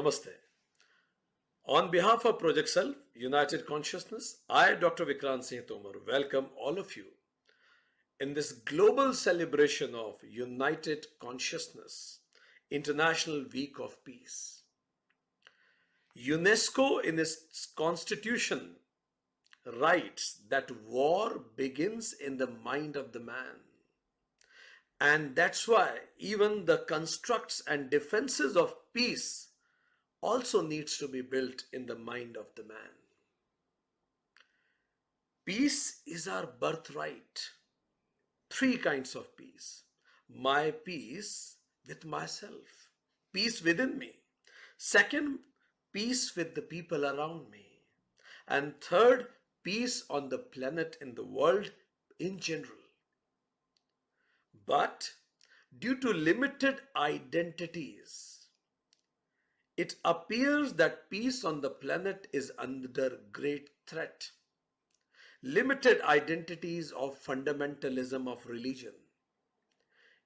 Namaste. On behalf of Project Self, United Consciousness, I, Dr. Vikrant Singh Tomar, welcome all of you in this global celebration of United Consciousness, International Week of Peace. UNESCO in its constitution writes that war begins in the mind of the man. And that's why even the constructs and defenses of peace also needs to be built in the mind of the man. Peace is our birthright. Three kinds of peace. My peace with myself. Peace within me. Second, peace with the people around me. And third, peace on the planet and the world in general. But due to limited identities, it appears that peace on the planet is under great threat. Limited identities of fundamentalism of religion,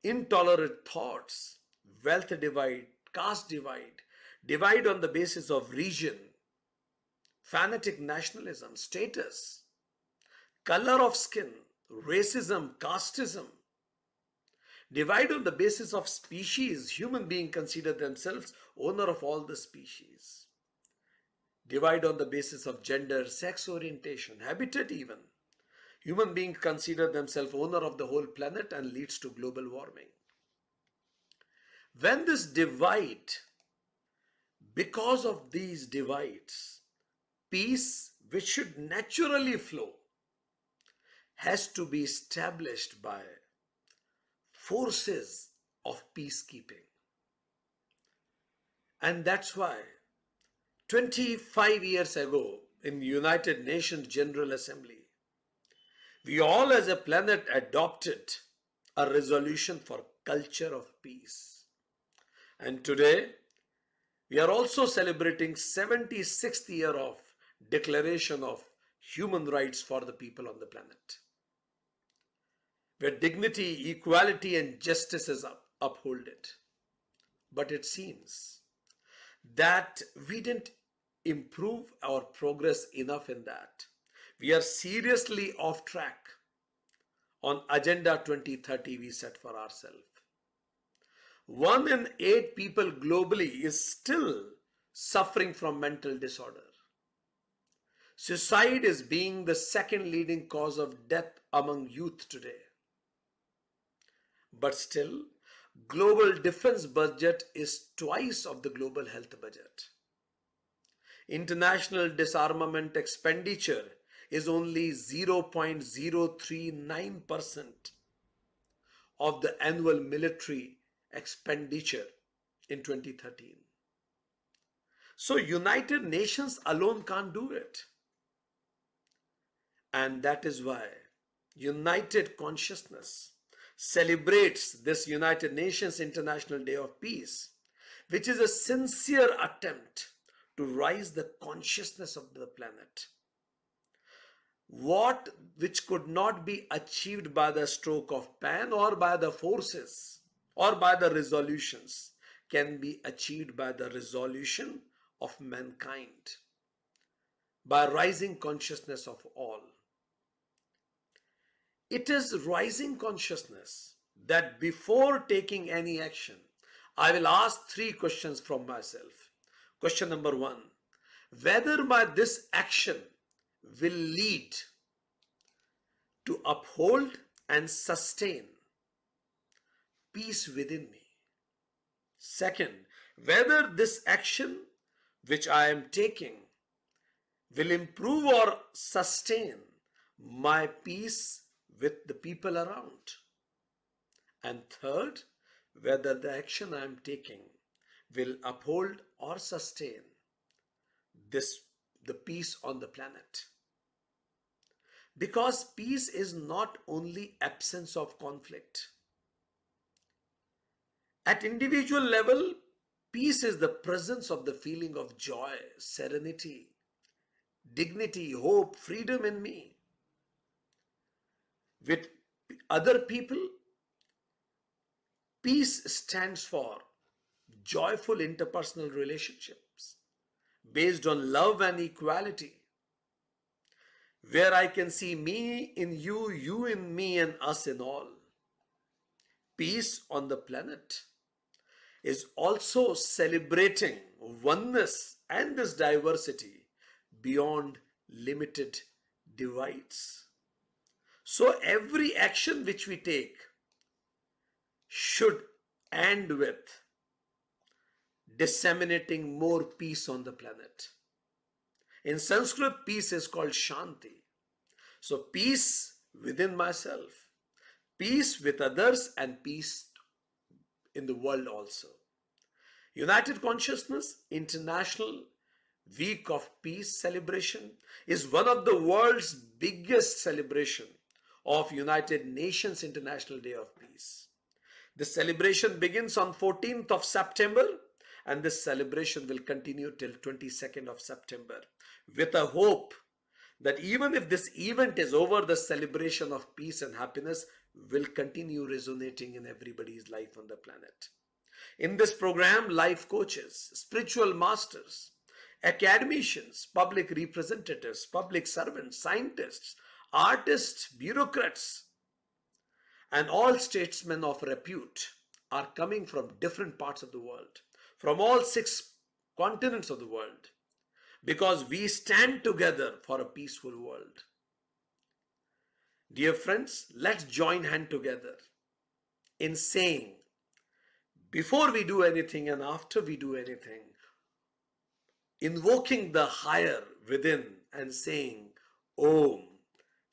intolerant thoughts, wealth divide, caste divide, divide on the basis of region, fanatic nationalism, status, color of skin, racism, casteism, divide on the basis of species, human beings consider themselves owner of all the species. Divide on the basis of gender, sex orientation, habitat even. Human beings consider themselves owner of the whole planet and leads to global warming. When this divide, because of these divides, peace which should naturally flow has to be established by forces of peacekeeping. And that's why 25 years ago in United Nations General Assembly, we all as a planet adopted a resolution for culture of peace. And today, we are also celebrating 76th year of Declaration of Human Rights for the people on the planet, where dignity, equality and justice is upholded. But it seems that we didn't improve our progress enough in that. We are seriously off track on Agenda 2030 we set for ourselves. 1 in 8 people globally is still suffering from mental disorder. Suicide is being the second leading cause of death among youth today. But still, global defense budget is twice of the global health budget. International disarmament expenditure is only 0.039% of the annual military expenditure in 2013. So United Nations alone can't do it. And that is why United Consciousness celebrates this United Nations International Day of Peace, which is a sincere attempt to raise the consciousness of the planet. Which could not be achieved by the stroke of pen or by the forces or by the resolutions can be achieved by the resolution of mankind, by rising consciousness of all. It is rising consciousness that before taking any action, I will ask 3 questions from myself. Question number 1, whether by this action will lead to uphold and sustain peace within me. Second, whether this action which I am taking will improve or sustain my peace with the people around. And third, whether the action I am taking will uphold or sustain the peace on the planet. Because peace is not only absence of conflict. At individual level, peace is the presence of the feeling of joy, serenity, dignity, hope, freedom in me. With other people, peace stands for joyful interpersonal relationships, based on love and equality, where I can see me in you, you in me, and us in all. Peace on the planet is also celebrating oneness and this diversity beyond limited divides. So every action which we take should end with disseminating more peace on the planet. In Sanskrit, peace is called Shanti. So peace within myself, peace with others, and peace in the world also. United Consciousness International Week of Peace celebration is one of the world's biggest celebration of United Nations International Day of Peace. This celebration begins on 14th of September, and this celebration will continue till 22nd of September with a hope that even if this event is over, the celebration of peace and happiness will continue resonating in everybody's life on the planet. In this program, life coaches, spiritual masters, academicians, public representatives, public servants, scientists, artists, bureaucrats, and all statesmen of repute are coming from different parts of the world, from all 6 continents of the world, because we stand together for a peaceful world. Dear friends, let's join hands together in saying, before we do anything and after we do anything, invoking the higher within and saying, Om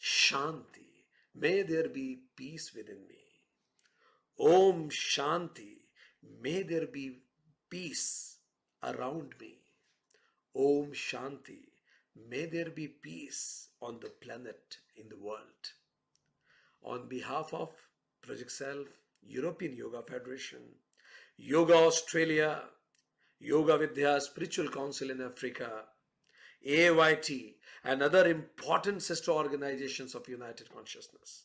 Shanti, may there be peace within me. Om Shanti, may there be peace around me. Om Shanti, may there be peace on the planet, in the world. On behalf of Project Self, European Yoga Federation, Yoga Australia, Yoga Vidya Spiritual Council in Africa, AYT, and other important sister organizations of United Consciousness,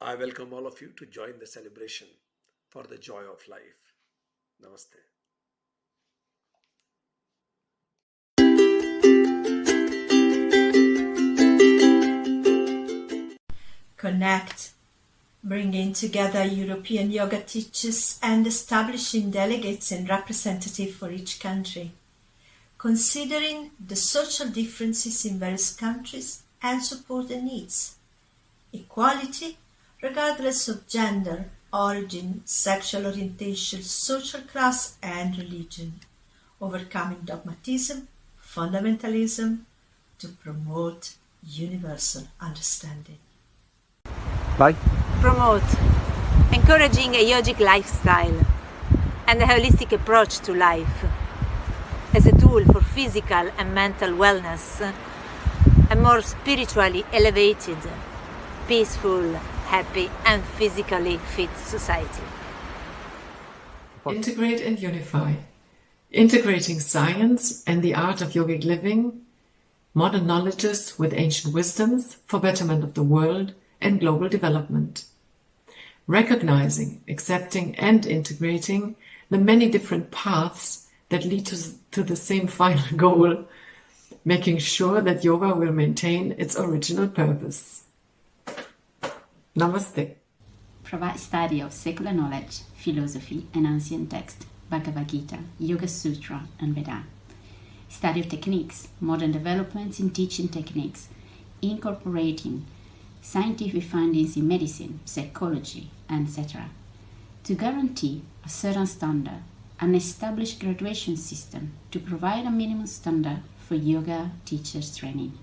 I welcome all of you to join the celebration for the joy of life. Namaste. Connect, bringing together European yoga teachers and establishing delegates and representatives for each country, considering the social differences in various countries and support the needs, equality regardless of gender, origin, sexual orientation, social class and religion, overcoming dogmatism, fundamentalism to promote universal understanding. Bye. Promote encouraging a yogic lifestyle and a holistic approach to life as a tool for physical and mental wellness, a more spiritually elevated, peaceful, happy and physically fit society. Integrate and unify, integrating science and the art of yogic living, modern knowledges with ancient wisdoms for betterment of the world and global development. Recognizing, accepting and integrating the many different paths that lead to the same final goal, making sure that yoga will maintain its original purpose. Namaste. Provide study of secular knowledge, philosophy and ancient text, Bhagavad Gita, Yoga Sutra and Veda. Study of techniques, modern developments in teaching techniques, incorporating scientific findings in medicine, psychology, etc. to guarantee a certain standard, an established graduation system to provide a minimum standard for yoga teachers training.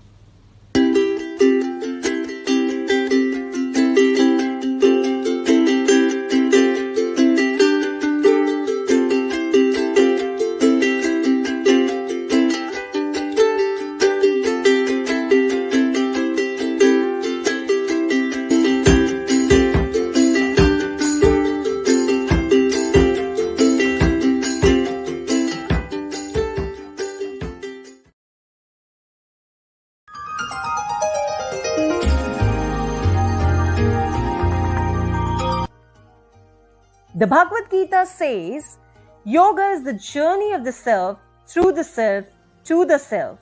The Bhagavad Gita says, yoga is the journey of the self through the self to the self.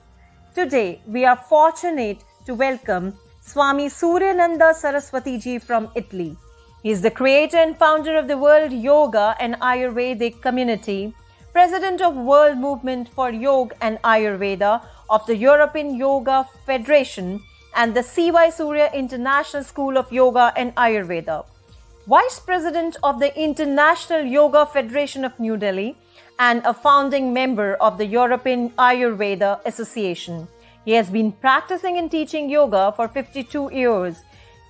Today, we are fortunate to welcome Swami Suryananda Saraswati ji from Italy. He is the creator and founder of the World Yoga and Ayurvedic Community, President of World Movement for Yoga and Ayurveda of the European Yoga Federation and the C.Y. Surya International School of Yoga and Ayurveda, Vice President of the International Yoga Federation of New Delhi, and a founding member of the European Ayurveda Association. He has been practicing and teaching yoga for 52 years.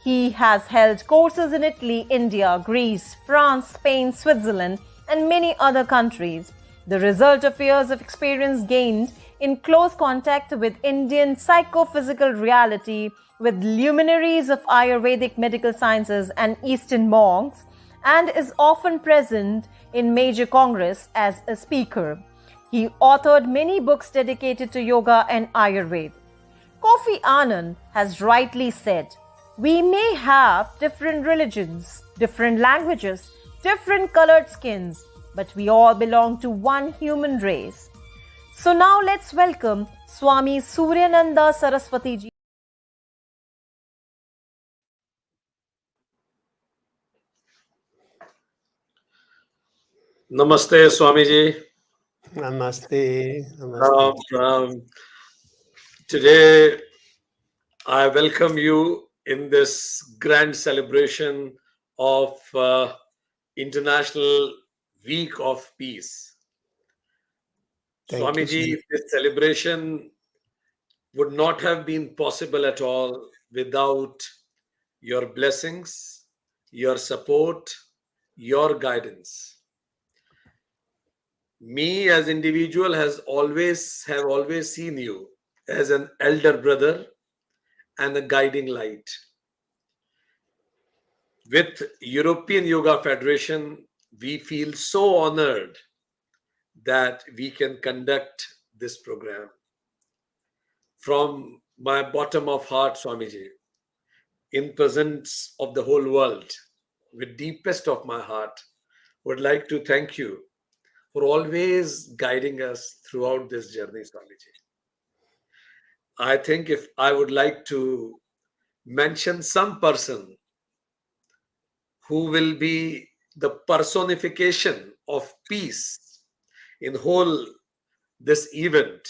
He has held courses in Italy, India, Greece, France, Spain, Switzerland, and many other countries. The result of years of experience gained in close contact with Indian psychophysical reality, with luminaries of Ayurvedic medical sciences and Eastern monks, and is often present in major congress as a speaker. He authored many books dedicated to yoga and Ayurveda. Kofi Annan has rightly said, "We may have different religions, different languages, different colored skins, but we all belong to one human race." So now let's welcome Swami Suryananda Saraswati ji. Namaste, Swamiji. Namaste. Namaste. Today, I welcome you in this grand celebration of International Week of Peace. Thank you, Swamiji, sir. this celebration would not have been possible at all without your blessings, your support, your guidance. Me as individual have always seen you as an elder brother and a guiding light. With European Yoga Federation, we feel so honored that we can conduct this program. From my bottom of heart, Swamiji, in presence of the whole world, with deepest of my heart, would like to thank you for always guiding us throughout this journey, Swamiji. I think if I would like to mention some person who will be the personification of peace in whole this event,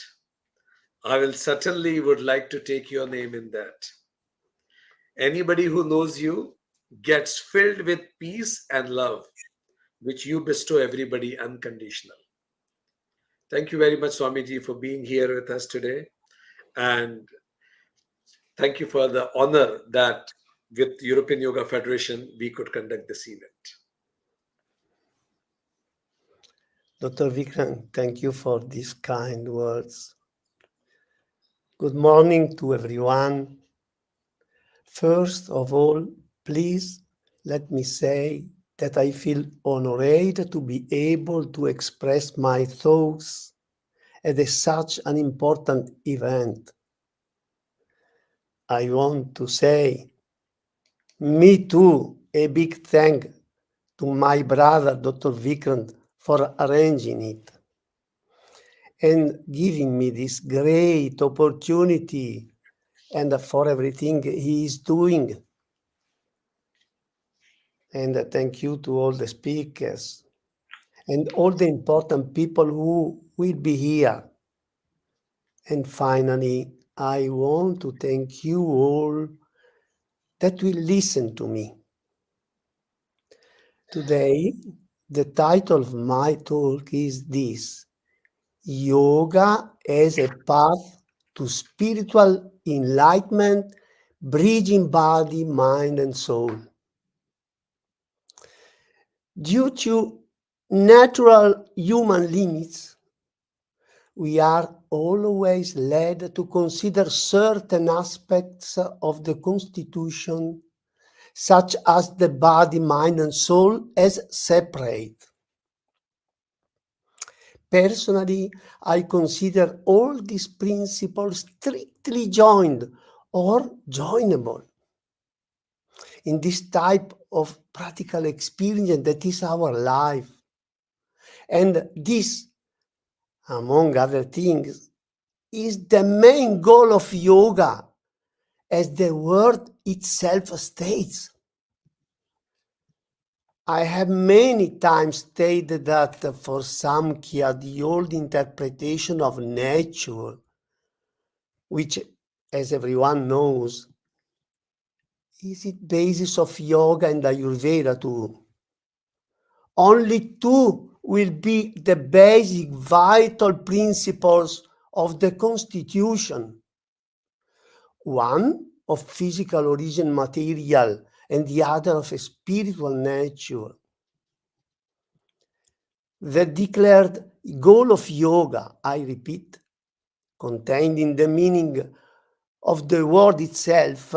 I will certainly would like to take your name in that. Anybody who knows you gets filled with peace and love, which you bestow everybody unconditional. Thank you very much, Swamiji, for being here with us today. And thank you for the honor that with European Yoga Federation, we could conduct this event. Dr. Vikram, thank you for these kind words. Good morning to everyone. First of all, please let me say that I feel honored to be able to express my thoughts at such an important event. I want to say, me too, a big thank to my brother, Dr. Vikram, for arranging it and giving me this great opportunity and for everything he is doing. And thank you to all the speakers and all the important people who will be here. And finally, I want to thank you all that will listen to me. Today, the title of my talk is this: Yoga as a path to spiritual enlightenment, bridging body, mind, and soul. Due to natural human limits, we are always led to consider certain aspects of the Constitution, such as the body, mind, and soul, as separate. Personally, I consider all these principles strictly joined or joinable in this type of practical experience that is our life. And this, among other things, is the main goal of yoga, as the word itself states. I have many times stated that for Samkhya, the old interpretation of nature, which, as everyone knows, is the basis of yoga and Ayurveda too. Only two will be the basic vital principles of the constitution. One of physical origin material and the other of a spiritual nature. The declared goal of yoga, I repeat, contained in the meaning of the word itself,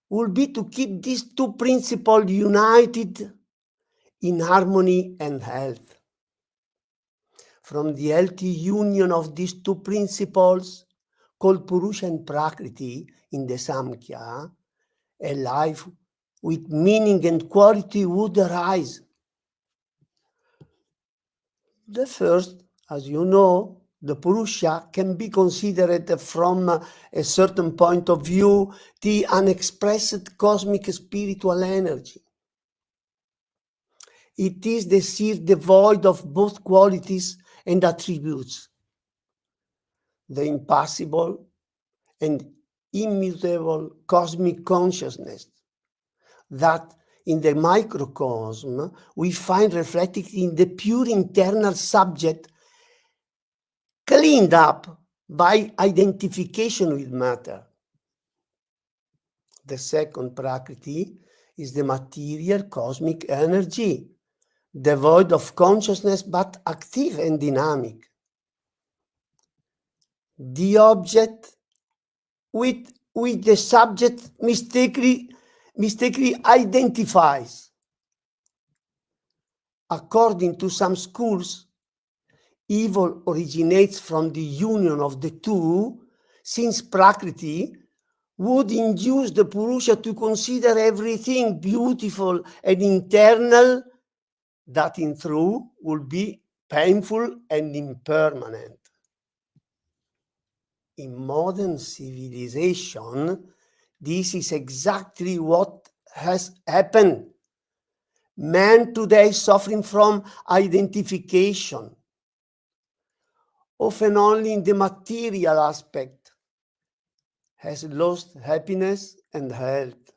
will be to keep these two principles united in harmony and health. From the healthy union of these two principles, called Purusha and Prakriti in the Samkhya, a life with meaning and quality would arise. The first, as you know, the Purusha can be considered from a certain point of view the unexpressed cosmic spiritual energy. It is the seed devoid of both qualities and attributes. The impassible and immutable cosmic consciousness that in the microcosm we find reflected in the pure internal subject, cleaned up by identification with matter. The second Prakriti is the material cosmic energy, devoid of consciousness but active and dynamic. The object with which the subject mistakenly identifies. According to some schools, evil originates from the union of the two, since Prakriti would induce the Purusha to consider everything beautiful and internal, that in truth would be painful and impermanent. In modern civilization, this is exactly what has happened. Man today suffering from identification, often only in the material aspect, has lost happiness and health.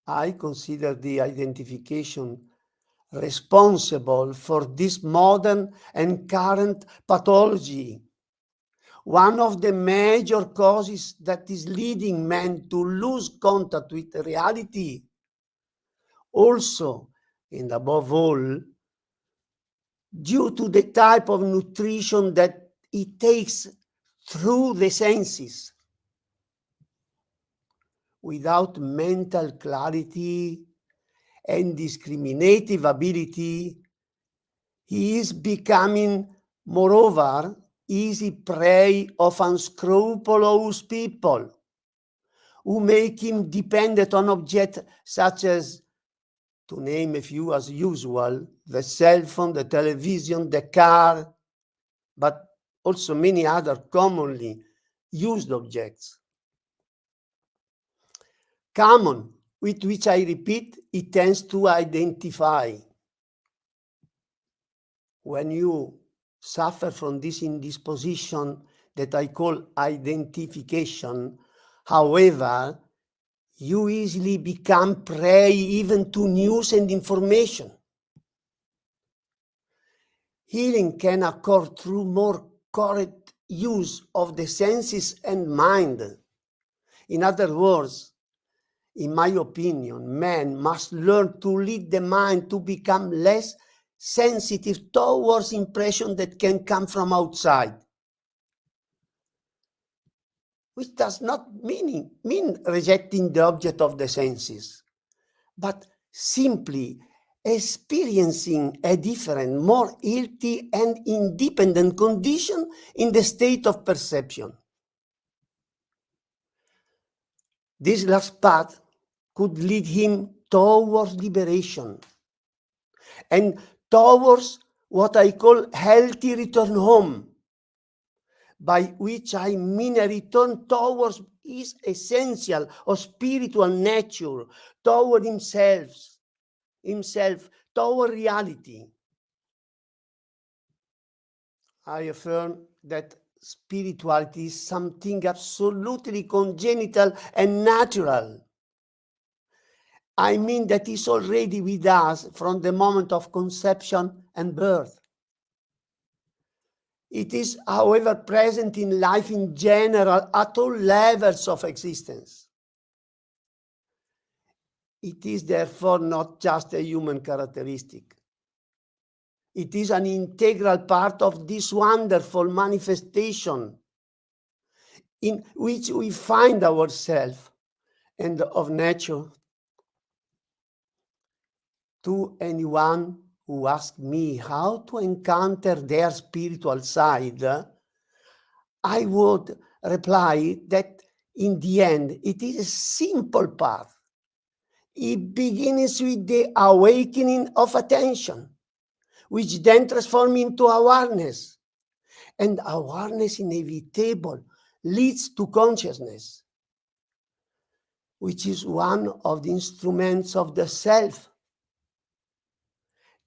I consider the identification responsible for this modern and current pathology. One of the major causes that is leading men to lose contact with reality. Also, and above all, due to the type of nutrition that it takes through the senses. Without mental clarity and discriminative ability, he is becoming, moreover, easy prey of unscrupulous people who make him dependent on objects such as, to name a few as usual, the cell phone, the television, the car, but also many other commonly used objects. Common, with which I repeat, it tends to identify. When you suffer from this indisposition that I call identification, however, you easily become prey even to news and information. Healing can occur through more correct use of the senses and mind. In other words, in my opinion, man must learn to lead the mind to become less sensitive towards impressions that can come from outside. Which does not mean rejecting the object of the senses, but simply experiencing a different, more healthy and independent condition in the state of perception. This last path could lead him towards liberation and towards what I call healthy return home, by which I mean a return towards his essential or spiritual nature, toward himself, toward reality. I affirm that spirituality is something absolutely congenital and natural. I mean that is already with us from the moment of conception and birth. It is, however, present in life in general at all levels of existence. It is therefore not just a human characteristic. It is an integral part of this wonderful manifestation in which we find ourselves and of nature. To anyone who asks me how to encounter their spiritual side, I would reply that in the end, it is a simple path. It begins with the awakening of attention, which then transforms into awareness. And awareness inevitable leads to consciousness, which is one of the instruments of the self.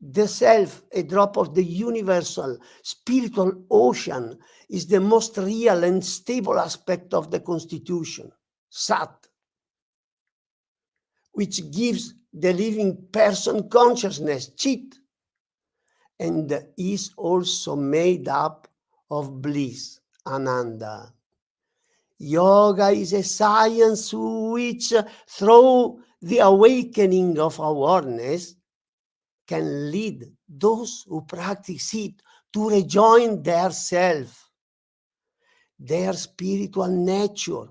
The self, a drop of the universal spiritual ocean, is the most real and stable aspect of the constitution, Sat, which gives the living person consciousness, Chit, and is also made up of bliss, Ananda. Yoga is a science which, through the awakening of awareness, can lead those who practice it to rejoin their self, their spiritual nature,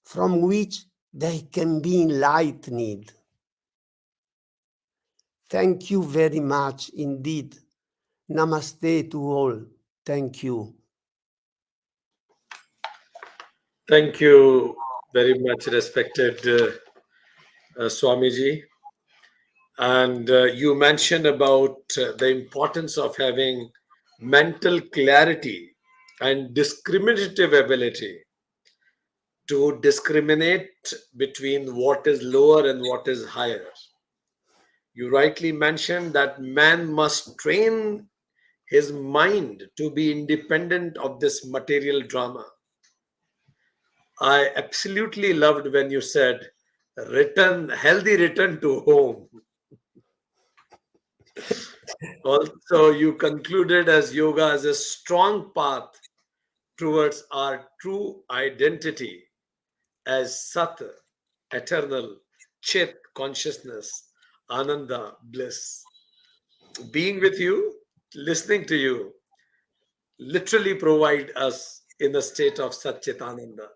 from which they can be enlightened. Thank you very much indeed. Namaste to all. Thank you. Thank you very much, respected Swamiji. And you mentioned about the importance of having mental clarity and discriminative ability to discriminate between what is lower and what is higher. You rightly mentioned that man must train his mind to be independent of this material drama. I absolutely loved when you said, healthy return to home. Also, you concluded as yoga as a strong path towards our true identity as Sat, eternal, Chit, consciousness, Ananda, bliss. Being with you, listening to you, literally provide us in a state of Sat Chit Ananda.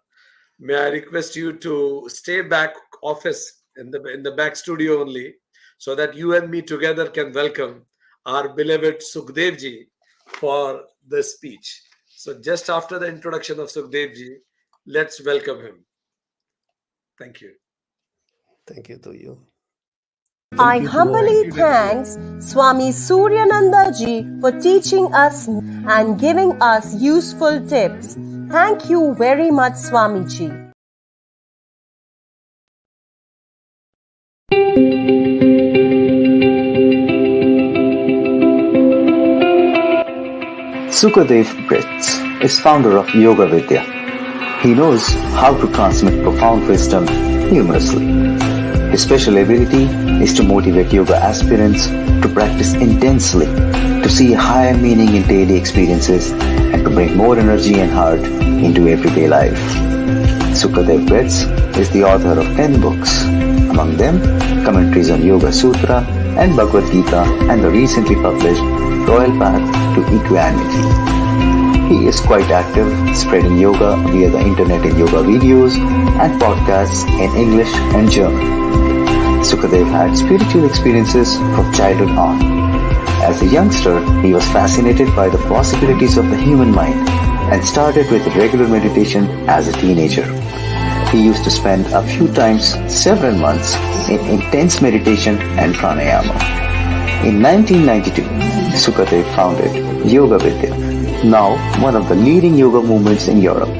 May I request you to stay back office in the back studio only, so that you and me together can welcome our beloved Sukhdev ji for the speech. So just after the introduction of Sukhdev ji, let's welcome him. Thank you. Thank you to you. I humbly thanks Swami Suryananda ji for teaching us and giving us useful tips. Thank you very much, Swamiji. Sukadev Brits is founder of Yoga Vidya. He knows how to transmit profound wisdom humorously. His special ability is to motivate yoga aspirants to practice intensely, to see higher meaning in daily experiences, and to bring more energy and heart into everyday life. Sukadev Brits is the author of 10 books, among them commentaries on Yoga Sutra and Bhagavad Gita and the recently published Royal Path to Equanimity. He is quite active, spreading yoga via the internet in yoga videos and podcasts in English and German. Sukadev had spiritual experiences from childhood on. As a youngster, he was fascinated by the possibilities of the human mind and started with regular meditation as a teenager. He used to spend a few times several months in intense meditation and pranayama. In 1992, Sukadev founded Yoga Vidya, now one of the leading yoga movements in Europe.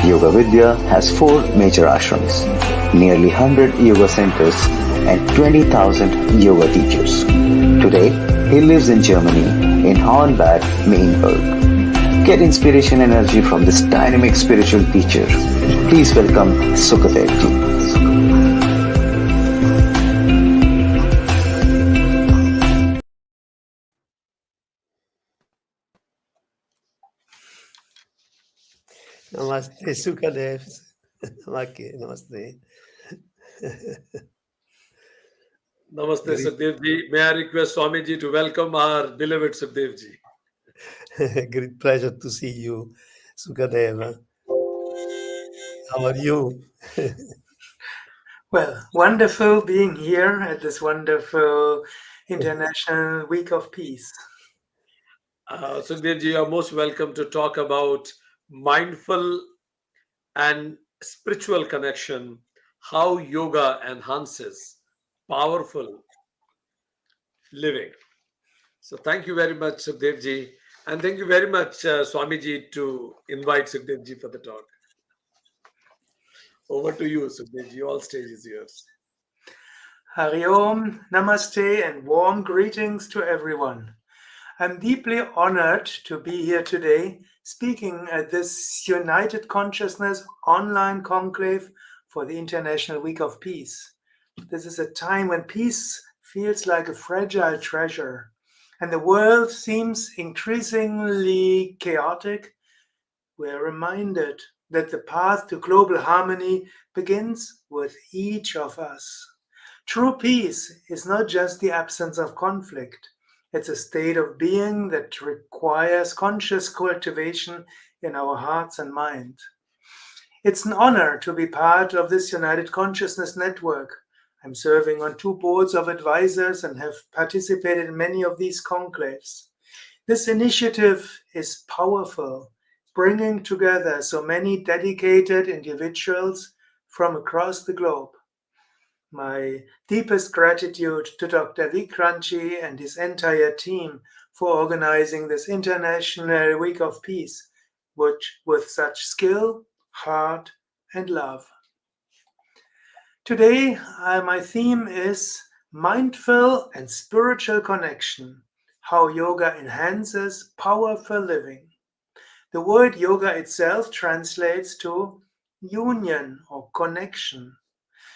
Yoga Vidya has 4 major ashrams, nearly 100 yoga centers, and 20,000 yoga teachers. Today, he lives in Germany, in Hornbach, Mainburg. Get inspiration and energy from this dynamic spiritual teacher. Please welcome Sukadev ji. Namaste, Sukadev. Okay, namaste. Namaste, Great. Sukhdev ji. May I request Swami ji to welcome our beloved Sukhdev ji. Great pleasure to see you, Sukadev. How are you? Well, wonderful being here at this wonderful International Week of Peace. Sukhdev ji, you are most welcome to talk about mindful and spiritual connection, how yoga enhances powerful living. So thank you very much, Sukhdev ji. And thank you very much, Swami ji, to invite Sukhdev ji for the talk. Over to you, Sukhdev ji. All stage is yours. Hari Om, Namaste, and warm greetings to everyone. I'm deeply honored to be here today speaking at this United Consciousness online conclave for the International Week of Peace. This is a time when peace feels like a fragile treasure and the world seems increasingly chaotic. We're reminded that the path to global harmony begins with each of us. True peace is not just the absence of conflict. It's a state of being that requires conscious cultivation in our hearts and mind. It's an honor to be part of this United Consciousness network. I'm serving on 2 boards of advisors and have participated in many of these conclaves. This initiative is powerful, bringing together so many dedicated individuals from across the globe. My deepest gratitude to Dr. Vikranji and his entire team for organizing this International Week of Peace, which with such skill, heart, and love. Today, my theme is mindful and spiritual connection, how yoga enhances powerful living. The word yoga itself translates to union or connection.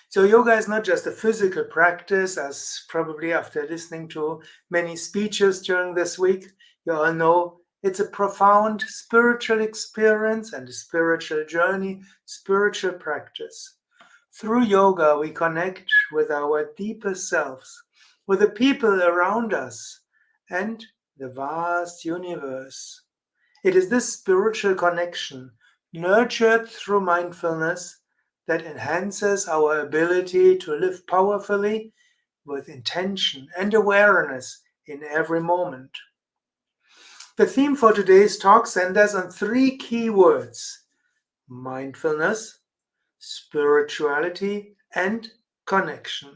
So yoga is not just a physical practice, as probably after listening to many speeches during this week, you all know it's a profound spiritual experience and a spiritual journey, spiritual practice. Through yoga, we connect with our deepest selves, with the people around us, and the vast universe. It is this spiritual connection, nurtured through mindfulness, that enhances our ability to live powerfully with intention and awareness in every moment. The theme for today's talk centers on 3 key words: mindfulness, spirituality, and connection.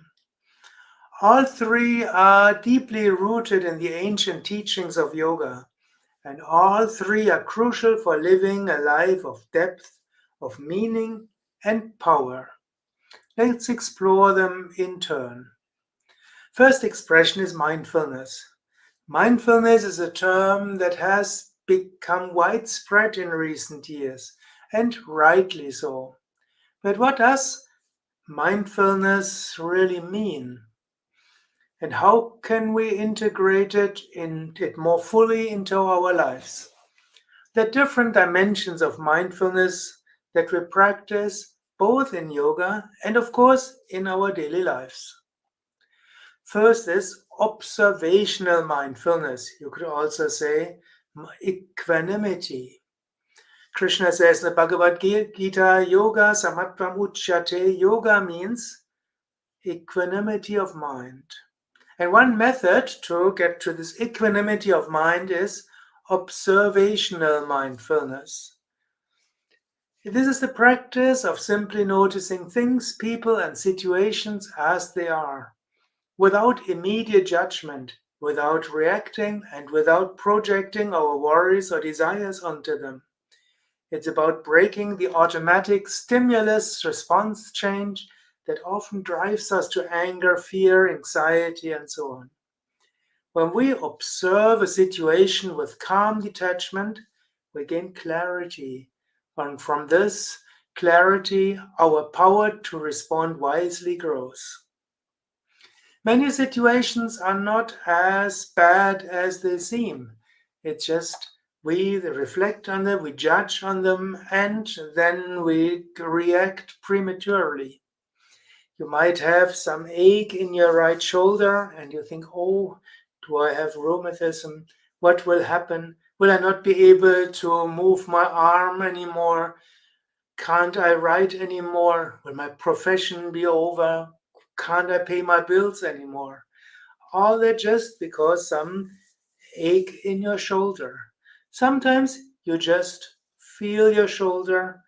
All 3 are deeply rooted in the ancient teachings of yoga, and all 3 are crucial for living a life of depth, of meaning, and power. Let's explore them in turn. First expression is mindfulness. Mindfulness is a term that has become widespread in recent years, and rightly so. But what does mindfulness really mean? And how can we integrate it more fully into our lives? There are different dimensions of mindfulness that we practice both in yoga and, of course, in our daily lives. First is observational mindfulness. You could also say equanimity. Krishna says in the Bhagavad Gita, yoga samatvam uchyate. Yoga means equanimity of mind. And one method to get to this equanimity of mind is observational mindfulness. This is the practice of simply noticing things, people, and situations as they are, without immediate judgment, without reacting and without projecting our worries or desires onto them. It's about breaking the automatic stimulus response change that often drives us to anger, fear, anxiety, and so on. When we observe a situation with calm detachment, we gain clarity. And from this clarity, our power to respond wisely grows. Many situations are not as bad as they seem. It's just we reflect on them, we judge on them, and then we react prematurely. You might have some ache in your right shoulder and you think, oh, do I have rheumatism? What will happen? Will I not be able to move my arm anymore? Can't I write anymore? Will my profession be over? Can't I pay my bills anymore? All that just because some ache in your shoulder. Sometimes you just feel your shoulder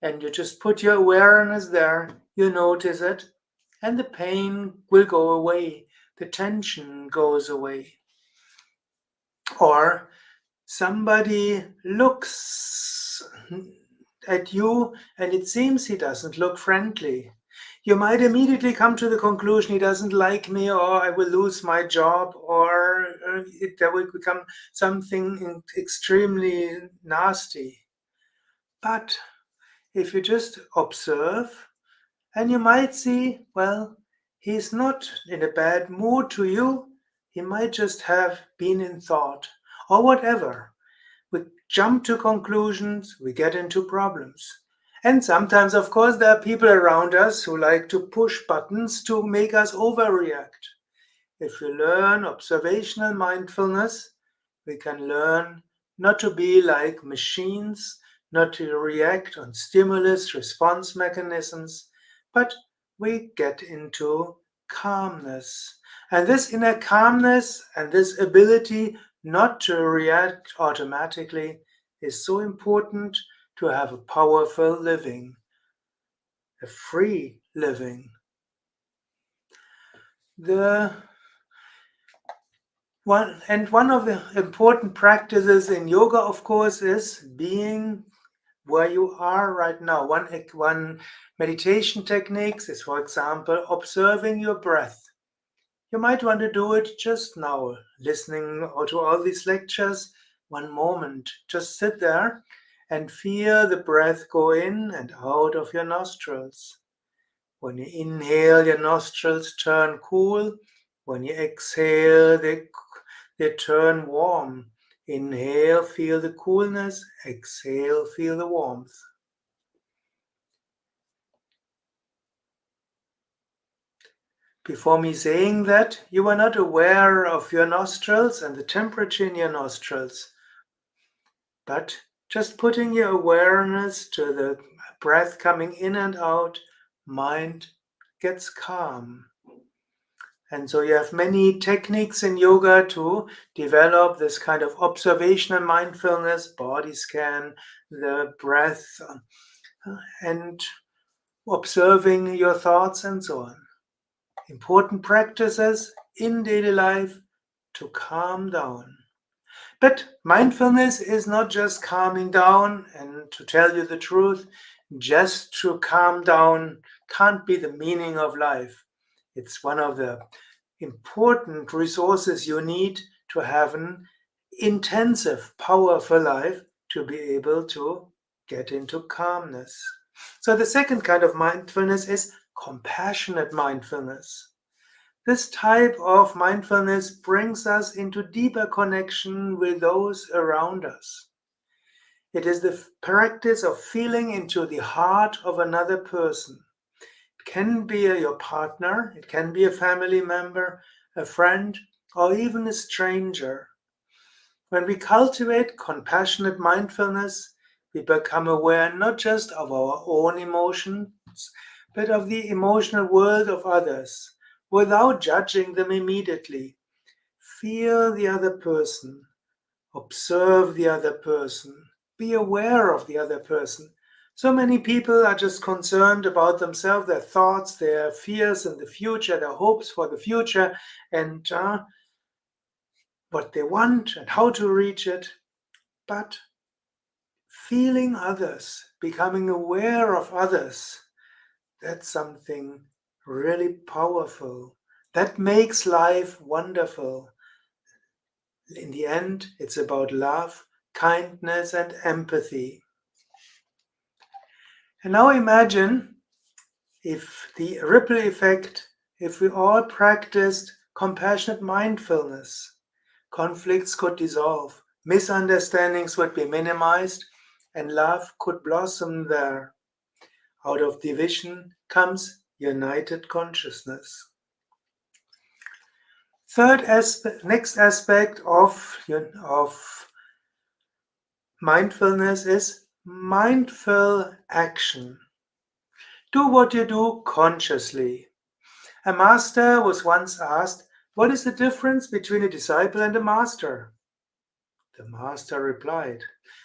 and you just put your awareness there, you notice it, and the pain will go away, the tension goes away. Or somebody looks at you and it seems he doesn't look friendly. You might immediately come to the conclusion he doesn't like me, or I will lose my job, or there will become something extremely nasty. But if you just observe, and you might see, well, he's not in a bad mood to you, he might just have been in thought, or whatever. We jump to conclusions, we get into problems. And sometimes, of course, there are people around us who like to push buttons to make us overreact. If we learn observational mindfulness, we can learn not to be like machines, not to react on stimulus response mechanisms, but we get into calmness. And this inner calmness and this ability not to react automatically is so important to have a powerful living, a free living. One of the important practices in yoga, of course, is being where you are right now. One meditation technique is, for example, observing your breath. You might want to do it just now, listening to all these lectures. One moment, just sit there and feel the breath go in and out of your nostrils. When you inhale, your nostrils turn cool. When you exhale, they turn warm. Inhale, feel the coolness. Exhale, feel the warmth. Before me saying that, you are not aware of your nostrils and the temperature in your nostrils, but just putting your awareness to the breath coming in and out, mind gets calm. And so you have many techniques in yoga to develop this kind of observational mindfulness, body scan, the breath, and observing your thoughts and so on. Important practices in daily life to calm down. But mindfulness is not just calming down, and to tell you the truth, just to calm down can't be the meaning of life. It's one of the important resources you need to have an intensive, powerful life to be able to get into calmness. So the second kind of mindfulness is compassionate mindfulness. This type of mindfulness brings us into deeper connection with those around us. It is the practice of feeling into the heart of another person. It can be your partner, it can be a family member, a friend, or even a stranger. When we cultivate compassionate mindfulness, we become aware not just of our own emotions, but of the emotional world of others, without judging them immediately. Feel the other person, observe the other person, be aware of the other person. So many people are just concerned about themselves, their thoughts, their fears in the future, their hopes for the future, and what they want and how to reach it, but feeling others, becoming aware of others, that's something really powerful. That makes life wonderful. In the end, it's about love, kindness, and empathy. And now imagine if the ripple effect, if we all practiced compassionate mindfulness, conflicts could dissolve, misunderstandings would be minimized, and love could blossom there. Out of division comes united consciousness. Next aspect of mindfulness is mindful action. Do what you do consciously. A master was once asked, "What is the difference between a disciple and a master?" The master replied,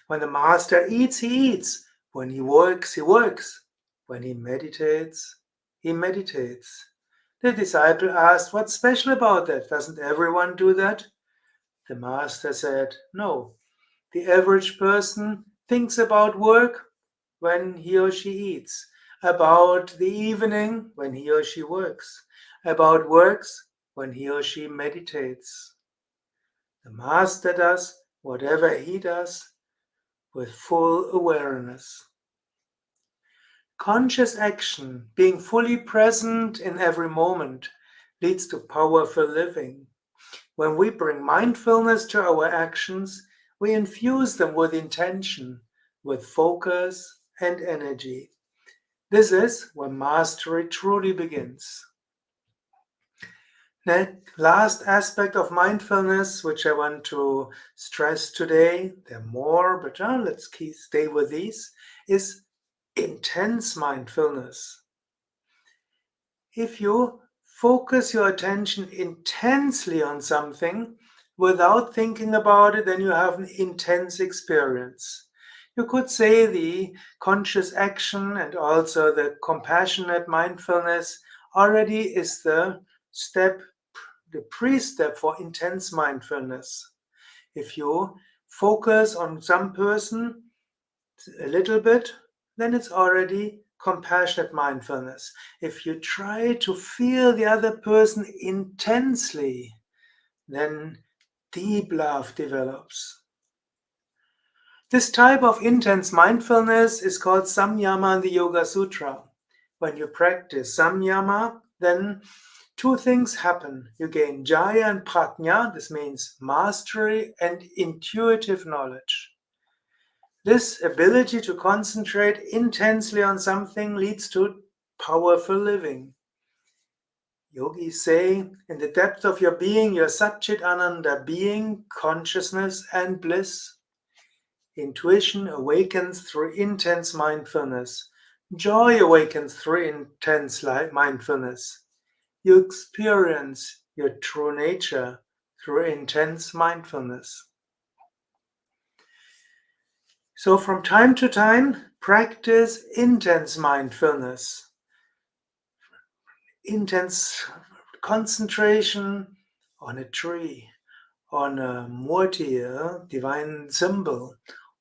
"When the master eats, he eats. When he works, he works. When he meditates, he meditates." The disciple asked, "What's special about that? Doesn't everyone do that?" The master said, "No. The average person thinks about work when he or she eats, about the evening when he or she works, about works when he or she meditates. The master does whatever he does with full awareness." Conscious action, being fully present in every moment, leads to powerful living. When we bring mindfulness to our actions, we infuse them with intention, with focus and energy. This is where mastery truly begins. The last aspect of mindfulness, which I want to stress today, there are more, but let's stay with these, is intense mindfulness. If you focus your attention intensely on something without thinking about it, then you have an intense experience. You could say the conscious action and also the compassionate mindfulness already is the pre-step for intense mindfulness. If you focus on some person a little bit, then it's already compassionate mindfulness. If you try to feel the other person intensely, then deep love develops. This type of intense mindfulness is called samyama in the Yoga Sutra. When you practice samyama, then two things happen. You gain jaya and prajna, this means mastery and intuitive knowledge. This ability to concentrate intensely on something leads to powerful living. Yogis say, in the depth of your being, your Satchit Ananda being, consciousness and bliss. Intuition awakens through intense mindfulness. Joy awakens through intense mindfulness. You experience your true nature through intense mindfulness. So from time to time, practice intense mindfulness, intense concentration on a tree, on a murti, a divine symbol,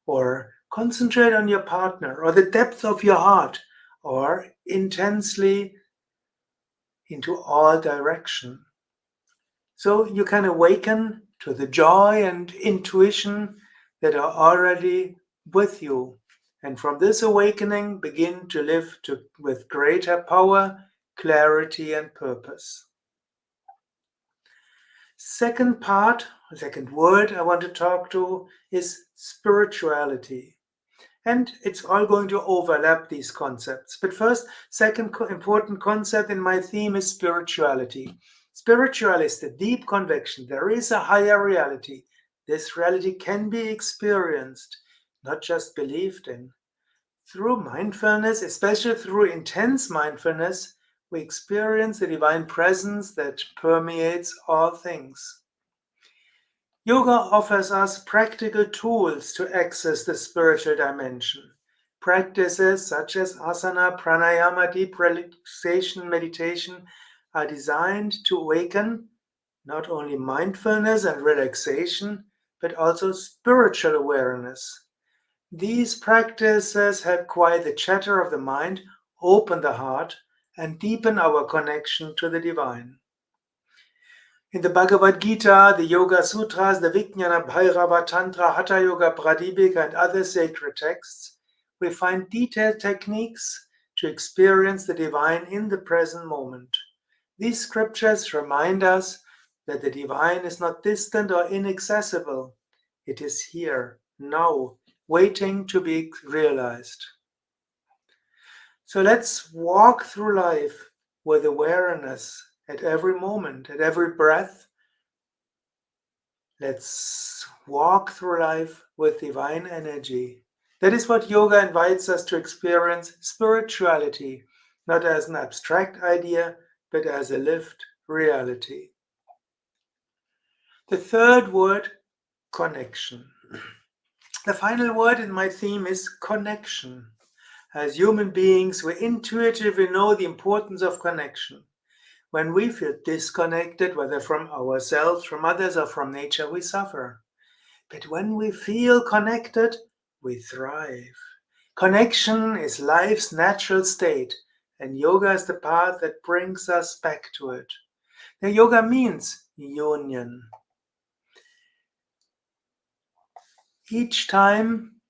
or concentrate on your partner, or the depth of your heart, or intensely into all direction. So you can awaken to the joy and intuition that are already with you. And from this awakening, begin to live with greater power, clarity, and purpose. Second word I want to talk to is spirituality. And it's all going to overlap these concepts. But first, second important concept in my theme is spirituality. Spirituality is the deep conviction there is a higher reality. This reality can be experienced, not just believed in. Through mindfulness, especially through intense mindfulness, we experience the divine presence that permeates all things. Yoga offers us practical tools to access the spiritual dimension. Practices such as asana, pranayama, deep relaxation, meditation are designed to awaken not only mindfulness and relaxation, but also spiritual awareness. These practices help quiet the chatter of the mind, open the heart, and deepen our connection to the divine. In the Bhagavad Gita, the Yoga Sutras, the Vijnana Bhairava Tantra, Hatha Yoga Pradipika, and other sacred texts, we find detailed techniques to experience the divine in the present moment. These scriptures remind us that the divine is not distant or inaccessible. It is here, now, waiting to be realized. So let's walk through life with awareness at every moment, at every breath. Let's walk through life with divine energy. That is what yoga invites us to experience spirituality, not as an abstract idea, but as a lived reality. The third word, connection. The final word in my theme is connection. As human beings, we intuitively know the importance of connection. When we feel disconnected, whether from ourselves, from others, or from nature, we suffer. But when we feel connected, we thrive. Connection is life's natural state, and yoga is the path that brings us back to it. Now, yoga means union. Each time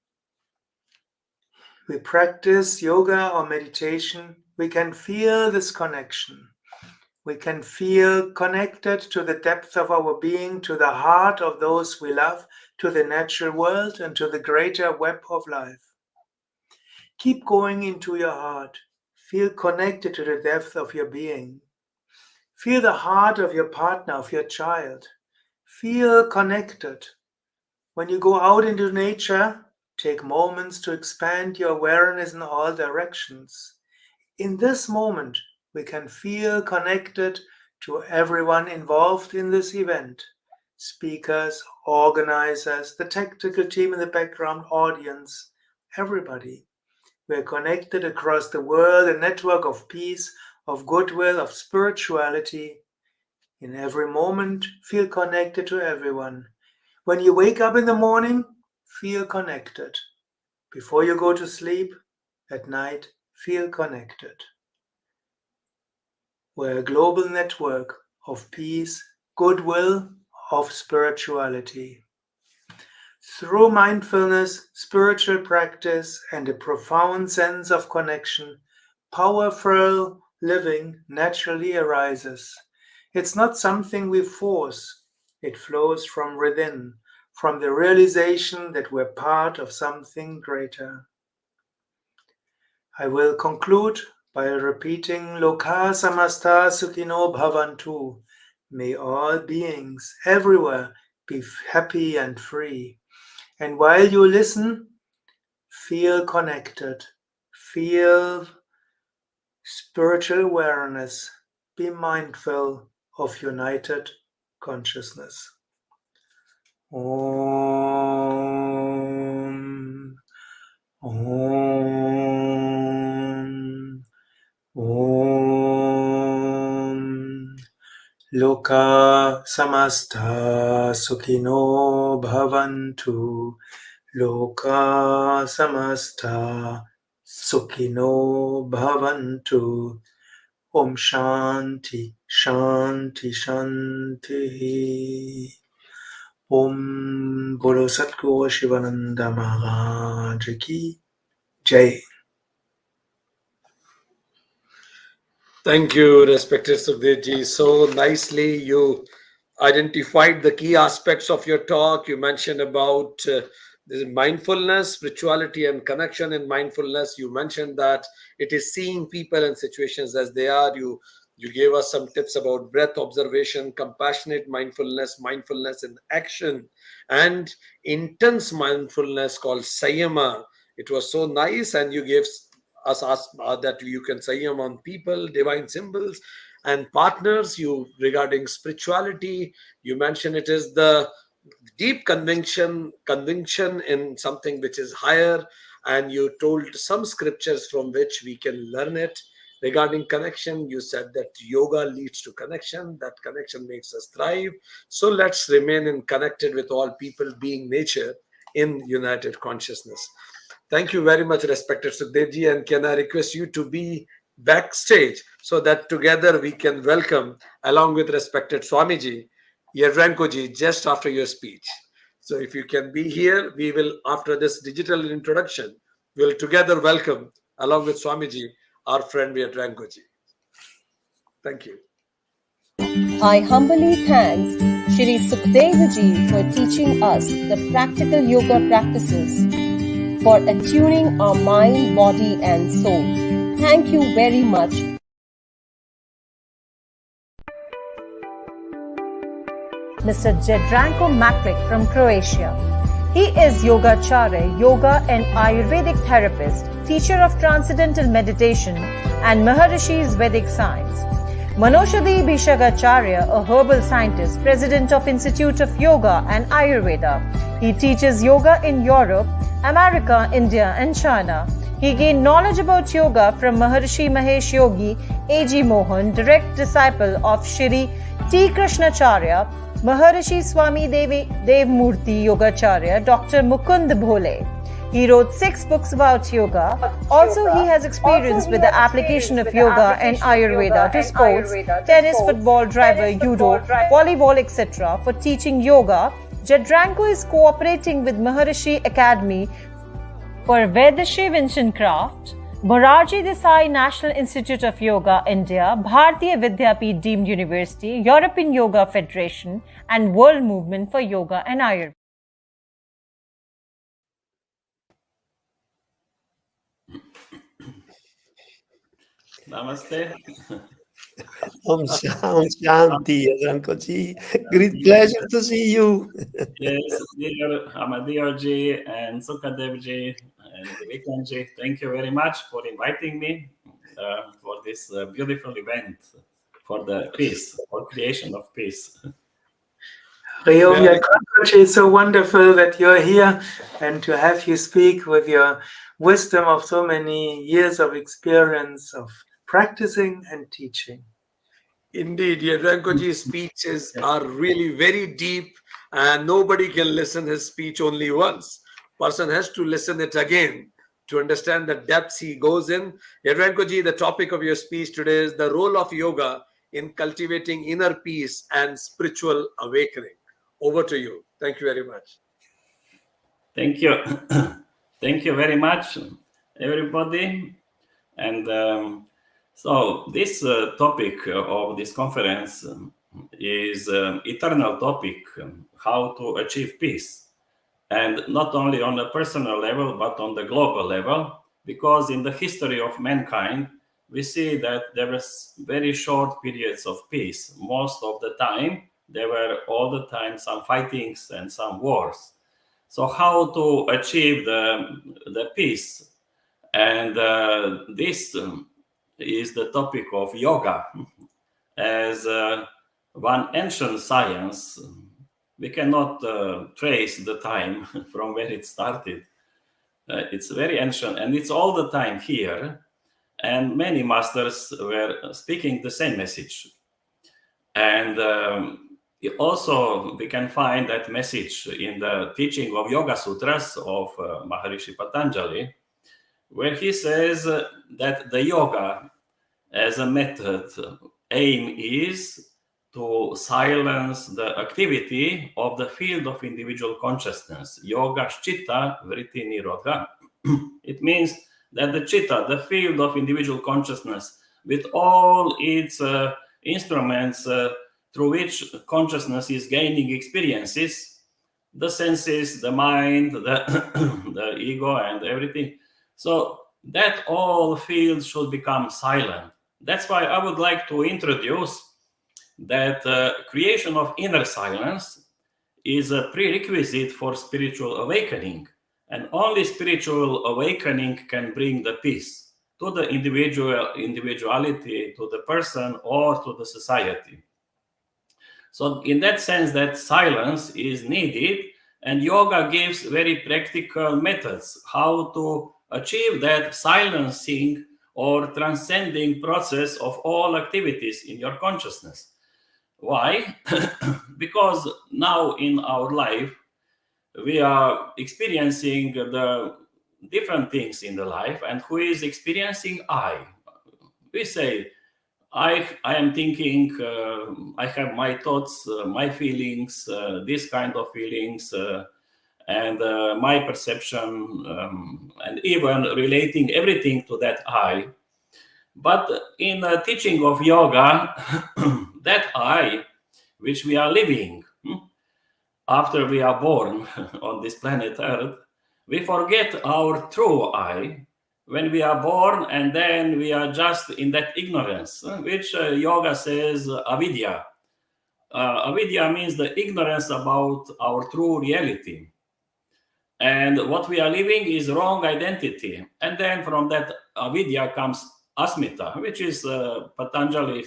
we practice yoga or meditation, we can feel this connection. We can feel connected to the depth of our being, to the heart of those we love, to the natural world, and to the greater web of life. Keep going into your heart. Feel connected to the depth of your being. Feel the heart of your partner, of your child. Feel connected. When you go out into nature, take moments to expand your awareness in all directions. In this moment, we can feel connected to everyone involved in this event. Speakers, organizers, the technical team in the background, audience, everybody. We are connected across the world, a network of peace, of goodwill, of spirituality. In every moment, feel connected to everyone. When you wake up in the morning, feel connected. Before you go to sleep, at night, feel connected. We're a global network of peace, goodwill, of spirituality. Through mindfulness, spiritual practice, and a profound sense of connection, powerful living naturally arises. It's not something we force. It flows from within, from the realization that we're part of something greater. I will conclude by repeating Loka samasta sukhino bhavantu. May all beings everywhere be happy and free. And while you listen, feel connected, feel spiritual awareness, be mindful of united consciousness. Om. Om. Om. Loka samasta sukhino bhavantu. Loka samasta sukhino bhavantu. Om Shanti, Shanti, Shanti. Om Bolo Satguru Shivananda Maharaj Ki Jai. Thank you, respected Sukhdevji. So nicely you identified the key aspects of your talk. You mentioned about this mindfulness, spirituality, and connection in mindfulness. You mentioned that it is seeing people and situations as they are. You gave us some tips about breath observation, compassionate mindfulness, mindfulness in action, and intense mindfulness called Sayama. It was so nice, and you gave us that you can Sayam on people, divine symbols, and partners. You regarding spirituality, you mentioned it is the deep conviction in something which is higher, and you told some scriptures from which we can learn it. Regarding connection, you said that yoga leads to connection. That connection makes us thrive. So let's remain connected with all people, being nature in united consciousness. Thank you very much, respected Sukhdevji. And can I request you to be backstage so that together we can welcome, along with respected Swamiji, Yedrankoji, just after your speech. So if you can be here, we will, after this digital introduction, we will together welcome, along with Swamiji, our friend Yedrankoji. Thank you. I humbly thank Shri Sukhdevji for teaching us the practical yoga practices for attuning our mind, body and soul. Thank you very much. Mr. Jedranko Maklik from Croatia. He is Yogacharya, Yoga and Ayurvedic therapist, teacher of Transcendental Meditation and Maharishi's Vedic Science. Manoshadi Bishagacharya, a herbal scientist, president of Institute of Yoga and Ayurveda. He teaches yoga in Europe, America, India and China. He gained knowledge about yoga from Maharishi Mahesh Yogi, A.G. Mohan, direct disciple of Shri T. Krishnacharya, Maharishi Swami Devmurti Yogacharya, Dr. Mukund Bhole. He wrote 6 books about yoga. Also, he has experience with the application of yoga and Ayurveda to sports, tennis, football, driver, judo, volleyball, etc. For teaching yoga, Jedranko is cooperating with Maharishi Academy for Vedashe Vincent Morarji Desai National Institute of Yoga, India, Bharatiya Vidyapeeth Deemed University, European Yoga Federation, and World Movement for Yoga and Ayurveda. Namaste. Om Shanti, Yedrankoji. Great pleasure to see you. Yes, dear Amadeoji and Sukadevji and Vikramji, thank you very much for inviting me for this beautiful event for the peace, for creation of peace. It's so wonderful that you're here and to have you speak with your wisdom of so many years of experience of practicing and teaching. Indeed, Yedrankoji's speeches are really very deep, and nobody can listen his speech only once. Person has to listen it again to understand the depths he goes in. Yedrankoji, the topic of your speech today is the role of yoga in cultivating inner peace and spiritual awakening. Over to you. Thank you very much. Thank you. Thank you very much, everybody. And so this topic of this conference is eternal topic, how to achieve peace. And not only on a personal level, but on the global level, because in the history of mankind, we see that there was very short periods of peace. Most of the time, there were all the time some fightings and some wars. So how to achieve the peace? And this is the topic of yoga. As one ancient science, we cannot trace the time from where it started. It's very ancient, and it's all the time here. And many masters were speaking the same message. And also, we can find that message in the teaching of Yoga Sutras of Maharishi Patanjali, where he says that the yoga as a method aim is to silence the activity of the field of individual consciousness. Yoga Chitta Vritti Nirodha. It means that the chitta, the field of individual consciousness, with all its instruments through which consciousness is gaining experiences, the senses, the mind, the ego, and everything. So that all fields should become silent. That's why I would like to introduce that creation of inner silence is a prerequisite for spiritual awakening. And only spiritual awakening can bring the peace to the individuality, to the person, or to the society. So in that sense, that silence is needed, and yoga gives very practical methods how to achieve that silencing or transcending process of all activities in your consciousness. Why? Because now in our life, we are experiencing the different things in the life, and who is experiencing I? We say, I am thinking, I have my thoughts, my feelings, this kind of feelings, and my perception, and even relating everything to that I. But in the teaching of yoga, that I, which we are living after we are born on this planet Earth, we forget our true I when we are born, and then we are just in that ignorance, which yoga says avidya. Avidya means the ignorance about our true reality. And what we are living is wrong identity. And then from that avidya comes asmita, which is Patanjali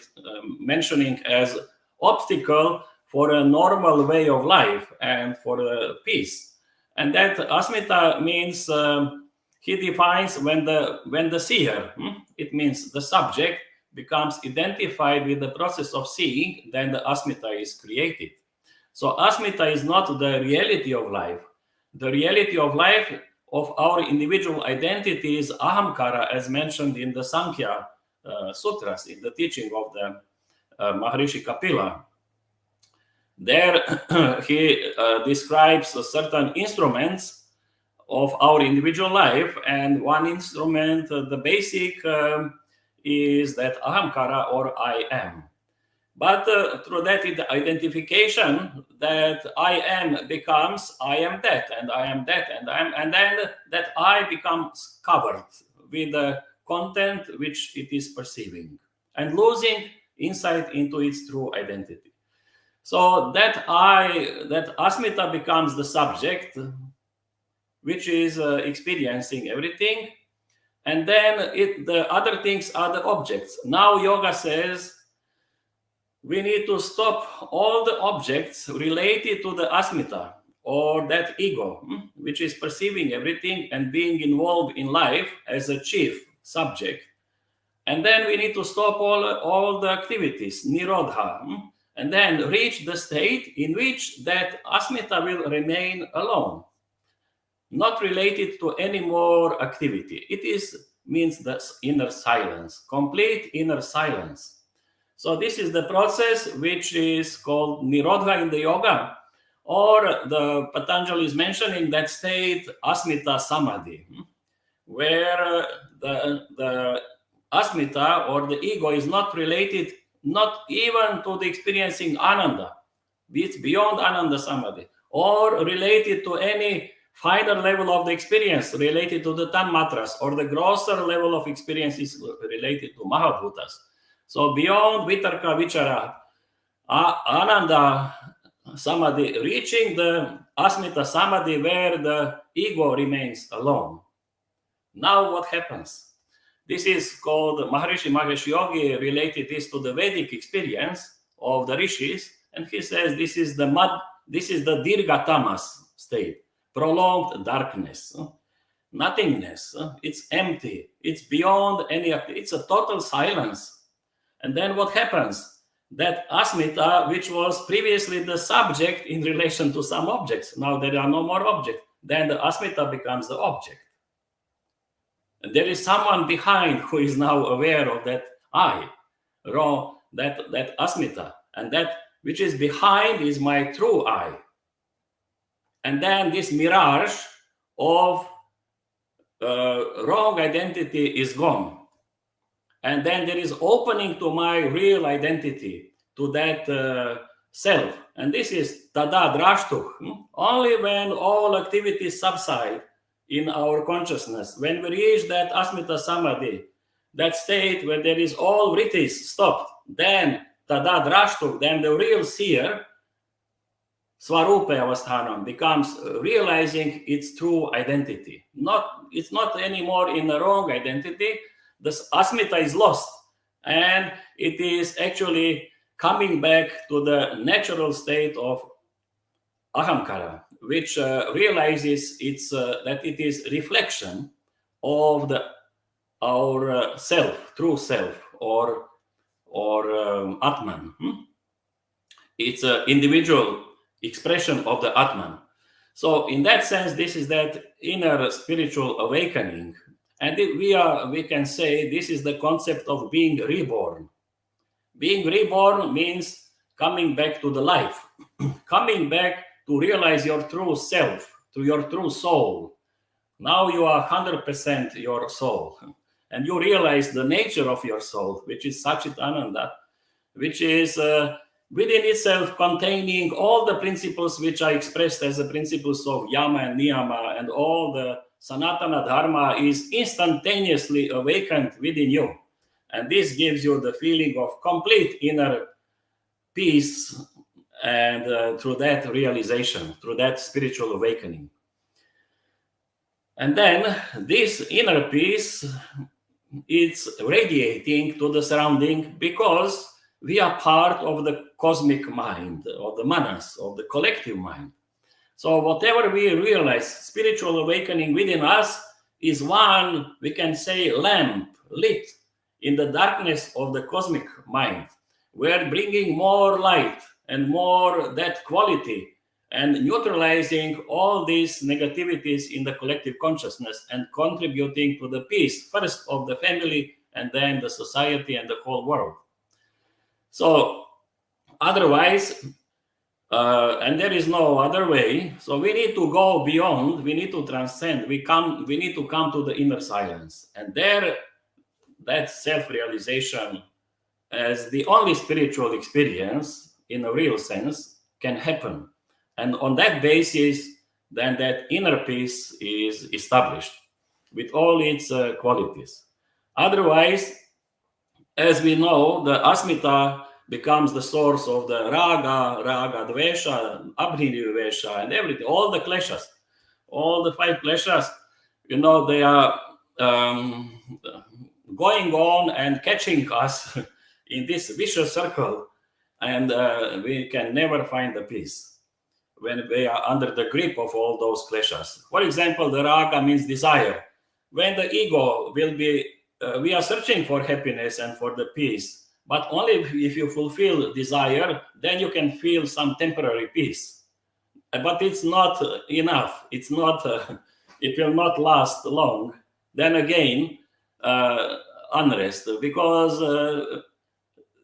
mentioning as obstacle for a normal way of life and for peace. And that asmita means he defines when the seer, it means the subject, becomes identified with the process of seeing, then the asmita is created. So asmita is not the reality of life. The reality of life of our individual identity is ahamkara, as mentioned in the Sankhya sutras, in the teaching of the Maharishi Kapila. There he describes certain instruments of our individual life, and one instrument, the basic, is that ahamkara, or I am. But through that identification, that I am becomes I am that, and I am that, and then that I becomes covered with the content which it is perceiving, and losing insight into its true identity. So that asmita becomes the subject, which is experiencing everything, and then the other things are the objects. Now yoga says we need to stop all the objects related to the asmita, or that ego, which is perceiving everything and being involved in life as a chief subject. And then we need to stop all the activities, nirodha, and then reach the state in which that asmita will remain alone, not related to any more activity. It means the inner silence, complete inner silence. So this is the process which is called nirodha in the yoga, or the Patanjali is mentioning that state asmita samadhi, where the asmita or the ego is not related, not even to the experiencing ananda. It's beyond ananda samadhi, or related to any finer level of the experience related to the tanmatras, or the grosser level of experience is related to mahabhutas. So beyond vitarka vichara, ananda samadhi, reaching the asmita samadhi where the ego remains alone. Now what happens? This is called Maharishi Mahesh Yogi related this to the Vedic experience of the rishis, and he says this is the dirgha tamas state, prolonged darkness, nothingness. It's empty. It's beyond any. It's a total silence. And then what happens? That asmita, which was previously the subject in relation to some objects, now there are no more objects. Then the asmita becomes the object. And there is someone behind who is now aware of that I, that asmita, and that which is behind is my true I. And then this mirage of wrong identity is gone. And then there is opening to my real identity, to that self. And this is tada drashtuh. Only when all activities subside in our consciousness, when we reach that asmita samadhi, that state where there is all vrittis stopped, then tada drashtuh, then the real seer, swarupa avasthanam, becomes realizing its true identity. It's not anymore in the wrong identity. This asmita is lost, and it is actually coming back to the natural state of ahamkara, which realizes that it is reflection of the our self, true self, or Atman. It's an individual expression of the Atman. So in that sense, this is that inner spiritual awakening. And we can say this is the concept of being reborn. Being reborn means coming back to the life, coming back to realize your true self, to your true soul. Now you are 100% your soul. And you realize the nature of your soul, which is Satchit Ananda, which is within itself containing all the principles which are expressed as the principles of Yama and Niyama, and all the Sanatana Dharma is instantaneously awakened within you. And this gives you the feeling of complete inner peace, and through that realization, through that spiritual awakening. And then this inner peace is radiating to the surrounding because we are part of the cosmic mind, of the manas, of the collective mind. So whatever we realize, spiritual awakening within us is one, we can say, lamp lit in the darkness of the cosmic mind. We are bringing more light and more that quality and neutralizing all these negativities in the collective consciousness and contributing to the peace, first of the family and then the society and the whole world. So otherwise, and there is no other way, so we need to go beyond, we need to transcend, we need to come to the inner silence. And there, that self-realization as the only spiritual experience in a real sense can happen. And on that basis, then that inner peace is established with all its qualities. Otherwise, as we know, the asmita becomes the source of the raga, dvesha, abhinivesha, and everything, all the kleshas, all the 5 kleshas, they are going on and catching us in this vicious circle, and we can never find the peace when we are under the grip of all those kleshas. For example, the raga means desire. When the ego will be, we are searching for happiness and for the peace, but only if you fulfill desire, then you can feel some temporary peace. But it's not enough. It's not. It will not last long. Then again, unrest, because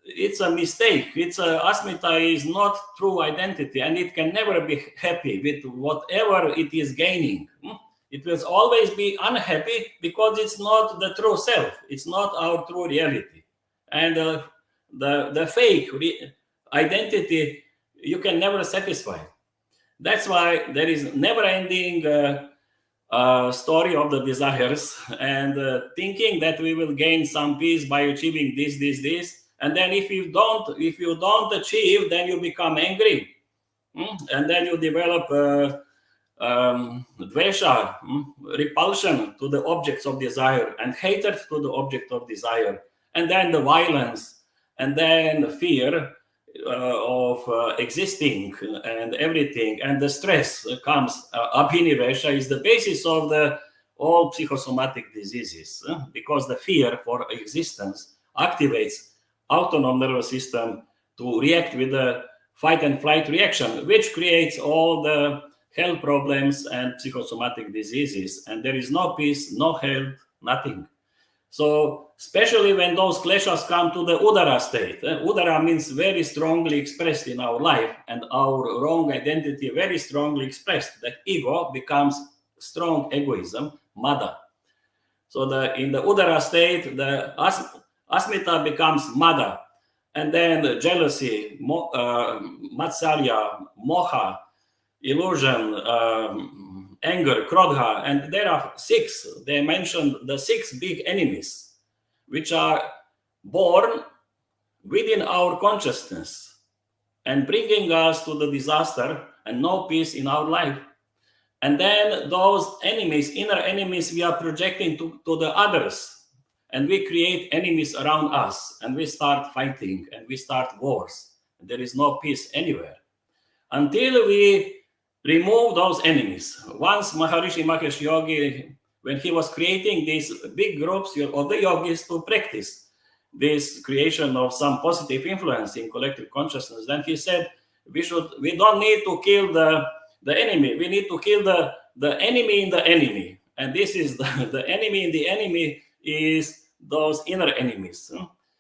it's a mistake. Asmita is not true identity, and it can never be happy with whatever it is gaining. It will always be unhappy because it's not the true self. It's not our true reality. And the fake identity, you can never satisfy. That's why there is never-ending story of the desires, and thinking that we will gain some peace by achieving this. And then if you don't achieve, then you become angry, and then you develop dvesha, repulsion to the objects of desire, and hatred to the object of desire, and then the violence, and then the fear of existing and everything, and the stress comes. Abhinivesha is the basis of all psychosomatic diseases, because the fear for existence activates autonomous nervous system to react with the fight and flight reaction, which creates all the health problems and psychosomatic diseases. And there is no peace, no health, nothing. So especially when those kleshas come to the udara state. Udara means very strongly expressed in our life, and our wrong identity very strongly expressed. That ego becomes strong egoism, mada. So in the udara state, the asmita becomes mada, and then jealousy, matsalya, moha, illusion, anger, krodha, and there are 6. They mentioned the 6 big enemies, which are born within our consciousness and bringing us to the disaster and no peace in our life. And then those enemies, inner enemies, we are projecting to the others. And we create enemies around us, and we start fighting, and we start wars. There is no peace anywhere until we remove those enemies. Once Maharishi Mahesh Yogi when he was creating these big groups of the yogis to practice this creation of some positive influence in collective consciousness, then he said we don't need to kill the enemy. We need to kill the enemy in the enemy. And this is the enemy in the enemy is those inner enemies.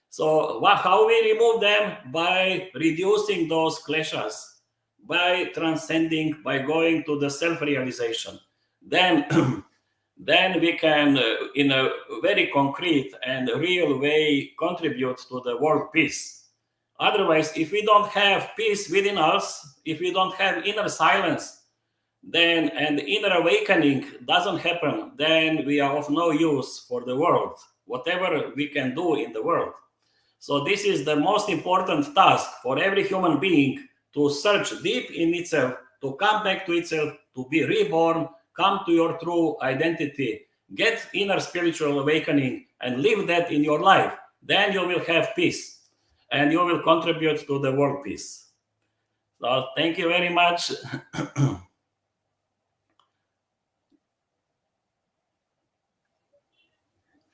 So how we remove them? By reducing those clashes, by transcending, by going to the self-realization. Then we can, in a very concrete and real way, contribute to the world peace. Otherwise, if we don't have peace within us, if we don't have inner silence, then and inner awakening doesn't happen, then we are of no use for the world, whatever we can do in the world. So this is the most important task for every human being, to search deep in itself, to come back to itself, to be reborn, come to your true identity, get inner spiritual awakening, and live that in your life. Then you will have peace, and you will contribute to the world peace. So thank you very much.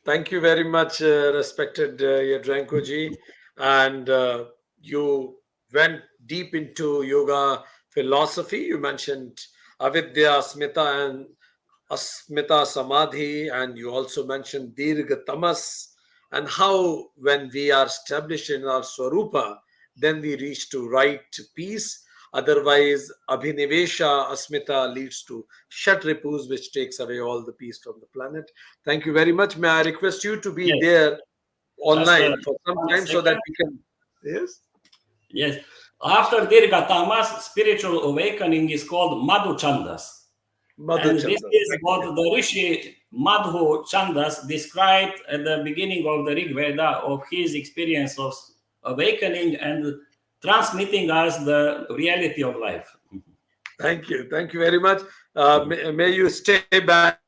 Thank you very much, respected Yadranko-ji. And you went deep into yoga philosophy. You mentioned avidya, smita, and asmita samadhi, and you also mentioned dirgha tamas, and how when we are established in our swarupa, then we reach to right peace. Otherwise, abhinivesha, asmita leads to shat ripus, which takes away all the peace from the planet. Thank you very much. May I request you to be there online for some time so that we can. Yes? Yes. After Dirgha Tamas, spiritual awakening is called Madhu Chandas. And this is what the Rishi Madhu Chandas described at the beginning of the Rig Veda, of his experience of awakening and transmitting us the reality of life. Thank you. Thank you very much. May you stay back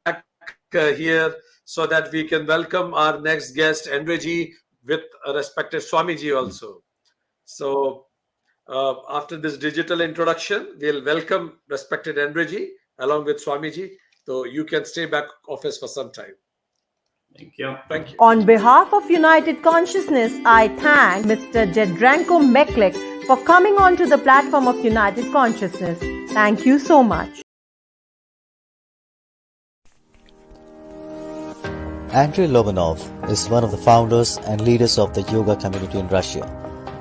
here so that we can welcome our next guest, Andreji, with respected Swamiji also. So after this digital introduction, we'll welcome respected Andreji along with Swamiji. So you can stay back office for some time. Thank you. Thank you. On behalf of United Consciousness, I thank Mr. Jadranko Meklik for coming onto the platform of United Consciousness. Thank you so much. Andrei Lobanov is one of the founders and leaders of the yoga community in Russia.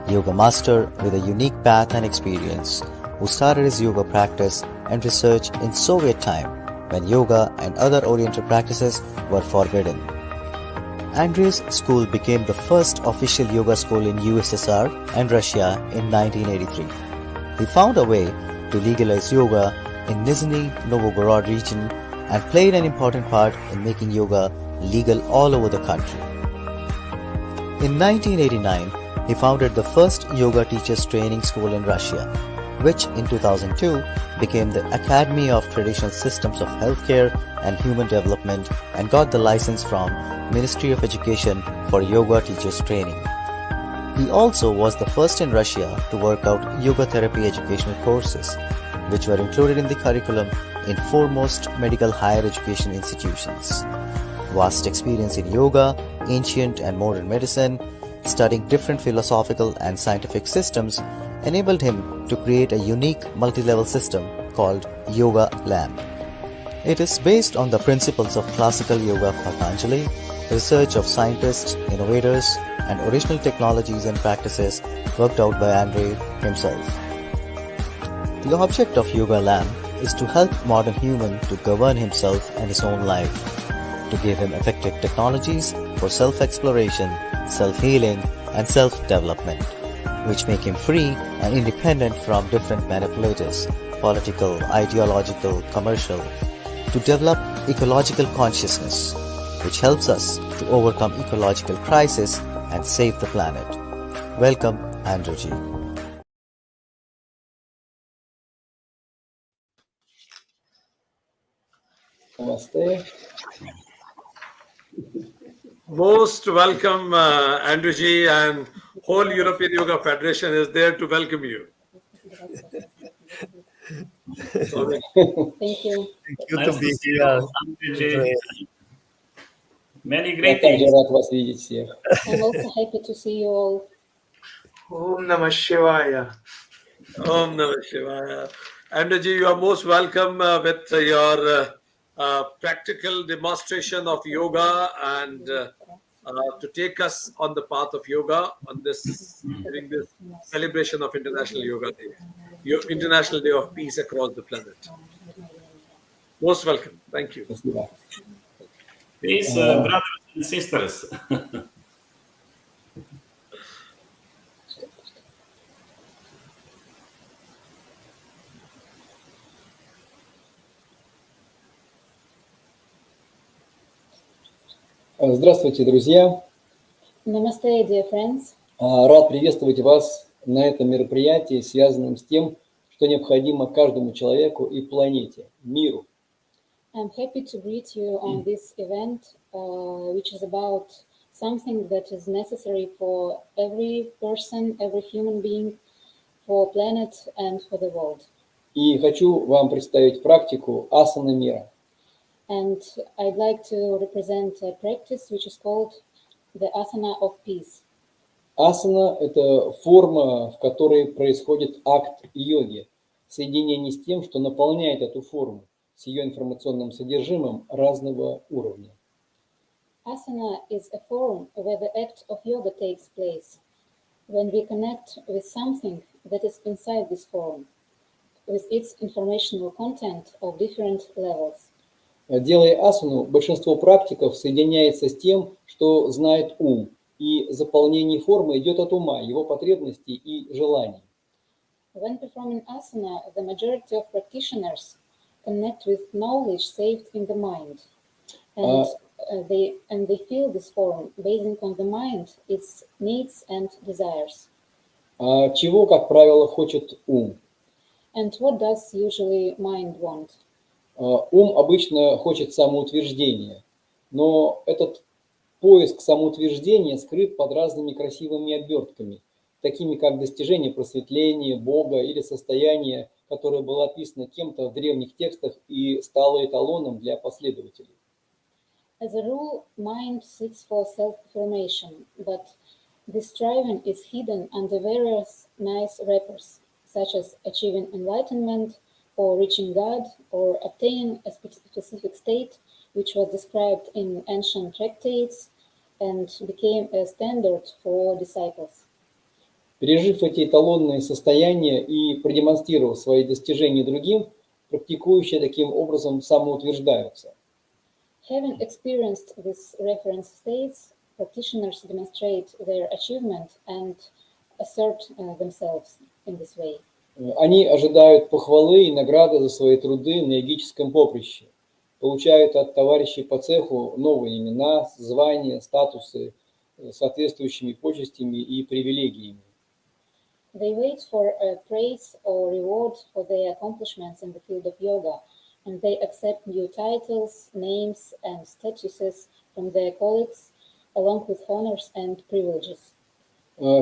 Yoga master with a unique path and experience, who started his yoga practice and research in Soviet time when yoga and other oriental practices were forbidden. Andrei's school became the first official yoga school in USSR and Russia in 1983. He found a way to legalize yoga in Nizhny Novgorod region and played an important part in making yoga legal all over the country. In 1989, he founded the first yoga teachers training school in Russia, which in 2002 became the Academy of Traditional Systems of Healthcare and Human Development and got the license from Ministry of Education for yoga teachers training. He also was the first in Russia to work out yoga therapy educational courses, which were included in the curriculum in foremost medical higher education institutions. Vast experience in yoga, ancient and modern medicine, studying different philosophical and scientific systems enabled him to create a unique multi-level system called Yoga Lamp. It is based on the principles of classical yoga Patanjali, research of scientists, innovators, and original technologies and practices worked out by Andrei himself. The object of Yoga Lamp is to help modern human to govern himself and his own life, to give him effective technologies for self-exploration, self-healing, and self-development, which make him free and independent from different manipulators, political, ideological, commercial, to develop ecological consciousness, which helps us to overcome ecological crisis and save the planet. Welcome, Andrewji. Namaste. Most welcome, Andrewji, and whole European Yoga Federation is there to welcome you. Thank you. Thank you to be here. Many Я также greetings. рад вас видеть всех. I'm also happy to see you all. Om Namah Shivaya. Om Namah Shivaya. Andraji, you are most welcome with your practical demonstration of yoga and to take us on the path of yoga on this during this celebration of International Yoga Day, International Day of Peace across the planet. Most welcome. Thank you. Спасибо. Peace, brothers and sisters. Здравствуйте, друзья. Namaste, dear friends. Рад приветствовать вас на этом мероприятии, связанном с тем, что необходимо каждому человеку и планете, миру. I'm happy to greet you on this event, which is about something that is necessary for every person, every human being, for planet and for the world. И хочу вам представить практику асана мира. And I'd like to represent a practice which is called the asana of peace. Асана – это форма, в которой происходит акт йоги, в соединении с тем, что наполняет эту форму, с ее информационным содержимым разного уровня. Asana is a form where the act of yoga takes place, when we connect with something that is inside this form, with its informational content of different levels. Делая асану, большинство практиков соединяется с тем, что знает ум, и заполнение формы идет от ума, его потребностей и желаний. When performing asana, the majority of practitioners connect with knowledge saved in the mind, and they feel this form basing on the mind, its needs and desires. Чего, как правило, хочет ум? And what does usually mind want? Ум обычно хочет самоутверждения, но этот поиск самоутверждения скрыт под разными красивыми обертками, такими как достижение просветления, Бога или состояние, которое было описано кем-то в древних текстах и стало эталоном для последователей. As a rule, mind seeks for self-affirmation, but this striving is hidden under various nice wrappers, such as achieving enlightenment, or reaching God, or obtaining a specific state, which was described in ancient tractates and became a standard for disciples. Пережив эти эталонные состояния и продемонстрировав свои достижения другим, практикующие таким образом самоутверждаются. Having experienced these reference states, practitioners demonstrate their achievement and assert themselves in this way. Они ожидают похвалы и награды за свои труды на йогическом поприще, получают от товарищей по цеху новые имена, звания, статусы с соответствующими почестями и привилегиями. They wait for a praise or reward for their accomplishments in the field of yoga, and they accept new titles, names, and statuses from their colleagues, along with honors and privileges.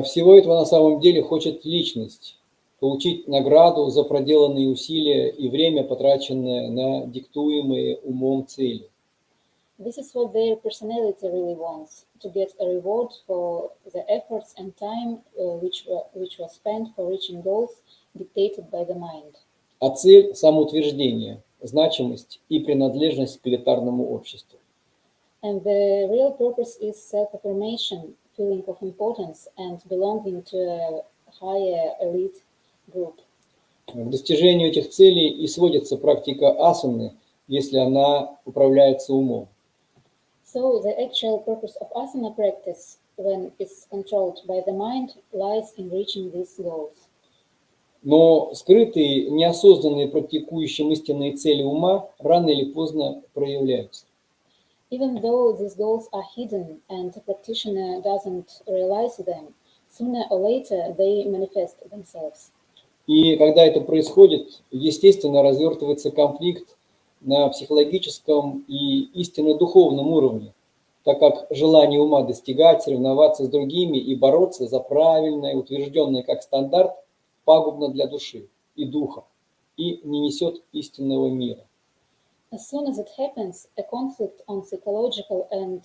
Всего этого на самом деле хочет личность. Получить награду за проделанные усилия и время, потраченное на диктуемые умом цели. This is what their personality really wants, to get a reward for the efforts and time which was spent for reaching goals dictated by the mind. А цель – самоутверждение, значимость и принадлежность к элитарному обществу. And the real purpose is self-affirmation, feeling of importance and belonging to a higher elite group. К достижению этих целей и сводится практика асаны, если она управляется умом. So the actual purpose of asana practice, when it's controlled by the mind, lies in reaching these goals. Но скрытые, неосознанные практикующим истинные цели ума рано или поздно проявляются. Even though these goals are hidden and the practitioner doesn't realize them, sooner or later they manifest themselves. И когда это происходит, естественно, развертывается конфликт на психологическом и истинно духовном уровне, так как желание ума достигать, соревноваться с другими и бороться за правильное, утвержденное как стандарт, пагубно для души и духа и не несет истинного мира. As soon as it happens, a conflict on psychological and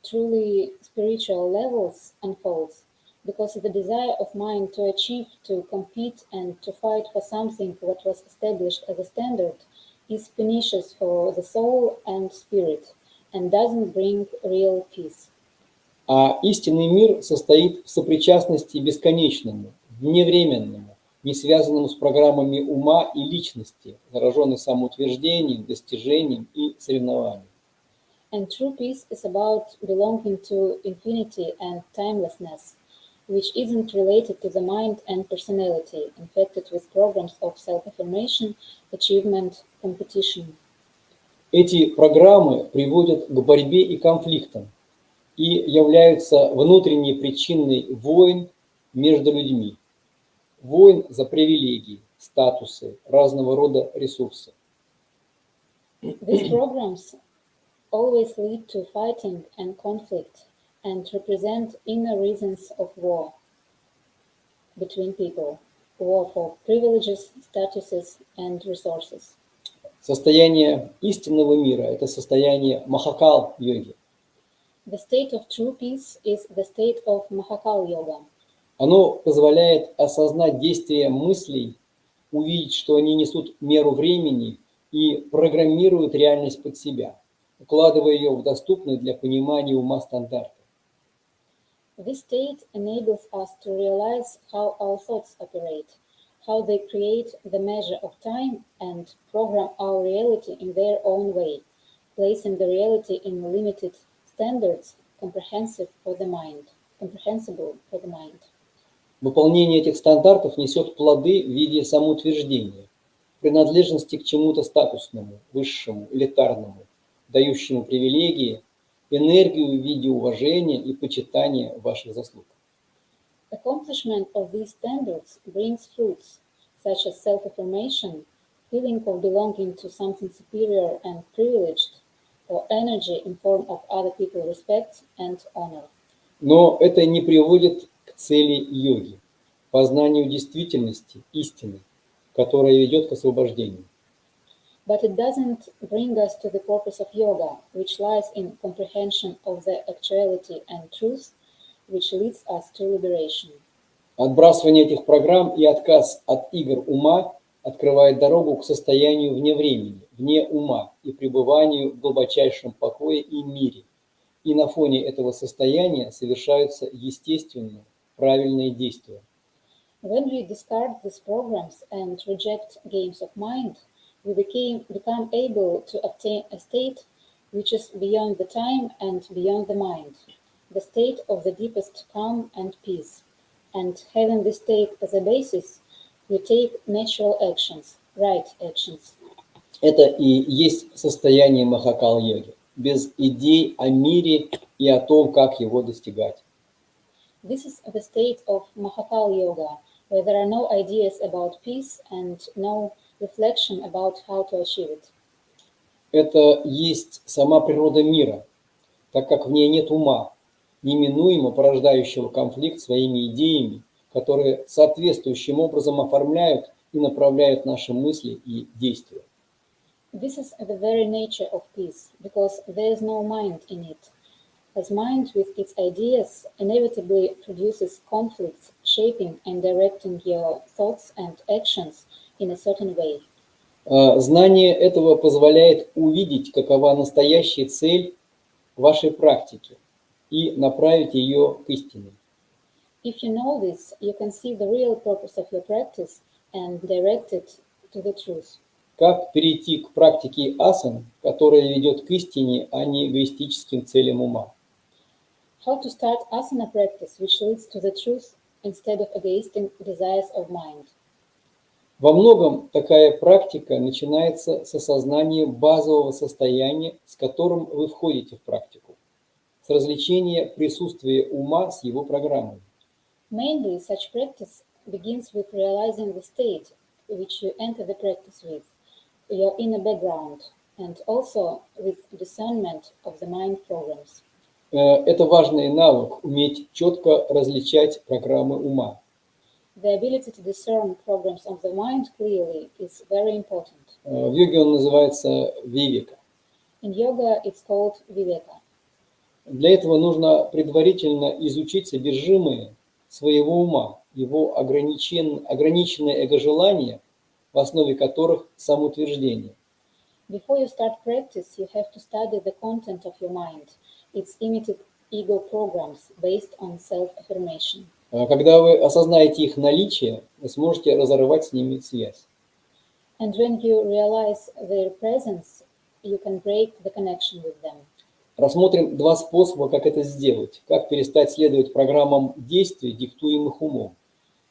truly spiritual levels unfolds, because the desire of mind to achieve, to compete, and to fight for something that was established as a standard is pernicious for the soul and spirit and doesn't bring real peace. А истинный мир состоит в сопричастности бесконечному, вневременному, не связанному с программами ума и личности, зараженной самоутверждением, достижением и соревнованием. And true peace is about belonging to infinity and timelessness, which isn't related to the mind and personality, infected with programs of self-affirmation, achievement, competition. Эти программы приводят к борьбе и конфликтам и являются внутренней причиной войн между людьми. Войн за привилегии, статусы, разного рода ресурсы. These programs always lead to fighting and conflict and represent inner reasons of war between people, war for privileges, statuses, and resources. Состояние истинного мира – это состояние махакал-йоги. The state of true peace is the state of Mahakal Yoga. Оно позволяет осознать действия мыслей, увидеть, что они несут меру времени и программируют реальность под себя, укладывая ее в доступные для понимания ума стандарты. This state enables us to realize how our thoughts operate, how they create the measure of time and program our reality in their own way, placing the reality in limited standards, comprehensible for the mind. Выполнение этих стандартов несет плоды в виде самоутверждения, принадлежности к чему-то статусному, высшему, элитарному, дающему привилегии, энергию в виде уважения и почитания ваших заслуг. Accomplishment of these standards brings fruits, such as self-affirmation, feeling of belonging to something superior and privileged, or energy in form of other people's respect and honor. Но это не приводит к цели йоги, познанию действительности, истины, которая ведет к освобождению. But it doesn't bring us to the purpose of yoga, which lies in comprehension of the actuality and truth, which leads us to liberation. Отбрасывание этих программ и отказ от игр ума открывает дорогу к состоянию вне времени, вне ума и пребыванию в глубочайшем покое и мире. И на фоне этого состояния совершаются естественные, правильные действия. When we discard these programs and reject games of mind, we become able to obtain a state which is beyond the time and beyond the mind, the state of the deepest calm and peace. And having this state as a basis, we take natural actions, right actions. Это и есть состояние махакал-йоги, без идей о мире и о том, как его достигать. This is the state of Mahakal Yoga, where there are no ideas about peace and no reflection about how to achieve it. Это есть сама природа мира, так как в ней нет ума, неминуемо порождающего конфликт своими идеями, которые соответствующим образом оформляют и направляют наши мысли и действия. This is the very nature of peace, because there is no mind in it, as mind with its ideas inevitably produces conflicts, shaping and directing your thoughts and actions in a certain way. Знание этого позволяет увидеть, какова настоящая цель вашей практики и направить ее к истине. If you know this, you can see the real purpose of your practice and direct it to the truth. Как перейти к практике асан, которая ведет к истине, а не эгоистическим целям ума? How to start asana practice which leads to the truth instead of egoistic desires of mind. Во многом такая практика начинается с осознания базового состояния, с которым вы входите в практику, с развлечения присутствия ума с его программой. Mainly, such practice begins with realizing the state which you enter the practice with, your inner background, and also with discernment of the mind programs. Это важный навык – уметь четко различать программы ума. The ability to discern programs of the mind clearly is very important. В йоге он называется вивека. In yoga, it's called viveka. Для этого нужно предварительно изучить содержимое своего ума, его ограниченные эго-желания, в основе которых самоутверждение. Before you start practice, you have to study the content of your mind, its limited ego programs based on self-affirmation. Когда вы осознаете их наличие, вы сможете разорвать с ними связь. And when you realize their presence, you can break the connection with them. Рассмотрим два способа, как это сделать, как перестать следовать программам действий, диктуемых умом.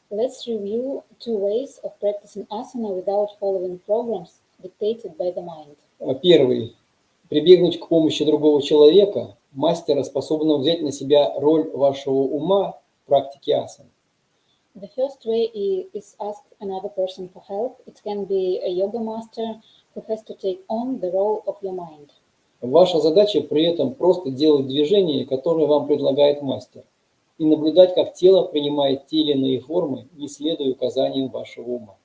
Let's review two ways of practicing asana without following programs dictated by the mind. Первый. Прибегнуть к помощи другого человека, мастера, способного взять на себя роль вашего ума в практике асаны. The first way is ask another person for help. It can be a yoga master who has to take on the role of your mind. Ваша задача при этом просто делать движения, которые вам предлагает мастер, и наблюдать, как тело принимает те или иные формы, не следуя указаниям вашего ума.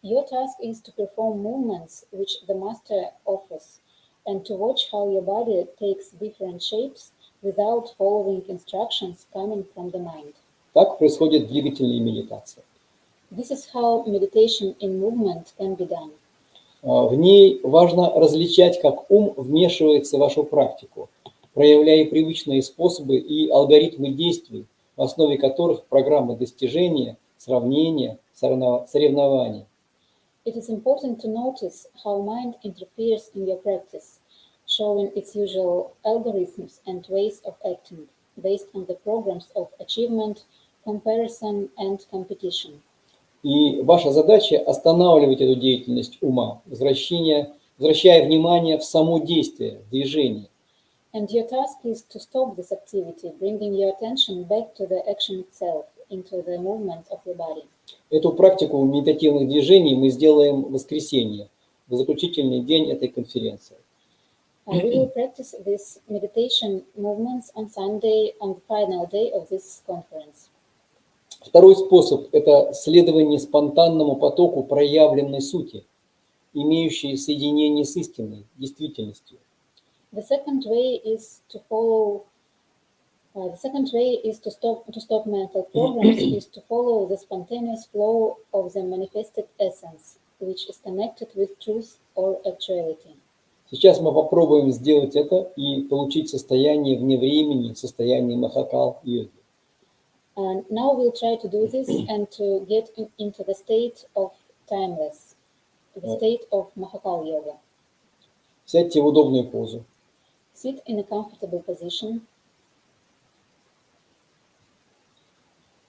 Your task is to perform movements which the master offers, and to watch how your body takes different shapes without following instructions coming from the mind. Так происходит двигательная медитация. This is how meditation in movement can be done. В ней важно различать, как ум вмешивается в вашу практику, проявляя привычные способы и алгоритмы действий, в основе которых программы достижения, сравнения, соревнований. It is important to notice how mind interferes in your practice, showing its usual algorithms and ways of acting, based on the programs of achievement, comparison and competition. И ваша задача останавливать эту деятельность ума, возвращая внимание в само действие, в движение. And your task is to stop this activity, bringing your attention back to the action itself, into the movement of your body. Эту практику медитативных движений мы сделаем в воскресенье, в заключительный день этой конференции. We will practice these meditation movements on Sunday, on the final day of this conference. Второй способ – это следование спонтанному потоку проявленной сути, имеющей соединение с истинной, действительностью. The second way is to stop mental programs, is to follow the spontaneous flow of the manifested essence, which is connected with truth or actuality. Сейчас мы попробуем сделать это и получить состояние вне времени, состояние махакал-йоги. And now we'll try to do this and to get into the state of timeless, the state of Mahakal Yoga. Сядьте в удобную позу. Sit in a comfortable position.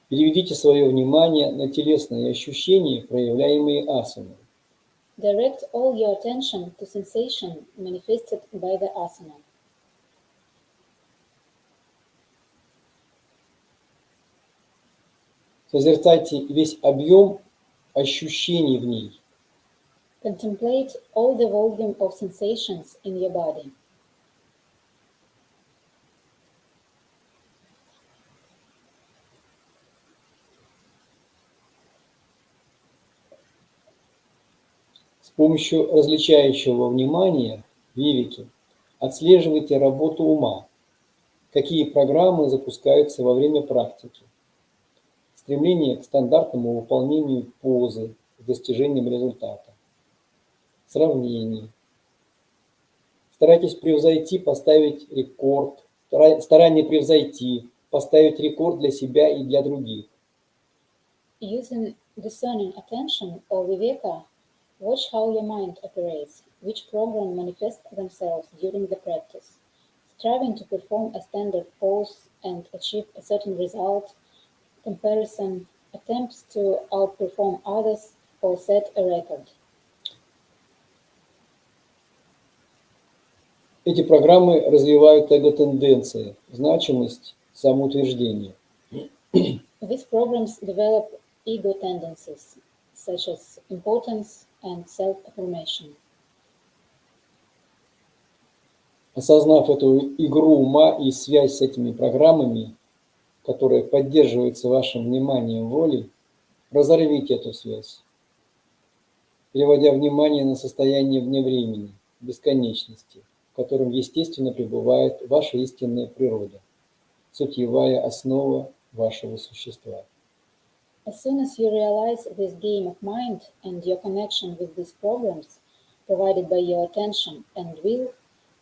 Переведите свое внимание на телесные ощущения, проявляемые асаной. Direct all your attention to sensation manifested by the asana. Созерцайте весь объем ощущений в ней. Contemplate all the volume of sensations in your body. С помощью различающего внимания, вивики, отслеживайте работу ума, какие программы запускаются во время практики. Стремление к стандартному выполнению позы с достижением результата. Сравнение. Старайтесь превзойти, поставить рекорд. Старание превзойти, поставить рекорд для себя и для других. Using discerning attention or viveka, watch how your mind operates, which program manifests themselves during the practice. Striving to perform a standard pose and achieve a certain result, comparison, attempts to outperform others or set a record. Эти программы развивают эго-тенденции, значимость, самоутверждение. These programs develop ego tendencies, such as importance and self-affirmation. Осознав эту игру ума и связь с этими программами, которая поддерживается вашим вниманием волей, разорвите эту связь, переводя внимание на состояние вне времени, бесконечности, в котором естественно пребывает ваша истинная природа, сутьевая основа вашего существа. As soon as you realize this game of mind and your connection with these programs provided by your attention and will,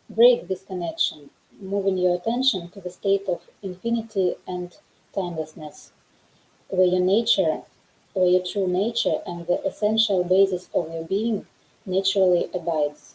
break this connection, moving your attention to the state of infinity and timelessness, where your true nature and the essential basis of your being naturally abides.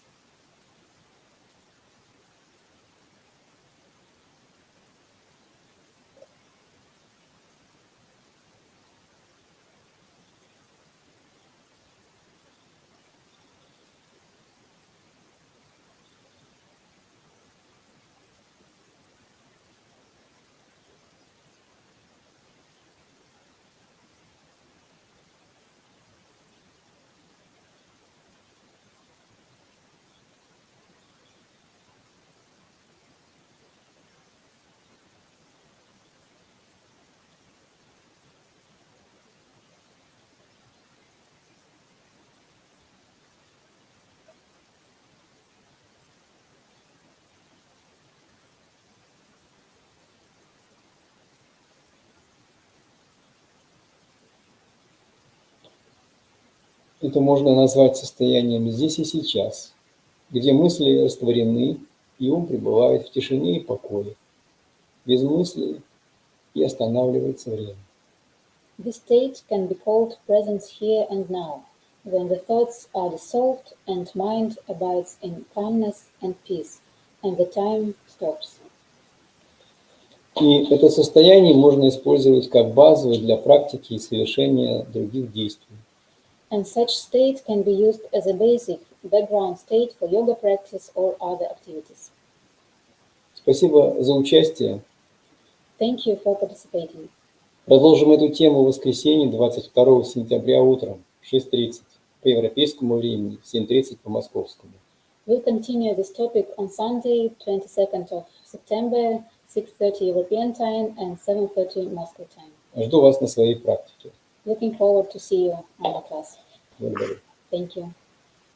Это можно назвать состоянием здесь и сейчас, где мысли растворены, и ум пребывает в тишине и покое, без мыслей, и останавливается время. This state can be called presence here and now, when the thoughts are dissolved and mind abides in calmness and peace, and the time stops. И это состояние можно использовать как базовое для практики и совершения других действий. And such state can be used as a basic background state for yoga practice or other activities. Спасибо за участие. Thank you for participating. Продолжим эту тему в воскресенье 22 сентября утром в 6:30 по европейскому времени, в 7:30 по московскому. We'll continue this topic on Sunday, 22nd of September, 6:30 European time and 7:30 Moscow time. Жду вас на своей практике. Looking forward to see you on the class. Благодарю. Thank you.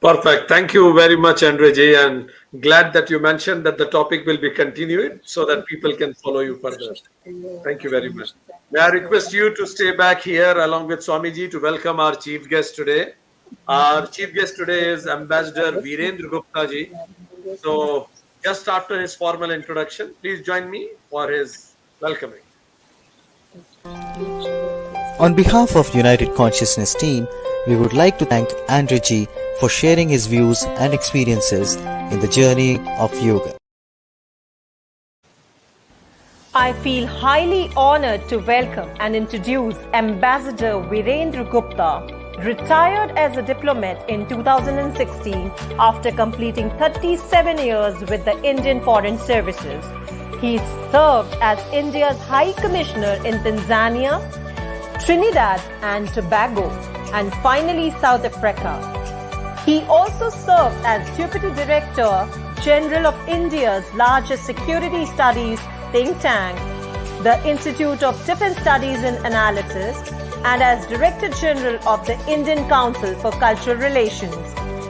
Perfect. Thank you very much, Andrej, and glad that you mentioned that the topic will be continued so that people can follow you further. Thank you very much. May I request you to stay back here along with Swamiji to welcome our chief guest today. Our chief guest today is Ambassador Virendra Gupta ji. So just after his formal introduction, please join me for his welcoming. On behalf of United Consciousness team, we would like to thank Andrej ji for sharing his views and experiences in the journey of yoga. I feel highly honored to welcome and introduce Ambassador Virendra Gupta, retired as a diplomat in 2016 after completing 37 years with the Indian Foreign Services. He served as India's High Commissioner in Tanzania, Trinidad and Tobago, and finally South Africa. He also served as Deputy Director General of India's largest security studies think tank, the Institute of Defense Studies and Analysis, and as Director General of the Indian Council for Cultural Relations.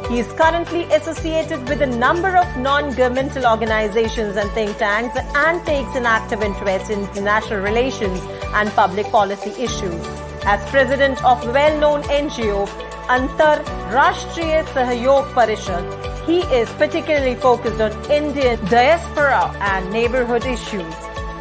He is currently associated with a number of non-governmental organizations and think tanks and takes an active interest in international relations and public policy issues. As President of well-known NGO Antar Rashtriya Sahyog Parishad, he is particularly focused on Indian diaspora and neighborhood issues.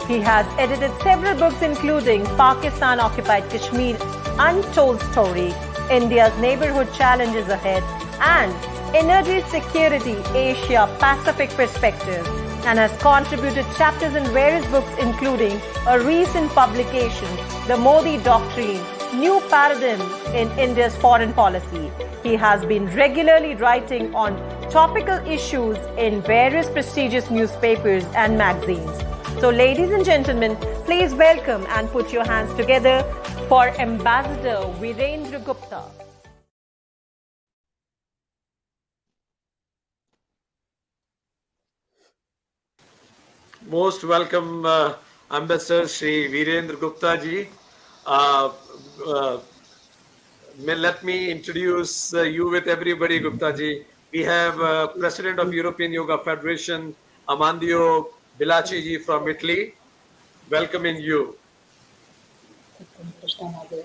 He has edited several books including Pakistan-occupied Kashmir, Untold Story, India's Neighborhood Challenges Ahead, and Energy Security Asia Pacific Perspective, and has contributed chapters in various books including a recent publication, The Modi Doctrine, New Paradigm in India's Foreign Policy. He has been regularly writing on topical issues in various prestigious newspapers and magazines. So ladies and gentlemen, please welcome and put your hands together for Ambassador Virendra Gupta. Most welcome, Ambassador Shri Virendra Gupta ji. Let me introduce you with everybody, Gupta ji. We have President of European Yoga Federation, Amandio Bilaci from Italy, welcoming you.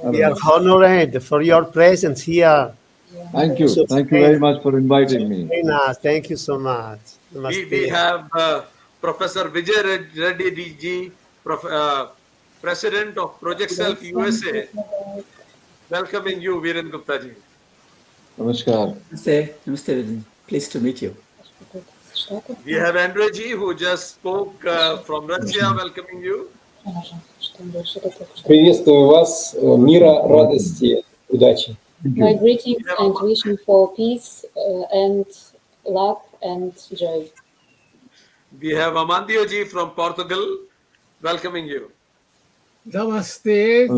We are honored for your presence here. Thank you. Thank you very much for inviting me. Thank you so much. We have Professor Vijay Reddy ji, President of Project Self USA, welcoming you, Viren Gupta ji. Namaskar. Namaste. Namaste, Viren. Pleased to meet you. We have Andre ji, who just spoke from Russia, welcoming you. Приветствую вас, мира, радости, удачи. My greetings and wishing for peace and love and joy. We have Amandio ji from Portugal, welcoming you. Namaste.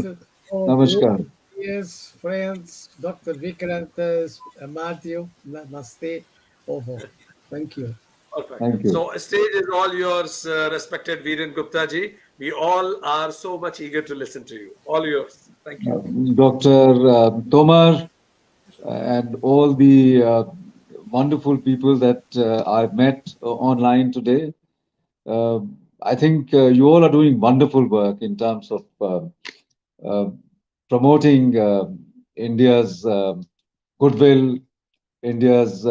Namaskar. Yes, friends, Dr. Vikrant, Matthew, namaste. Thank you. Perfect. Thank you. So, stage is all yours, respected Viren Gupta ji. We all are so much eager to listen to you. All yours. Thank you. Dr. Tomar and all the wonderful people that I've met online today. I think you all are doing wonderful work in terms of promoting India's goodwill, India's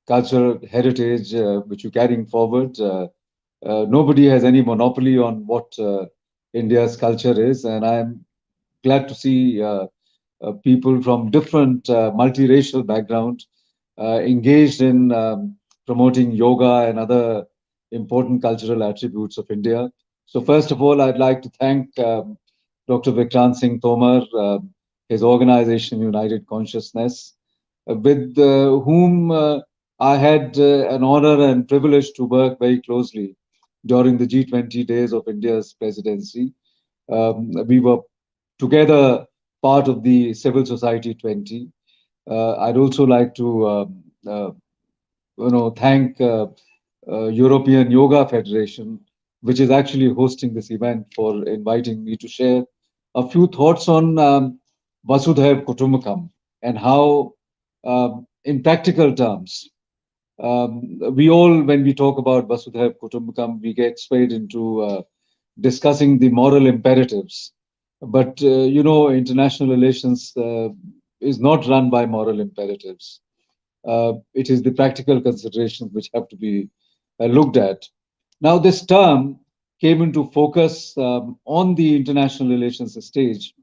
cultural heritage, which you're carrying forward. Nobody has any monopoly on what India's culture is, and I'm glad to see people from different multiracial backgrounds engaged in promoting yoga and other important cultural attributes of India. So first of all, I'd like to thank Dr. Vikrant Singh Tomar, his organization United Consciousness, with whom I had an honor and privilege to work very closely during the G20 days of India's presidency. We were together part of the Civil Society 20. I'd also like to thank European Yoga Federation, which is actually hosting this event, for inviting me to share a few thoughts on Vasudhaiv Kutumbakam and how, in practical terms, we all, when we talk about Vasudhaiv Kutumbakam, we get swayed into discussing the moral imperatives. But, international relations is not run by moral imperatives. It is the practical considerations which have to be looked at. Now, this term came into focus on the international relations stage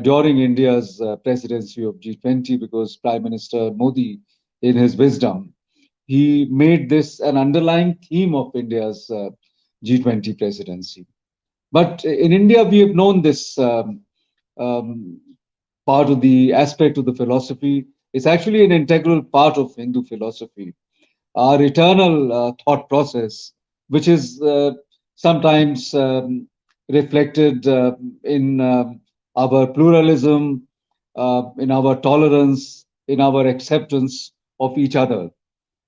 during India's presidency of G20, because Prime Minister Modi, in his wisdom, he made this an underlying theme of India's G20 presidency. But in India, we have known this part of the aspect of the philosophy. It's actually an integral part of Hindu philosophy. Our eternal thought process, which is sometimes reflected in our pluralism, in our tolerance, in our acceptance of each other.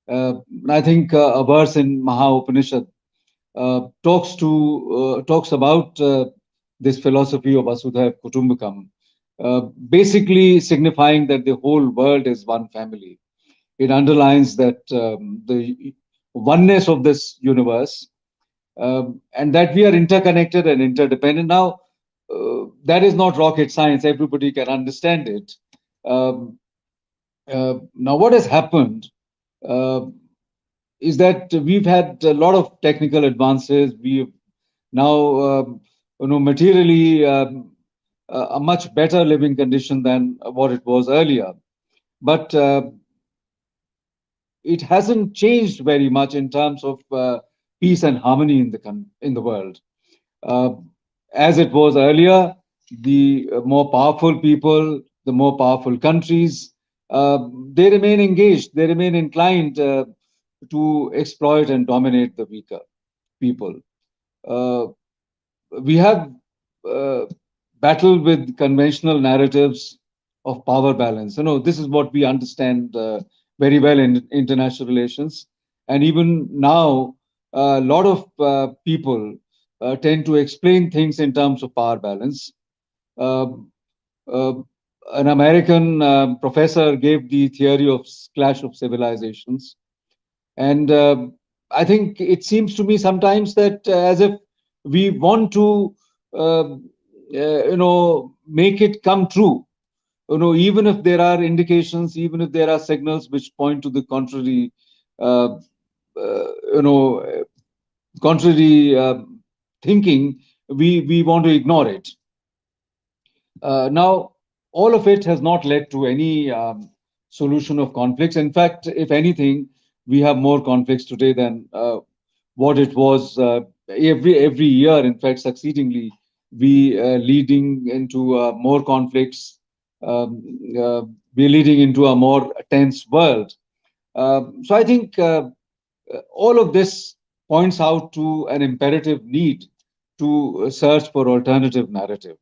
I think a verse in Maha Upanishad talks about this philosophy of Vasudhaiv Kutumbakam, basically signifying that the whole world is one family. It underlines that the oneness of this universe, and that we are interconnected and interdependent. Now, that is not rocket science. Everybody can understand it. Now, what has happened is that we've had a lot of technical advances. We've now, materially a much better living condition than what it was earlier. But it hasn't changed very much in terms of peace and harmony in the world. As it was earlier, the more powerful people, the more powerful countries, they remain engaged. They remain inclined to exploit and dominate the weaker people. We have battled with conventional narratives of power balance. This is what we understand very well in international relations. And even now, a lot of people tend to explain things in terms of power balance. an American professor gave the theory of clash of civilizations. And I think it seems to me sometimes that as if we want to, make it come true. Even if there are indications, even if there are signals which point to the contrary, contrary thinking, we want to ignore it. Now, all of it has not led to any solution of conflicts. In fact, if anything, we have more conflicts today than what it was every year. In fact, succeedingly, we leading into more conflicts. We're leading into a more tense world. So I think all of this points out to an imperative need to search for alternative narrative.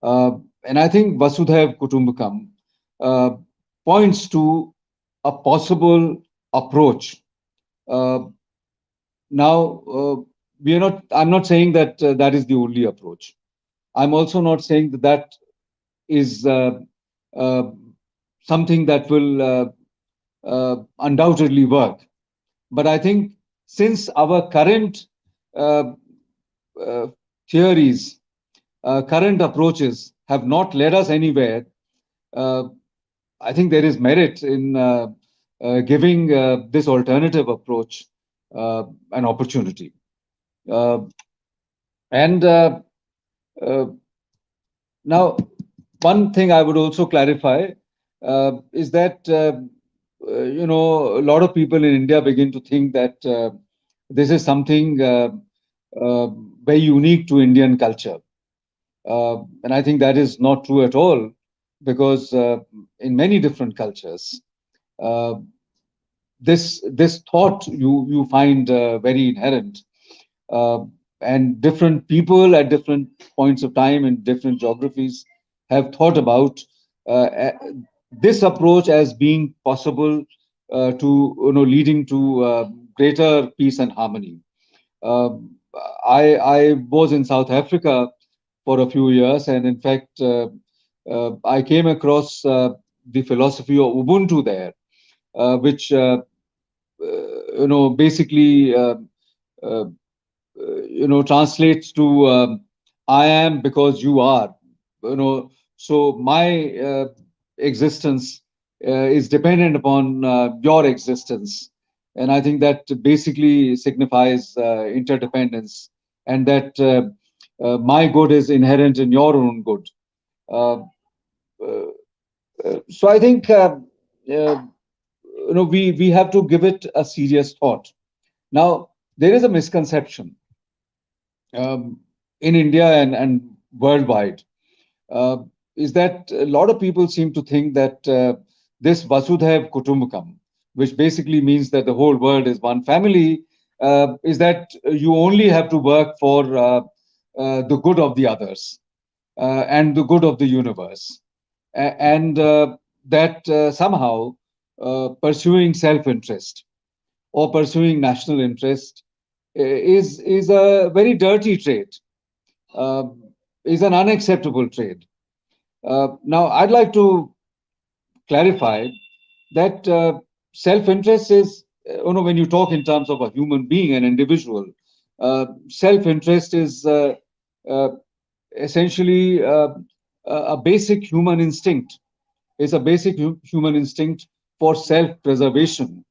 And I think Vasudhaiv Kutumbakam points to a possible approach. Now, I'm not saying that that is the only approach. I'm also not saying that that is something that will undoubtedly work. But I think since our current theories, current approaches have not led us anywhere, I think there is merit in giving this alternative approach an opportunity. Now, one thing I would also clarify is that a lot of people in India begin to think that this is something very unique to Indian culture. And I think that is not true at all, because in many different cultures, this thought you find very inherent, and different people at different points of time in different geographies have thought about this approach as being possible to leading to greater peace and harmony. I was in South Africa for a few years, and in fact, I came across the philosophy of Ubuntu there, which basically translates to I am because you are. So my existence is dependent upon your existence, and I think that basically signifies interdependence, and that my good is inherent in your own good. So I think we have to give it a serious thought. Now, there is a misconception in India and worldwide, is that a lot of people seem to think that this Vasudhaiv Kutumbakam, which basically means that the whole world is one family, is that you only have to work for the good of the others and the good of the universe. And that somehow pursuing self-interest or pursuing national interest is a very dirty trait, is an unacceptable trait. Now, I'd like to clarify that self-interest is, when you talk in terms of a human being, an individual, self-interest is essentially a basic human instinct. It's a basic human instinct for self-preservation.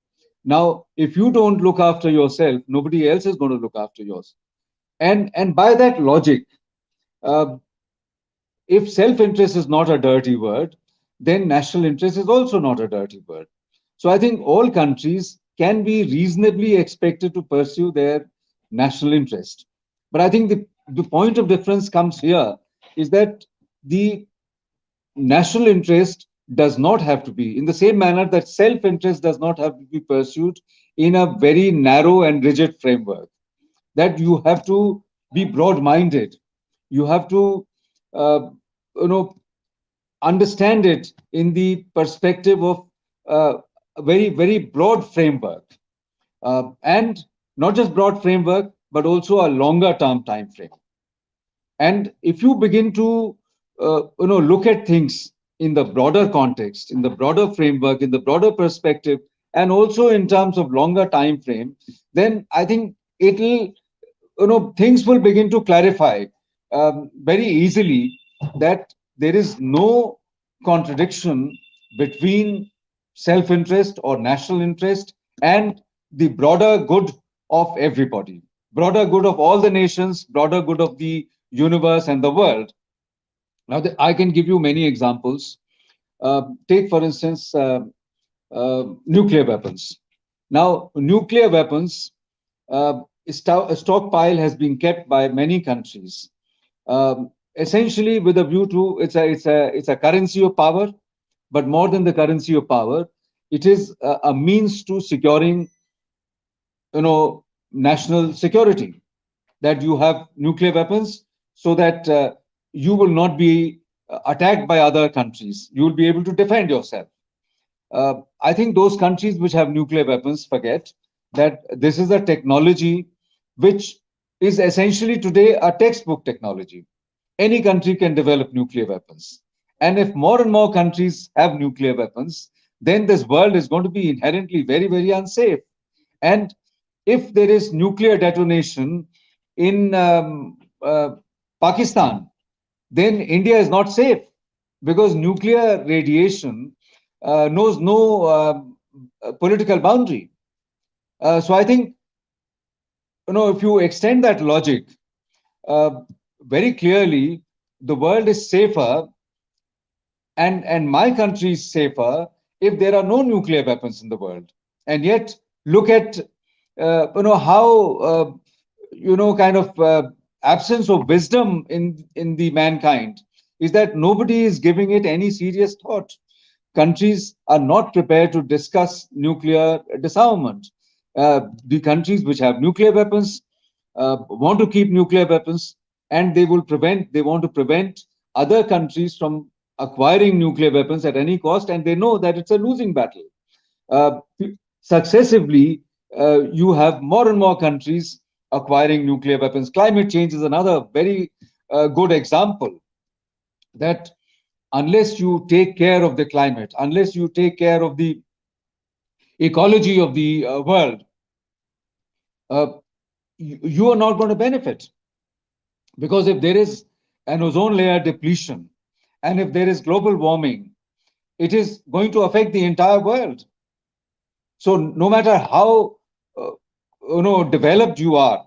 Now, if you don't look after yourself, nobody else is going to look after yours. And by that logic, if self-interest is not a dirty word, then national interest is also not a dirty word. So I think all countries can be reasonably expected to pursue their national interest. But I think the point of difference comes here is that the national interest does not have to be, in the same manner that self-interest does not have to be pursued in a very narrow and rigid framework, that you have to be broad-minded. You have to understand it in the perspective of a very, very broad framework, and not just broad framework, but also a longer term time frame. And if you begin to look at things in the broader context, in the broader framework, in the broader perspective, and also in terms of longer time frame, then I think things will begin to clarify very easily that there is no contradiction between self-interest or national interest and the broader good of everybody, broader good of all the nations, broader good of the universe and the world. Now, I can give you many examples. Take, for instance, nuclear weapons. Now, nuclear weapons, a stockpile has been kept by many countries, essentially with a view to it's a currency of power, but more than the currency of power, it is a means to securing, national security. That you have nuclear weapons so that you will not be attacked by other countries. You will be able to defend yourself. I think those countries which have nuclear weapons forget that this is a technology which is essentially today a textbook technology. Any country can develop nuclear weapons. And if more and more countries have nuclear weapons, then this world is going to be inherently very, very unsafe. And if there is nuclear detonation in Pakistan, then India is not safe because nuclear radiation knows no political boundary. So I think, if you extend that logic, very clearly, the world is safer and my country is safer if there are no nuclear weapons in the world. And yet, look at, how, absence of wisdom in the mankind is that nobody is giving it any serious thought. Countries are not prepared to discuss nuclear disarmament. The countries which have nuclear weapons want to keep nuclear weapons, and they want to prevent other countries from acquiring nuclear weapons at any cost, and they know that it's a losing battle. Successively, you have more and more countries acquiring nuclear weapons. Climate change is another very good example that unless you take care of the climate, unless you take care of the ecology of the world, you are not going to benefit. Because if there is an ozone layer depletion and if there is global warming, it is going to affect the entire world. So no matter how developed you are,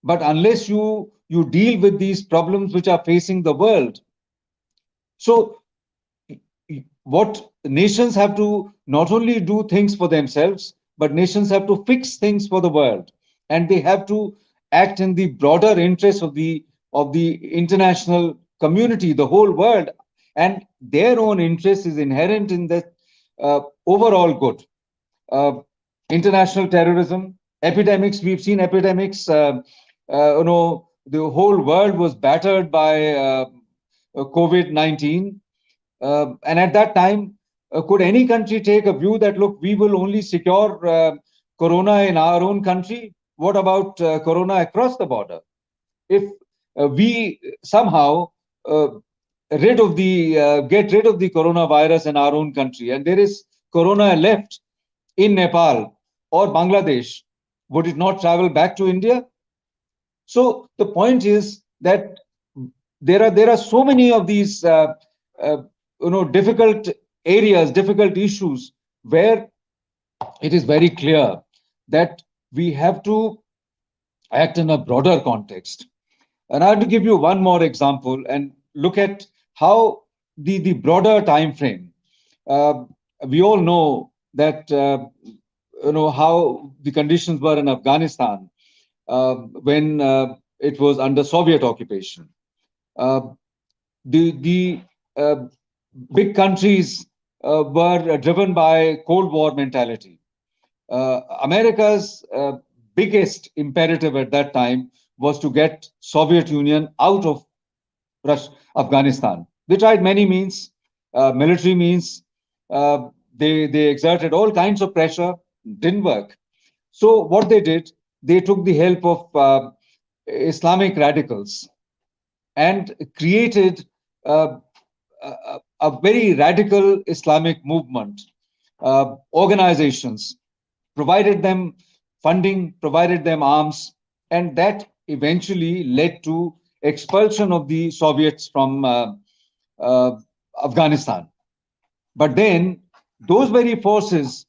but unless you deal with these problems which are facing the world, so what nations have to not only do things for themselves, but nations have to fix things for the world, and they have to act in the broader interest of the international community, the whole world, and their own interest is inherent in the overall good. International terrorism, epidemics, we've seen epidemics, the whole world was battered by COVID-19. And at that time, could any country take a view that, look, we will only secure corona in our own country? What about corona across the border? If we somehow get rid of the coronavirus in our own country, and there is corona left in Nepal or Bangladesh, would it not travel back to India? So the point is that there are so many of these difficult areas, difficult issues where it is very clear that we have to act in a broader context. And I have to give you one more example and look at how the broader time frame. We all know that how the conditions were in Afghanistan when it was under Soviet occupation. The big countries were driven by Cold War mentality. America's biggest imperative at that time was to get Soviet Union out of Afghanistan. They tried many means, military means. They exerted all kinds of pressure, didn't work. So what they did, they took the help of Islamic radicals and created a very radical Islamic movement, organizations, provided them funding, provided them arms, and that eventually led to expulsion of the Soviets from Afghanistan. But then those very forces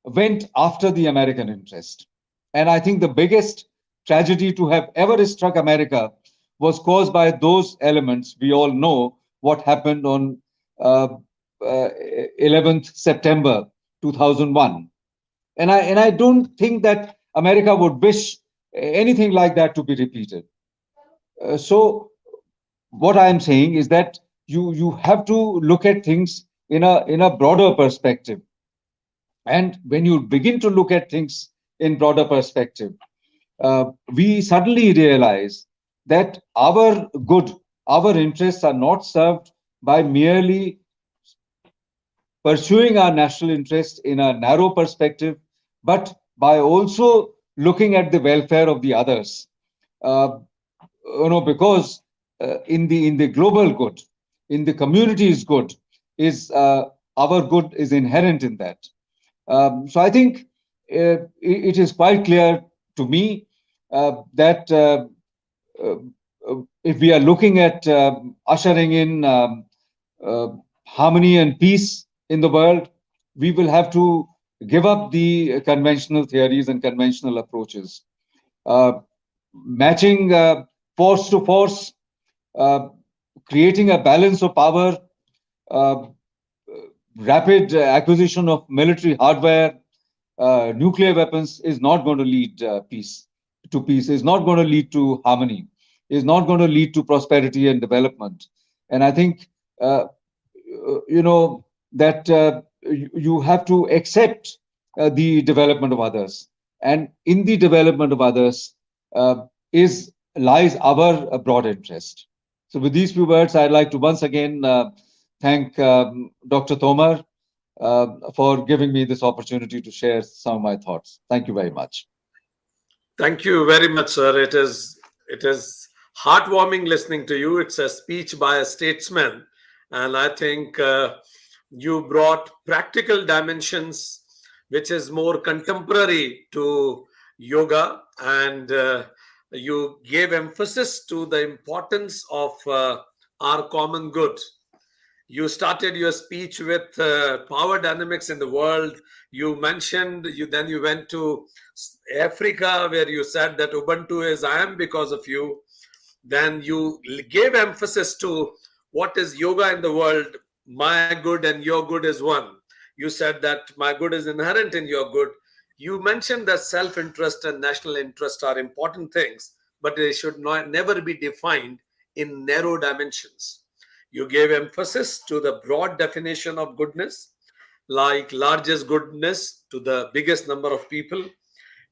went after the American interest. And I think the biggest tragedy to have ever struck America was caused by those elements. We all know what happened on 11th September 2001. And I don't think that America would wish anything like that to be repeated. So what I'm saying is that you have to look at things in a broader perspective. And when you begin to look at things in broader perspective, we suddenly realize that our good, our interests are not served by merely pursuing our national interest in a narrow perspective, but by also looking at the welfare of the others. Because in the global good, in the community's good, is our good is inherent in that. So I think it is quite clear to me that if we are looking at ushering in harmony and peace in the world, we will have to give up the conventional theories and conventional approaches. Matching force to force, creating a balance of power, rapid acquisition of military hardware, nuclear weapons is not going to lead peace, is not going to lead to harmony, is not going to lead to prosperity and development. And I think, that you have to accept the development of others. And in the development of others lies our broad interest. So with these few words, I'd like to once again thank Dr. Tomar for giving me this opportunity to share some of my thoughts. Thank you very much. Thank you very much, sir. It is heartwarming listening to you. It's a speech by a statesman, and I think you brought practical dimensions, which is more contemporary to yoga, and you gave emphasis to the importance of our common good. You started your speech with power dynamics in the world. You mentioned, then you went to Africa, where you said that Ubuntu is I am because of you. Then you gave emphasis to what is yoga in the world. My good and your good is one. You said that my good is inherent in your good. You mentioned that self-interest and national interest are important things, but they should never be defined in narrow dimensions. You gave emphasis to the broad definition of goodness, like largest goodness to the biggest number of people.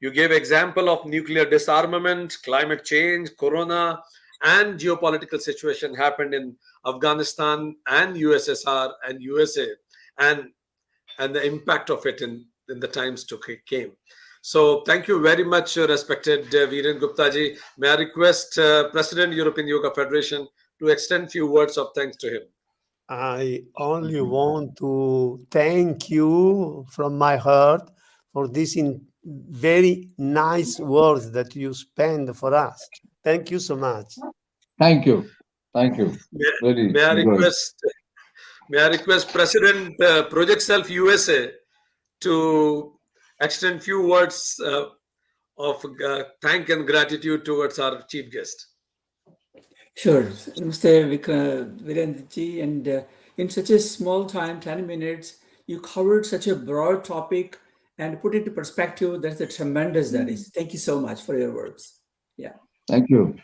You gave example of nuclear disarmament, climate change, corona, and geopolitical situation happened in Afghanistan and USSR and USA, and the impact of it in the times to came. So thank you very much, respected Viren Gupta ji. May I request President European Yoga Federation to extend few words of thanks to him. I only want to thank you from my heart for these very nice words that you spend for us. Thank you so much. Thank you. Thank you. May I request President Project Self USA to extend few words of thank and gratitude towards our chief guest. Sure. Mr. Virendra, and in such a small time, 10 minutes, you covered such a broad topic and put it into perspective. That's a tremendous that is. Thank you so much for your words. Yeah. Thank you.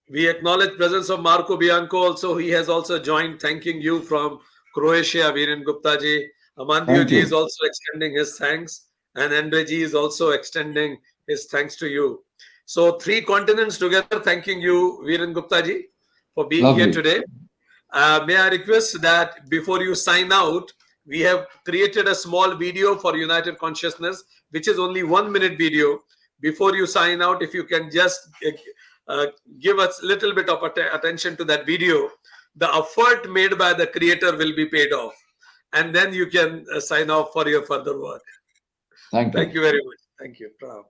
We acknowledge presence of Marco Bianco also. He has also joined, thanking you from Croatia, Viren Gupta ji. Amandio ji is also extending his thanks, and Andre ji is also extending his thanks to you. So 3 continents together thanking you, Viren Gupta ji, for being here today. May I request that before you sign out, we have created a small video for United Consciousness, which is only 1-minute video. Before you sign out, if you can just give us a little bit of attention to that video, the effort made by the creator will be paid off. And then you can sign off for your further work. Thank you. Thank you very much. Thank you. Pranam.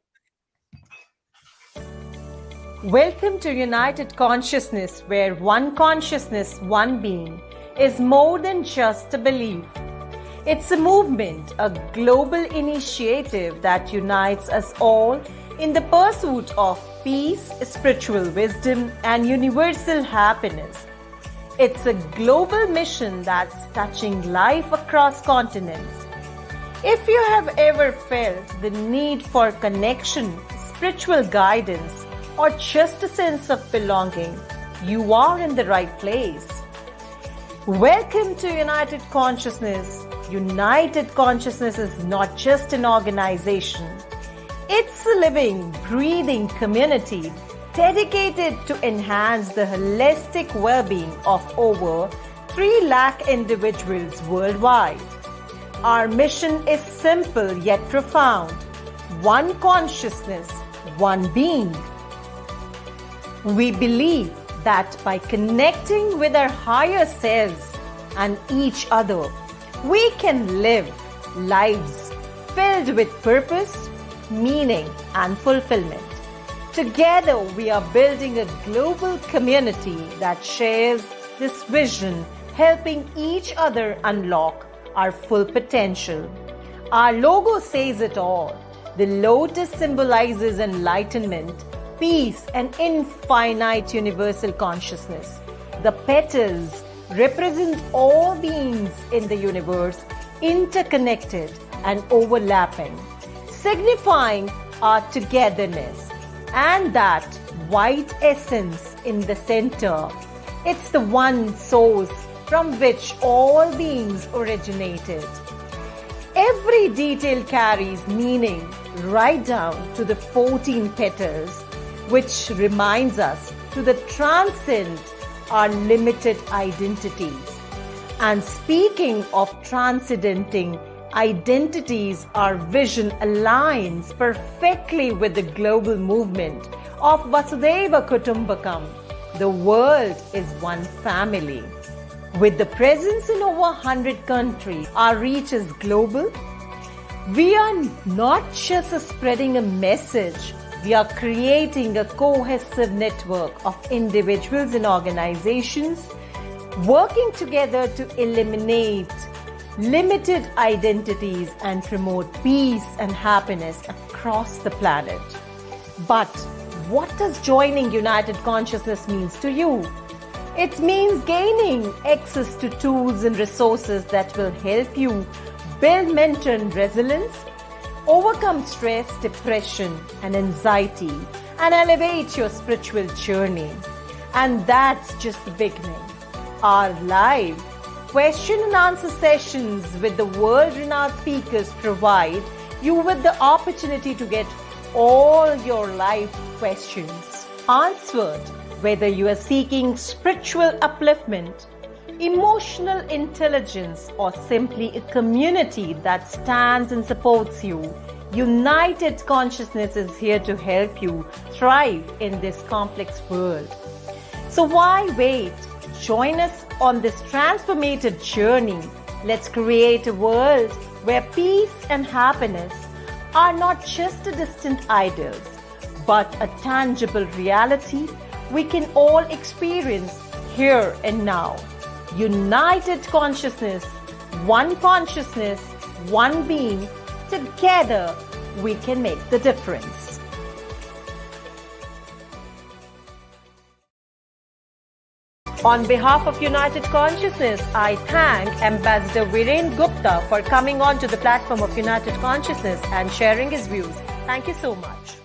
Welcome to United Consciousness, where one consciousness, one being, is more than just a belief. It's a movement, a global initiative that unites us all in the pursuit of peace, spiritual wisdom, and universal happiness. It's a global mission that's touching life across continents. If you have ever felt the need for connection, spiritual guidance, or just a sense of belonging, you are in the right place. Welcome to United Consciousness. United Consciousness is not just an organization. It's a living, breathing community dedicated to enhance the holistic well-being of over 3 lakh individuals worldwide. Our mission is simple yet profound. One consciousness, one being. We believe that by connecting with our higher selves and each other, we can live lives filled with purpose, meaning, and fulfillment. Together, we are building a global community that shares this vision, helping each other unlock our full potential. Our logo says it all. The lotus symbolizes enlightenment, peace, and infinite universal consciousness. The petals represent all beings in the universe, interconnected and overlapping, signifying our togetherness. And that white essence in the center, it's the one source from which all beings originated. Every detail carries meaning right down to the 14 petals, which reminds us to transcend our limited identities. And speaking of transcendenting identities, our vision aligns perfectly with the global movement of Vasudhaiva Kutumbakam. The world is one family. With the presence in over 100 countries, our reach is global. We are not just spreading a message, we are creating a cohesive network of individuals and organizations working together to eliminate limited identities and promote peace and happiness across the planet. But what does joining United Consciousness means to you? It means gaining access to tools and resources that will help you build mental resilience, overcome stress, depression, and anxiety, and elevate your spiritual journey. And that's just the beginning. Our live question and answer sessions with the world-renowned speakers provide you with the opportunity to get all your life questions answered, whether you are seeking spiritual upliftment, emotional intelligence, or simply a community that stands and supports you. United Consciousness is here to help you thrive in this complex world. So why wait? Join us on this transformative journey. Let's create a world where peace and happiness are not just distant ideals, but a tangible reality we can all experience here and now. United consciousness, one being. Together, we can make the difference. On behalf of United Consciousness, I thank Ambassador Viren Gupta for coming on to the platform of United Consciousness and sharing his views. Thank you so much.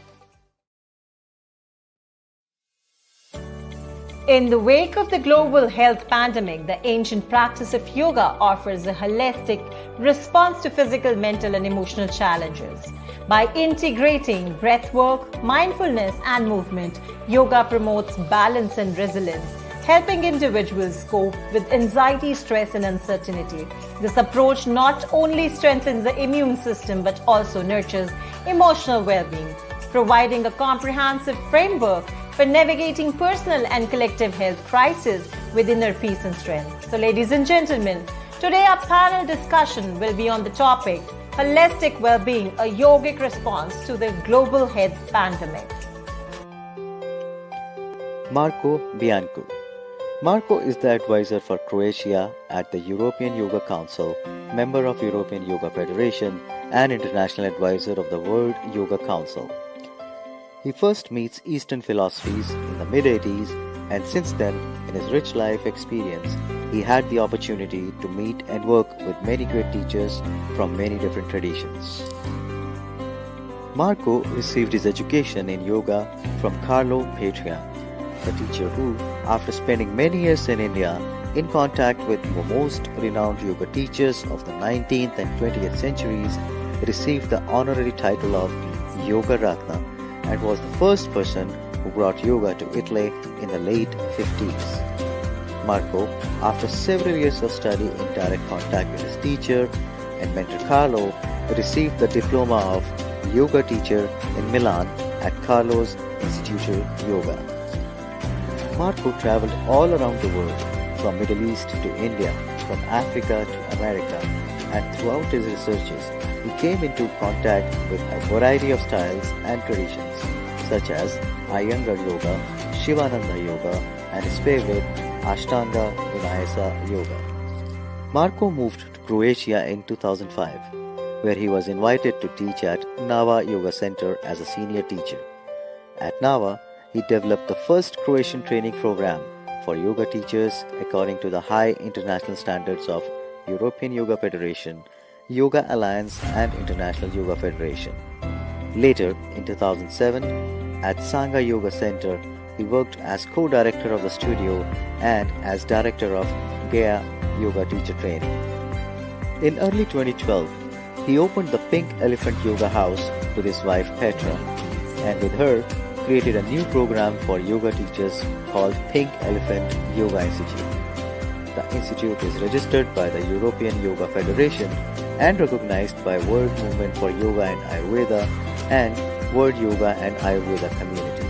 In the wake of the global health pandemic, the ancient practice of yoga offers a holistic response to physical, mental, and emotional challenges. By integrating breathwork, mindfulness, and movement, yoga promotes balance and resilience, helping individuals cope with anxiety, stress, and uncertainty. This approach not only strengthens the immune system but also nurtures emotional well-being, providing a comprehensive framework for navigating personal and collective health crises with inner peace and strength. So, ladies and gentlemen, today our panel discussion will be on the topic Holistic Well-Being, a yogic response to the global health pandemic. Marco Bianco. Marco is the advisor for Croatia at the European Yoga Council, member of European Yoga Federation, and international advisor of the World Yoga Council. He first meets Eastern philosophies in the mid-80s, and since then, in his rich life experience, he had the opportunity to meet and work with many great teachers from many different traditions. Marco received his education in yoga from Carlo Patrian, a teacher who, after spending many years in India in contact with the most renowned yoga teachers of the 19th and 20th centuries, received the honorary title of Yoga Ratna and was the first person who brought yoga to Italy in the late 50s. Marco, after several years of study in direct contact with his teacher and mentor Carlo, received the diploma of yoga teacher in Milan at Carlo's Instituto Yoga. Marco traveled all around the world, from Middle East to India, from Africa to America, and throughout his researches, he came into contact with a variety of styles and traditions, such as Iyengar Yoga, Shivananda Yoga, and his favorite, Ashtanga Vinayasa Yoga. Marco moved to Croatia in 2005, where he was invited to teach at Nava Yoga Center as a senior teacher. At Nava, he developed the first Croatian training program for yoga teachers according to the high international standards of European Yoga Federation, Yoga Alliance, and International Yoga Federation. Later, in 2007, at Sangha Yoga Center, he worked as co-director of the studio and as director of Gaya Yoga Teacher Training. In early 2012, he opened the Pink Elephant Yoga House with his wife Petra, and with her, created a new program for yoga teachers called Pink Elephant Yoga Institute. The institute is registered by the European Yoga Federation and recognized by World Movement for Yoga and Ayurveda and World Yoga and Ayurveda Community.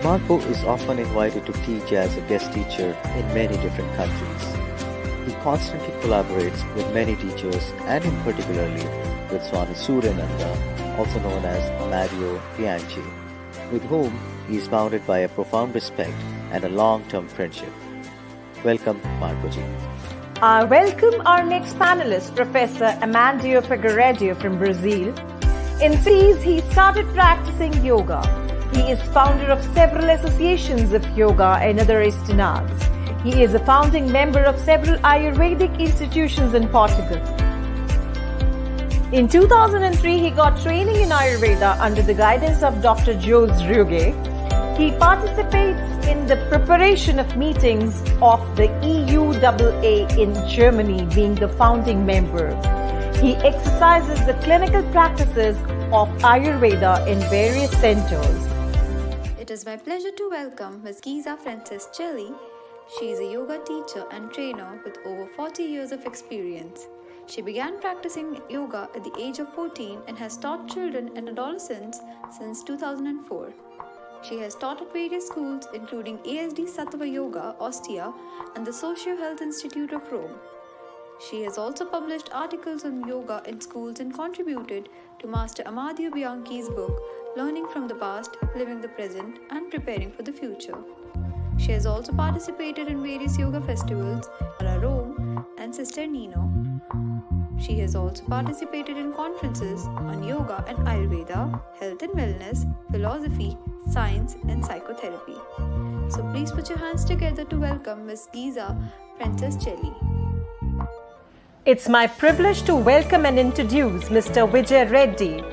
Marco is often invited to teach as a guest teacher in many different countries. He constantly collaborates with many teachers and in particularly with Swami Suryananda, also known as Mario Bianchi, with whom he is bounded by a profound respect and a long-term friendship. Welcome, Marco Ji. Welcome our next panelist, Professor Amandio Figueiredo from Brazil. In cities, he started practicing yoga. He is founder of several associations of yoga and other asanas. He is a founding member of several Ayurvedic institutions in Portugal. In 2003, he got training in Ayurveda under the guidance of Dr. Jules Ruge. He participates in the preparation of meetings of the EUAA in Germany, being the founding member. He exercises the clinical practices of Ayurveda in various centers. It is my pleasure to welcome Ms. Giza Franceschelli. She is a yoga teacher and trainer with over 40 years of experience. She began practicing yoga at the age of 14 and has taught children and adolescents since 2004. She has taught at various schools including ASD Sattva Yoga, Ostia, and the Socio Health Institute of Rome. She has also published articles on yoga in schools and contributed to Master Amandio Bianchi's book, Learning from the Past, Living the Present, and Preparing for the Future. She has also participated in various yoga festivals, Rome and Sister Nino. She has also participated in conferences on yoga and Ayurveda, health and wellness, philosophy, science, and psychotherapy. So please put your hands together to welcome Ms. Giza Franceschelli. It's my privilege to welcome and introduce Mr. Vijay Reddy,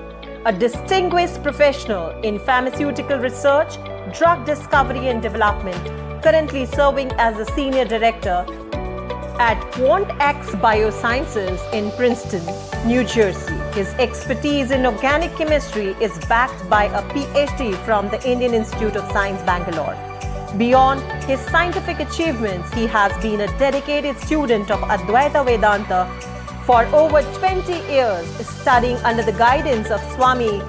a distinguished professional in pharmaceutical research, drug discovery and development, currently serving as the Senior Director at QuantX Biosciences in Princeton, New Jersey. His expertise in organic chemistry is backed by a PhD from the Indian Institute of Science, Bangalore. Beyond his scientific achievements, he has been a dedicated student of Advaita Vedanta for over 20 years, studying under the guidance of Swami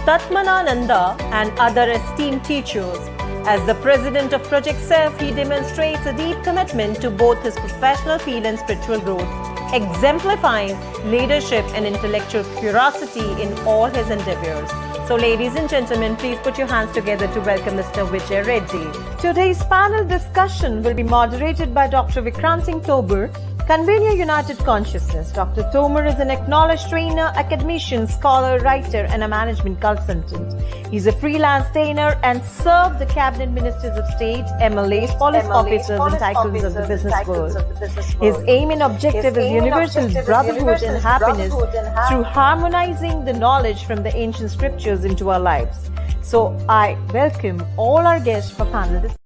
Tatmanananda, and other esteemed teachers. As the president of Project Self, he demonstrates a deep commitment to both his professional field and spiritual growth, exemplifying leadership and intellectual curiosity in all his endeavors. So, ladies and gentlemen, please put your hands together to welcome Mr. Vijay Reddy. Today's panel discussion will be moderated by Dr. Vikrant Singh Tobar, convener United Consciousness. Dr. Tomer is an acknowledged trainer, academician, scholar, writer, and a management consultant. He's a freelance trainer and served the cabinet ministers of state, MLAs, police officers, and tycoons of the business world. His aim and objective is universal brotherhood and happiness through harmonizing the knowledge from the ancient scriptures into our lives. So I welcome all our guests for panel discussion.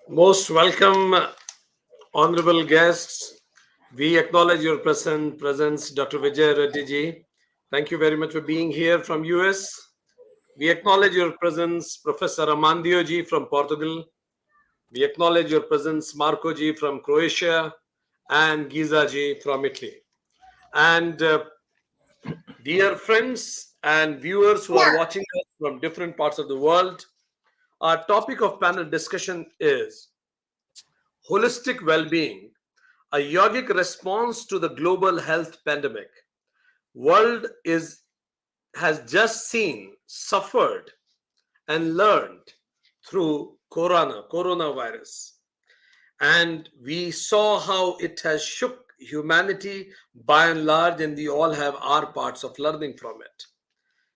Most welcome, honorable guests. We acknowledge your presence, Dr. Vijay Reddy ji. Thank you very much for being here from US. We acknowledge your presence, Professor Amandio ji from Portugal. We acknowledge your presence, Marco ji from Croatia, and Giza ji from Italy. And dear friends and viewers who are watching us from different parts of the world, our topic of panel discussion is Holistic Well-Being, a yogic response to the global health pandemic. World has just seen, suffered, and learned through coronavirus. And we saw how it has shook humanity by and large, and we all have our parts of learning from it.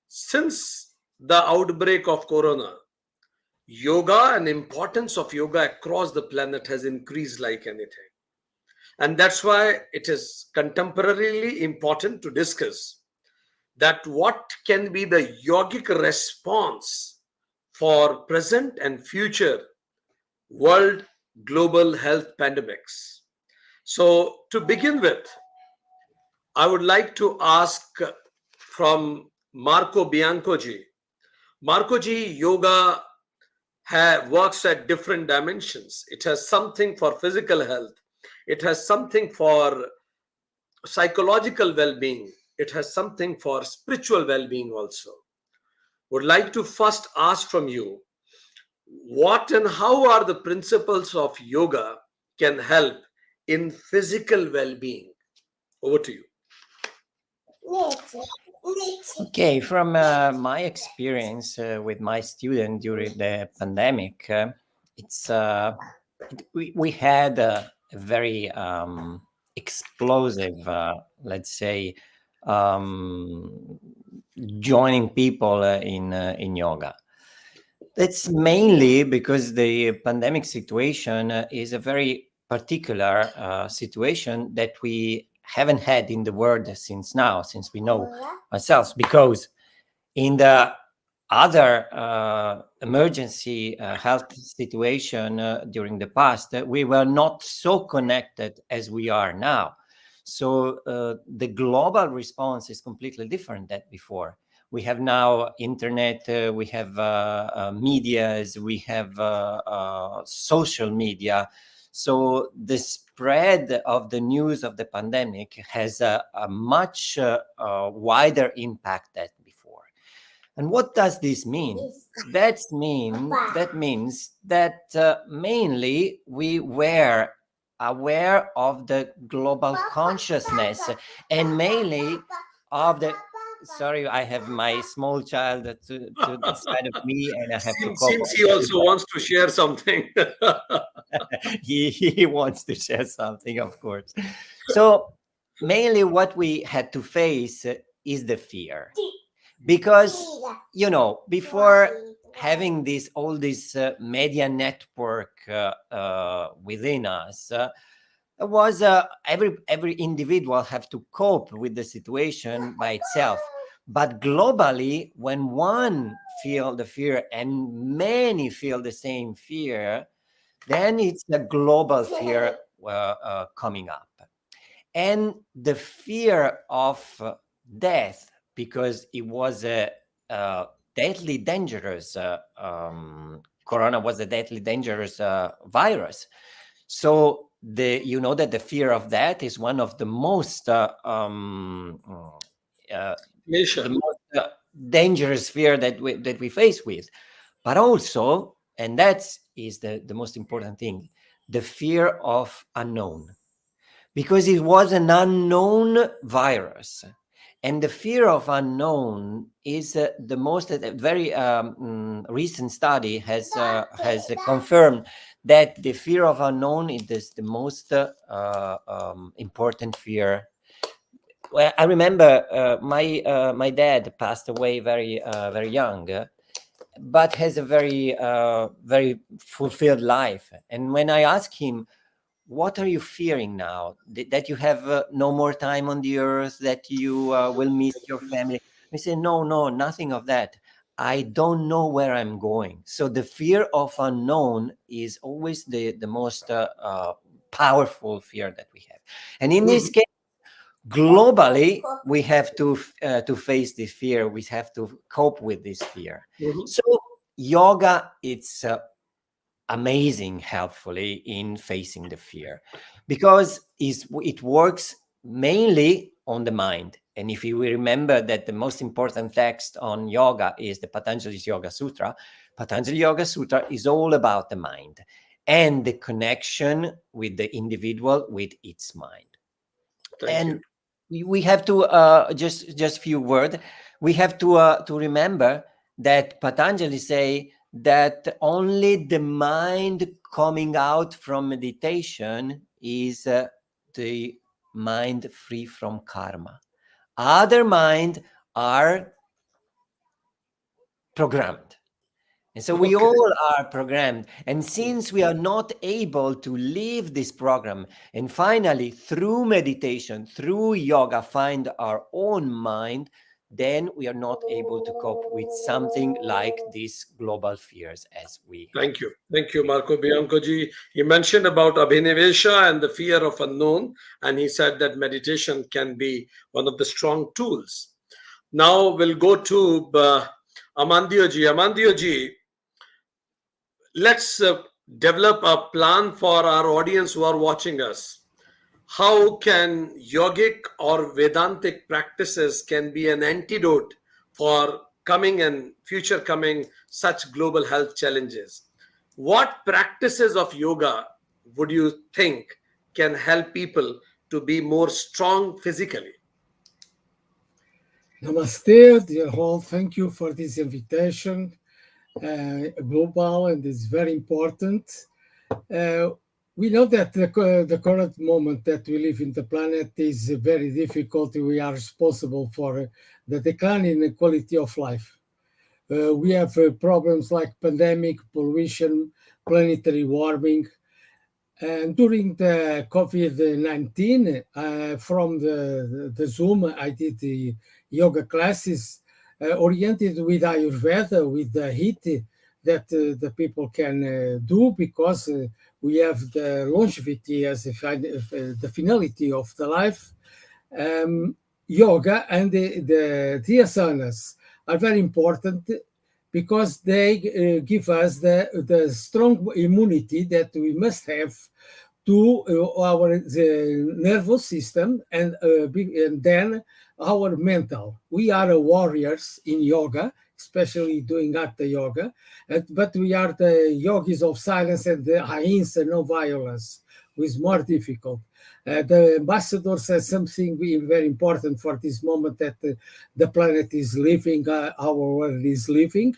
Since the outbreak of corona, yoga and importance of yoga across the planet has increased like anything. And that's why it is contemporarily important to discuss that what can be the yogic response for present and future world global health pandemics. So to begin with, I would like to ask from Marco Biancoji. Marcoji, yoga works at different dimensions. It has something for physical health. It has something for psychological well-being. It has something for spiritual well-being also. Would like to first ask from you, what and how are the principles of yoga can help in physical well-being? Over to you. Okay, from my experience with my student during the pandemic, we had a very explosive, let's say, joining people in yoga. That's mainly because the pandemic situation is a very particular situation that we haven't had in the world since we know ourselves, because in the other emergency health situation during the past, we were not so connected as we are now. So the global response is completely different than before. We have now internet, we have medias, we have social media. So the spread of the news of the pandemic has a much wider impact than before. And what does this mean? That means that mainly we were aware of the global consciousness and mainly of the... Sorry, I have my small child to the side of me, and I have to cope. Seems he also wants to share something. he wants to share something, of course. So mainly what we had to face is the fear, because before having all this media network within us, was every individual have to cope with the situation by itself. But globally, when one feel the fear and many feel the same fear, then it's a global fear coming up. And the fear of death, because it was a deadly dangerous, corona was a deadly dangerous virus. So you know that the fear of that is one of the most the most dangerous fear that we face with. But also, and that's the most important thing, the fear of unknown, because it was an unknown virus. And the fear of unknown is the most very recent study has confirmed that the fear of unknown is the most important fear. Well, I remember my dad passed away very young, but has a very fulfilled life. And when I ask him, what are you fearing now? That you have no more time on the earth, that you will miss your family? I say, no, nothing of that. I don't know where I'm going. So the fear of unknown is always the most powerful fear that we have. And in this case, globally, we have to face this fear. We have to cope with this fear. So yoga, it's amazing helpfully in facing the fear, because it works mainly on the mind. And if you remember that the most important text on yoga is the Patanjali's Yoga Sutra, Patanjali Yoga Sutra is all about the mind and the connection with the individual with its mind. And we have to just few words. We have to remember that Patanjali say that only the mind coming out from meditation is the mind free from karma. Other mind are programmed. And so we all are programmed. And since we are not able to leave this program and finally through meditation, through yoga, find our own mind, then we are not able to cope with something like these global fears as we have. Thank you, Marco Biancoji. He mentioned about abhinivesha and the fear of unknown, and he said that meditation can be one of the strong tools. Now we'll go to Amandioji. Amandioji, let's develop a plan for our audience who are watching us. How can yogic or Vedantic practices can be an antidote for coming and future coming such global health challenges? What practices of yoga would you think can help people to be more strong physically? Namaste, dear all. Thank you for this invitation. Global, and it's very important. We know that the current moment that we live in the planet is very difficult. We are responsible for the decline in the quality of life. We have problems like pandemic, pollution, planetary warming. And during the COVID-19, from the Zoom, I did the yoga classes oriented with Ayurveda, with the heat that the people can do, because we have the longevity as the finality of the life. Yoga and the asanas are very important because they give us the strong immunity that we must have to our nervous system and then our mental. We are warriors in yoga, especially doing Hatha yoga, but we are the yogis of silence and the ahimsa, no violence, which is more difficult. The ambassador says something very important for this moment that the planet is living, our world is living.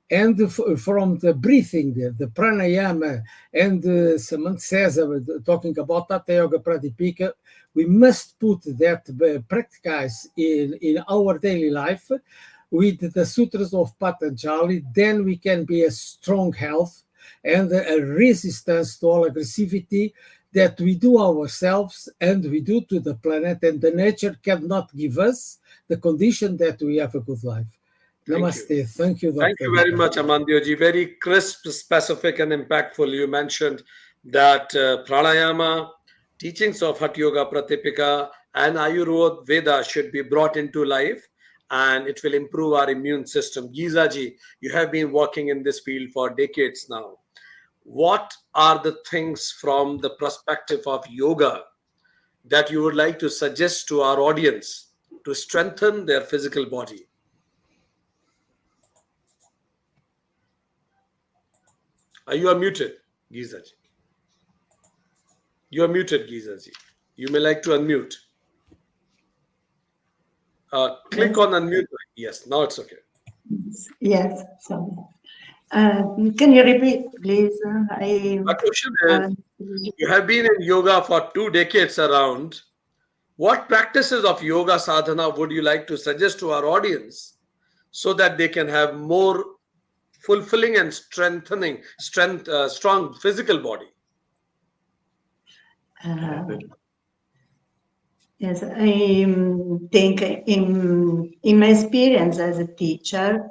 And from the breathing, the pranayama, and someone says, talking about Hatha Yoga Pradipika, we must put that practice in our daily life with the sutras of Patanjali. Then we can be a strong health and a resistance to all aggressivity that we do ourselves and we do to the planet, and the nature cannot give us the condition that we have a good life. Namaste. Thank you, Dr. Thank you very much, Amandioji. Very crisp, specific, and impactful. You mentioned that pranayama, teachings of Hatha Yoga Pratipika, and Ayurveda should be brought into life, and it will improve our immune system. Gizaji, you have been working in this field for decades now. what are the things from the perspective of yoga that you would like to suggest to our audience to strengthen their physical body? Are you unmuted, Gizaji? You are muted, Gizaji. You may like to unmute. Click Yes. on unmute. Yes, now it's okay. Yes, sorry. Can you repeat, please? My question is, you have been in yoga for 2 decades around. What practices of yoga sadhana would you like to suggest to our audience so that they can have more fulfilling and strong physical body? Yes, I think in my experience as a teacher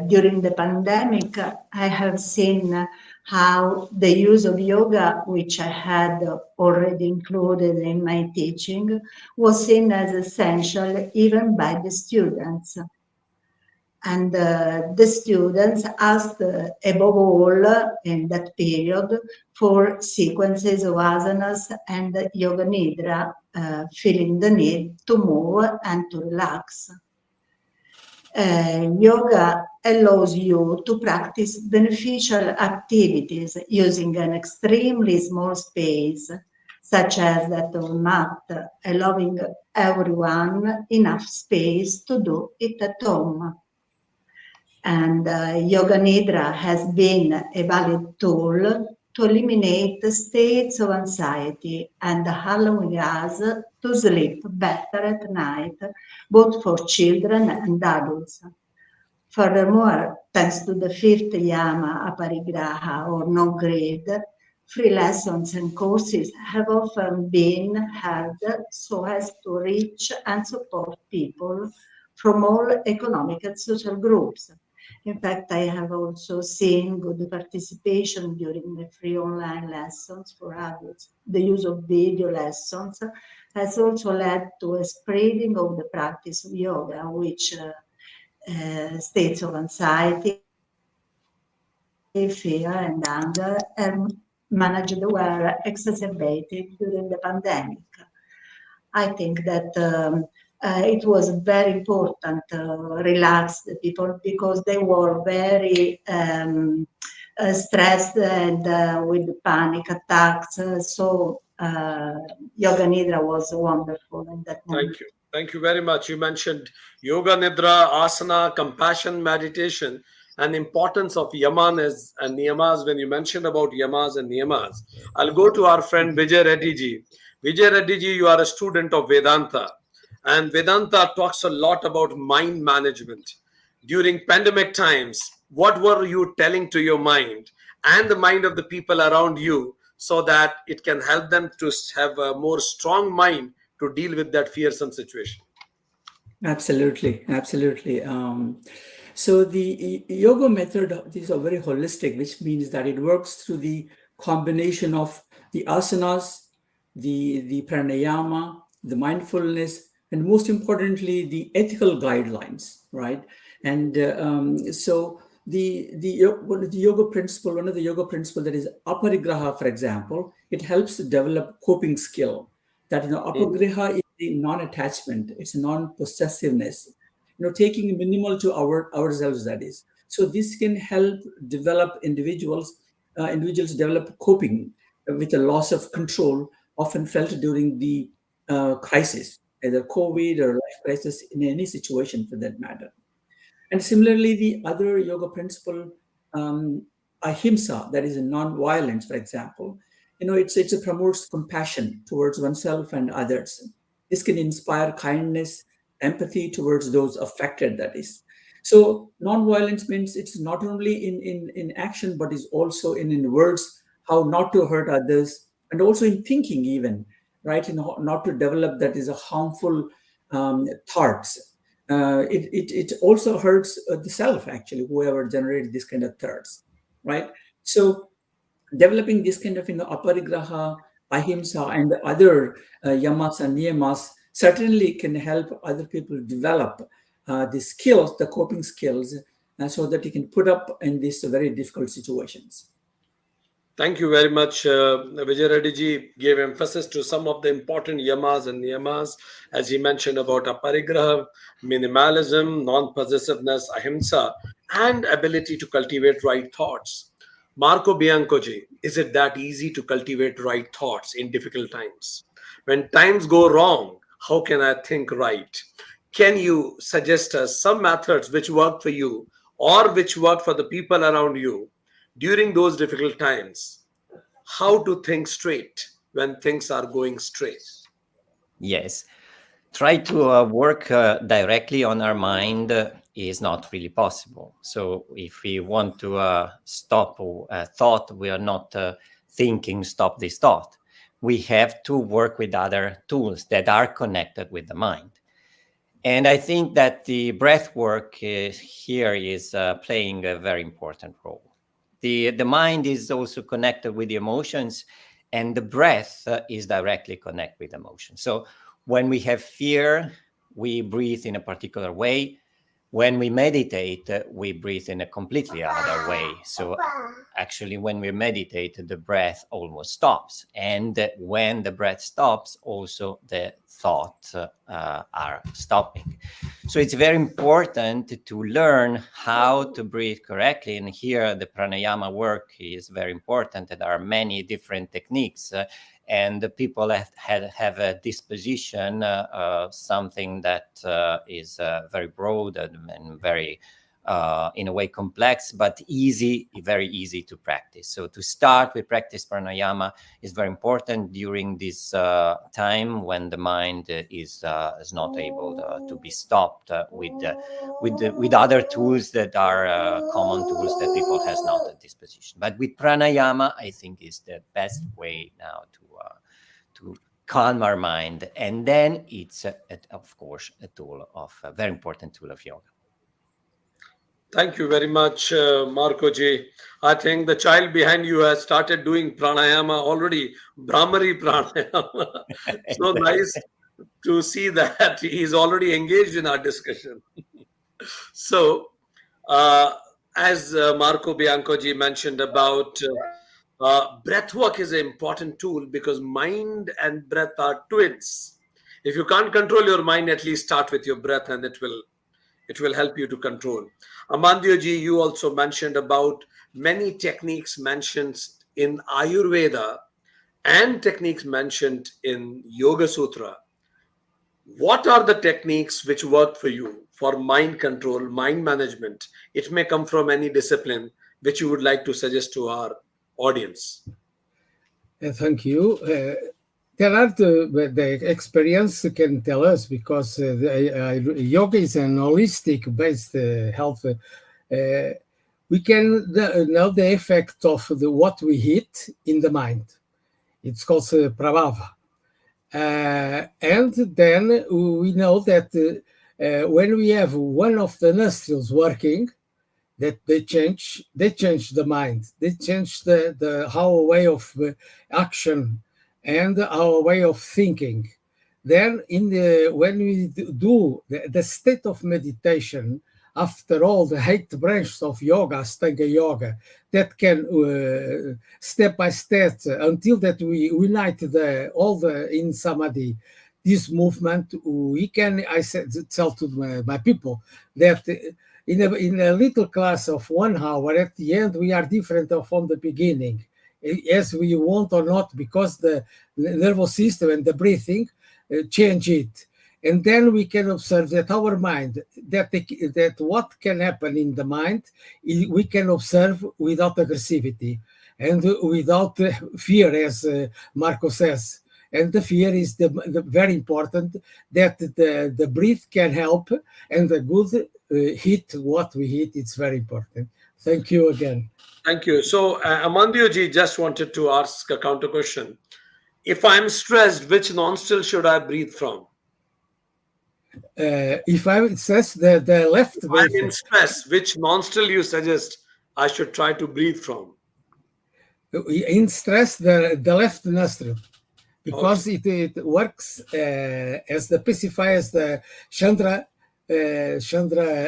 during the pandemic, I have seen how the use of yoga, which I had already included in my teaching, was seen as essential even by the students. And the students asked above all in that period for sequences of asanas and yoga nidra, feeling the need to move and to relax. Yoga allows you to practice beneficial activities using an extremely small space, such as that of mat, allowing everyone enough space to do it at home. And Yoga Nidra has been a valid tool to eliminate states of anxiety and allowing us to sleep better at night, both for children and adults. Furthermore, thanks to the fifth yama aparigraha or no grade, free lessons and courses have often been held so as to reach and support people from all economic and social groups. In fact, I have also seen good participation during the free online lessons for adults. The use of video lessons has also led to a spreading of the practice of yoga, which states of anxiety, fear, and anger are managed were exacerbated during the pandemic. I think that it was very important to relax the people because they were very stressed and with panic attacks. So Yoga Nidra was wonderful in that moment. Thank you. Thank you very much. You mentioned yoga nidra, asana, compassion, meditation, and importance of yamas and niyamas. When you mentioned about yamas and niyamas, I'll go to our friend Vijay Reddy ji. Vijay Reddy ji, you are a student of Vedanta, and Vedanta talks a lot about mind management. During pandemic times, what were you telling to your mind and the mind of the people around you so that it can help them to have a more strong mind to deal with that fearsome situation? Absolutely, absolutely. So the yoga method, these are very holistic, which means that it works through the combination of the asanas, the pranayama, the mindfulness, and most importantly, the ethical guidelines, right? And so one of the yoga principle that is aparigraha, for example, it helps to develop coping skill. That apagriha is the non-attachment, it's non-possessiveness, taking minimal to ourselves, that is. So this can help develop individuals develop coping with a loss of control often felt during the crisis, either COVID or life crisis, in any situation for that matter. And similarly, the other yoga principle, ahimsa, that is non-violence, for example, it promotes compassion towards oneself and others. This can inspire kindness, empathy towards those affected, that is. So non-violence means it's not only in action, but is also in words, how not to hurt others, and also in thinking even, right? Not to develop that is a harmful thoughts. It also hurts the self, actually, whoever generated this kind of thoughts, right? So developing this kind of aparigraha, ahimsa, and the other yamas and niyamas certainly can help other people develop the skills, the coping skills, so that you can put up in these very difficult situations. Thank you very much. Vijay Reddy ji gave emphasis to some of the important yamas and niyamas, as he mentioned about aparigraha, minimalism, non-possessiveness, ahimsa, and ability to cultivate right thoughts. Marco Bianco ji, is it that easy to cultivate right thoughts in difficult times? When times go wrong, how can I think right? Can you suggest us some methods which work for you or which work for the people around you during those difficult times? How to think straight when things are going straight? Yes. Try to work directly on our mind is not really possible. So if we want to stop a thought, we are not thinking, stop this thought. We have to work with other tools that are connected with the mind. And I think that the breath work here is playing a very important role. The mind is also connected with the emotions, and the breath is directly connected with emotions. So when we have fear, we breathe in a particular way. When we meditate, we breathe in a completely other way. So actually, when we meditate, the breath almost stops. And when the breath stops, also the thoughts are stopping. So it's very important to learn how to breathe correctly. And here the pranayama work is very important. There are many different techniques. And the people have a disposition, something that is very broad and very, in a way, complex, but very easy to practice. So to start with practice pranayama is very important during this time when the mind is not able to be stopped with other tools that are common tools that people has not at disposition. But with pranayama, I think is the best way now to calm our mind, and then it's of course a very important tool of yoga. Thank you very much, Marco ji. I think the child behind you has started doing pranayama already, Brahmari pranayama. So nice to see that he's already engaged in our discussion. So, as Marco Bianco ji mentioned about breath work is an important tool because mind and breath are twins. If you can't control your mind, at least start with your breath and it will help you to control. Amandyo ji, you also mentioned about many techniques mentioned in Ayurveda and techniques mentioned in Yoga Sutra. What are the techniques which work for you for mind control, mind management? It may come from any discipline which you would like to suggest to our audience. Thank you. There are the experience can tell us because yoga is an holistic based health. We can know the effect of what we eat in the mind. It's called prabhava. And then we know that when we have one of the nostrils working, that they change the mind, they change our way of action and our way of thinking. Then when we do the state of meditation, after all the 8 branches of yoga, Astanga yoga, that can step by step until that we unite in samadhi, this movement, we can, I tell to my people that in a little class of 1 hour, at the end, we are different from the beginning, as we want or not, because the nervous system and the breathing change it. And then we can observe that our mind, that what can happen in the mind, we can observe without aggressivity and without fear, as Marco says. And the fear is the very important, that the breath can help, and the good hit what we hit, it's very important. Thank you again. Thank you. So Amandyo ji just wanted to ask a counter question. If I'm stressed, which nostril should I breathe from? If I'm stressed, the left. If I'm in stress, which nostril you suggest I should try to breathe from? In stress, the left nostril. Because it works as the pacifiers, the Chandra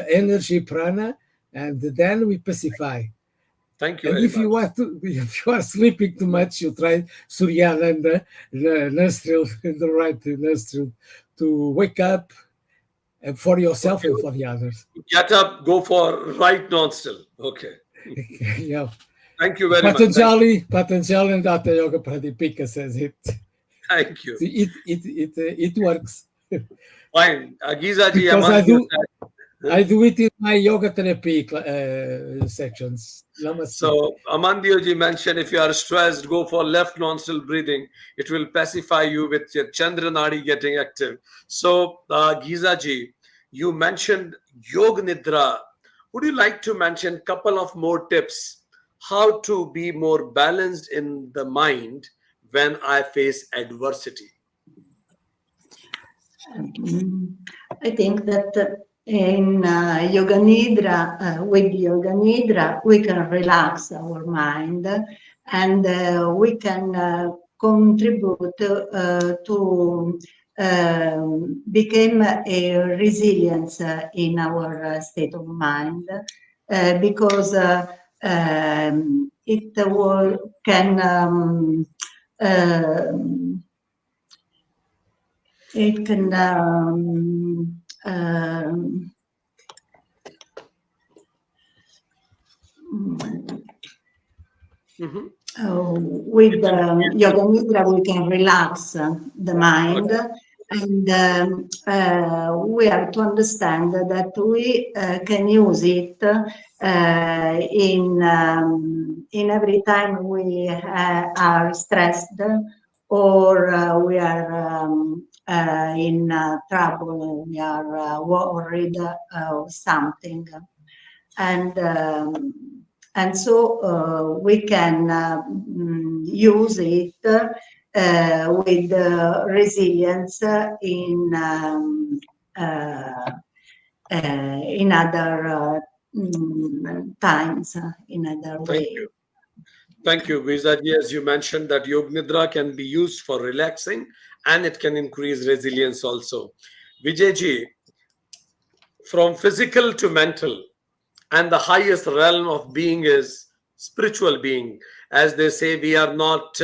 energy prana, and then we pacify. Thank you And very if you much. want to, if you are sleeping too much, you try Suryana and the nostril, the right nostril, to wake up, and for yourself and for the others. Get up, go for right nostril. Okay. Yeah. Thank you very much. Patanjali and Hatha Yoga Pradipika says it. Thank you. It works. Fine. Giza ji, Because I Huh? do it in my yoga therapy sections. Namaste. So Amandioji mentioned if you are stressed, go for left nostril breathing. It will pacify you with your Chandra Nadi getting active. So Giza ji, you mentioned Yoga Nidra. Would you like to mention a couple of more tips how to be more balanced in the mind when I face adversity? I think that in Yoga Nidra, with Yoga Nidra, we can relax our mind and we can contribute to become a resilience in our state of mind because it can it can with Yoga Nidra we can relax the mind and we have to understand that we can use it in every time we are stressed or we are in trouble, we are worried of something, and so we can use it with resilience in other times, in other ways. Thank you. Thank you, Vizaji. As you mentioned that Yoga Nidra can be used for relaxing and it can increase resilience also. Vijayji, from physical to mental, and the highest realm of being is spiritual being. As they say, we are not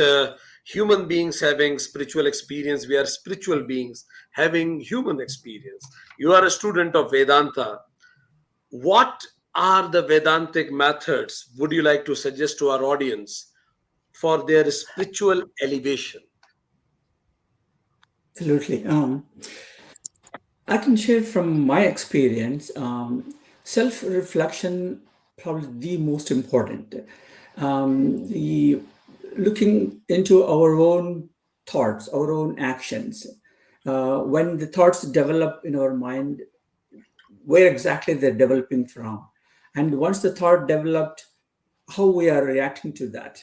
human beings having spiritual experience, we are spiritual beings having human experience. You are a student of Vedanta. What are the Vedantic methods would you like to suggest to our audience for their spiritual elevation? Absolutely. I can share from my experience, self-reflection probably the most important. The looking into our own thoughts, our own actions. When the thoughts develop in our mind, where exactly they're developing from, and once the thought developed, how we are reacting to that.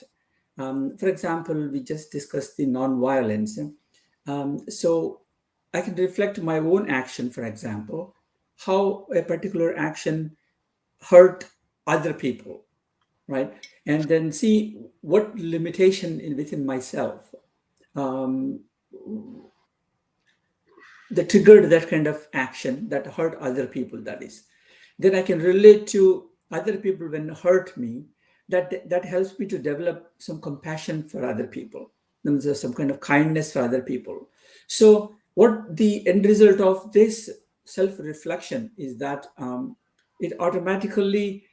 For example, we just discussed the non-violence. So I can reflect my own action, for example, how a particular action hurt other people, right? And then see what limitation within myself that triggered that kind of action that hurt other people, that is. Then I can relate to other people when hurt me. That helps me to develop some compassion for other people. Then there's some kind of kindness for other people. So what the end result of this self-reflection is that it automatically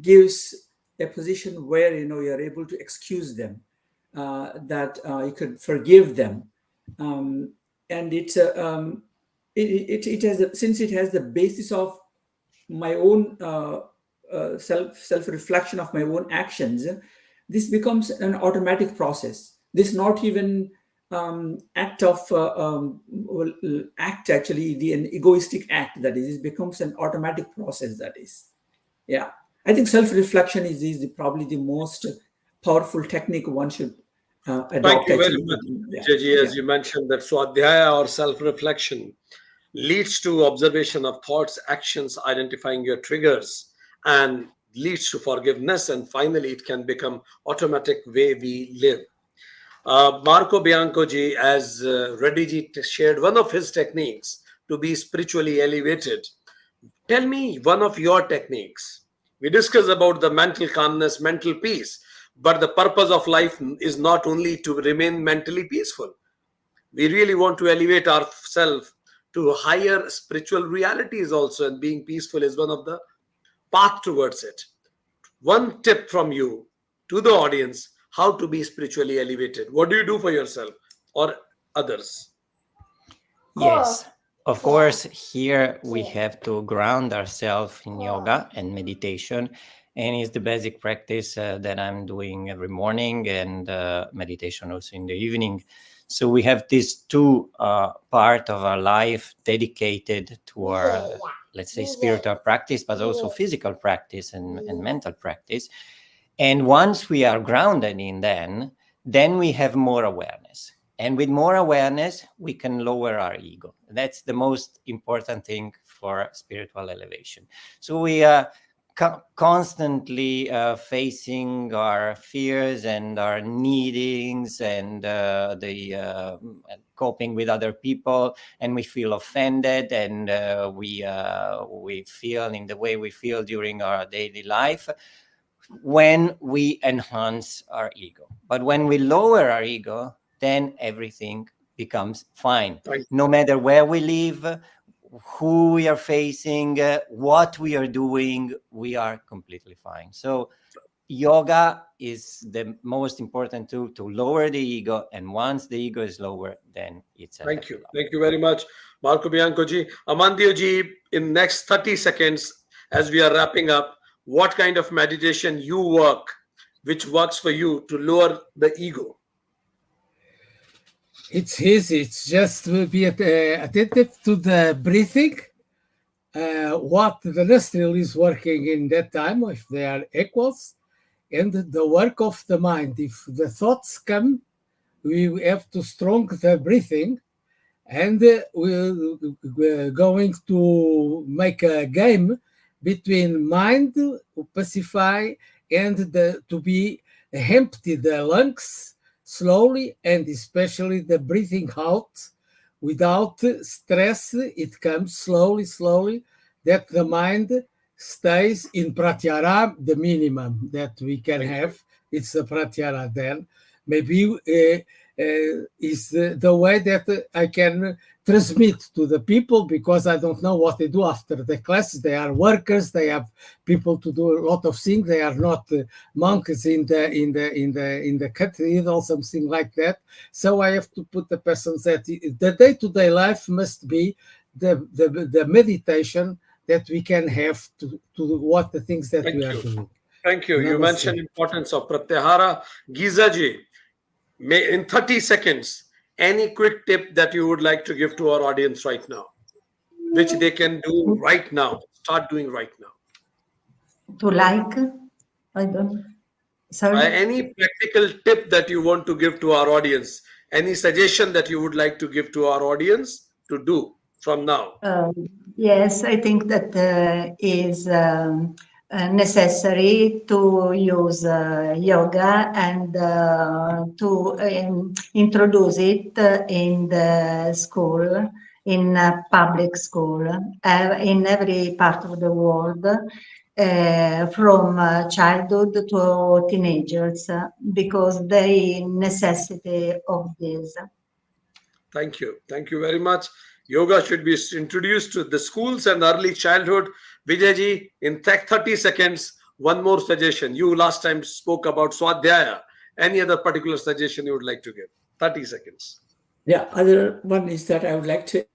gives a position where you're able to excuse them, that you could forgive them, and it has since it has the basis of my own self reflection of my own actions. This becomes an automatic process. This not even act of act actually an egoistic act, that is. It becomes an automatic process, that is. Yeah, I think self reflection is probably the most powerful technique one should adopt. Thank you very actually. much, Yeah. Vijayji. As Yeah. you mentioned that Swadhyaya or self-reflection leads to observation of thoughts, actions, identifying your triggers, and leads to forgiveness, and finally it can become automatic way we live. Marco Bianco ji, as Reddy ji shared one of his techniques to be spiritually elevated. Tell me one of your techniques We discussed about the mental calmness, mental peace. But the purpose of life is not only to remain mentally peaceful. We really want to elevate ourselves to higher spiritual realities also, and being peaceful is one of the path towards it. One tip from you to the audience, how to be spiritually elevated. What do you do for yourself or others? Yes, of course, here we have to ground ourselves in yoga and meditation, and it's the basic practice that I'm doing every morning, and meditation also in the evening. So we have these two part of our life dedicated to our, let's say, spiritual practice, but also physical practice and mental practice. And once we are grounded in then we have more awareness. And with more awareness, we can lower our ego. That's the most important thing for spiritual elevation. So we are constantly facing our fears and our needings and coping with other people, and we feel offended, and we feel in the way we feel during our daily life when we enhance our ego. But when we lower our ego, then everything becomes fine. No matter where we live, who we are facing, what we are doing, we are completely fine. So yoga is the most important tool to lower the ego. And once the ego is lower, then it's a Thank you. Thank you very much, Marco Bianco ji. Amandio ji, in next 30 seconds, as we are wrapping up, what kind of meditation you work, which works for you to lower the ego? It's easy. It's just to be attentive to the breathing, what the nostril is working in that time, if they are equals, and the work of the mind. If the thoughts come, we have to strong the breathing, and we're going to make a game between mind to pacify and to be empty the lungs slowly, and especially the breathing out without stress. It comes slowly, that the mind stays in pratyahara, the minimum that we can have. It's a pratyahara. Then maybe is the way that I can transmit to the people, because I don't know what they do after the classes. They are workers. They have people to do a lot of things. They are not monks in the cathedral, something like that. So I have to put the person that the day-to-day life must be the meditation that we can have to what the things that we are doing. Thank you. You mentioned importance of pratyahara. Giza ji, in 30 seconds, any quick tip that you would like to give to our audience right now, which they can do right now, start doing right now? To like? I don't. Sorry. Any practical tip that you want to give to our audience? Any suggestion that you would like to give to our audience to do from now? Yes, I think that is necessary to use yoga and to introduce it in the school, in public school, in every part of the world, from childhood to teenagers, because they necessity of this. Thank you. Thank you very much. Yoga should be introduced to the schools and early childhood. Vijayji, in 30 seconds, one more suggestion. You last time spoke about Swadhyaya. Any other particular suggestion you would like to give? 30 seconds. Yeah, other one is that I would like to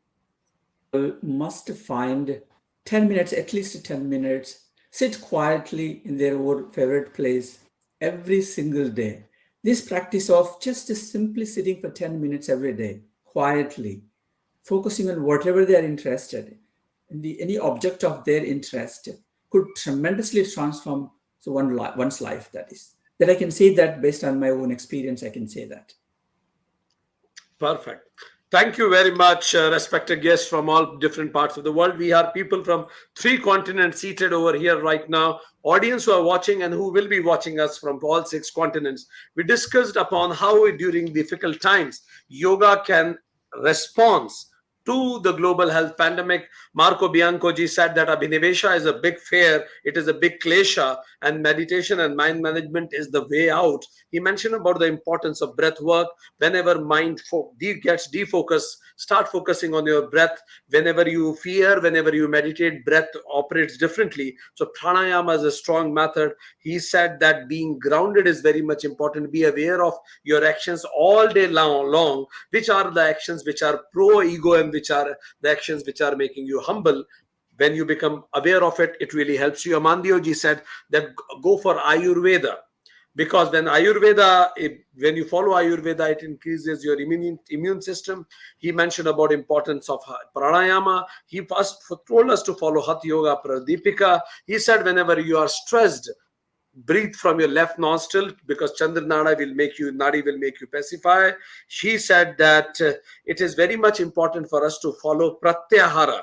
must find 10 minutes, at least 10 minutes, sit quietly in their own favorite place every single day. This practice of just simply sitting for 10 minutes every day, quietly, focusing on whatever they are interested in, any object of their interest, could tremendously transform one's life. That I can say that based on my own experience, I can say that. Perfect. Thank you very much, respected guests from all different parts of the world. We have people from 3 continents seated over here right now. Audience who are watching and who will be watching us from all 6 continents. We discussed upon how during difficult times, yoga can respond to the global health pandemic. Marco Biancoji said that Abhinivesha is a big fear, it is a big klesha, and meditation and mind management is the way out. He mentioned about the importance of breath work. Whenever mind gets defocused, start focusing on your breath. Whenever you fear, whenever you meditate, breath operates differently. So pranayama is a strong method. He said that being grounded is very much important. Be aware of your actions all day long. Which are the actions which are pro-ego and which are the actions which are making you humble. When you become aware of it, it really helps you. Amandioji said that go for Ayurveda. Because when when you follow Ayurveda, it increases your immune system. He mentioned about importance of pranayama. He first told us to follow Hatha Yoga Pradipika. He said whenever you are stressed, breathe from your left nostril, because Chandra Nadi will make you pacify. She said that it is very much important for us to follow Pratyahara.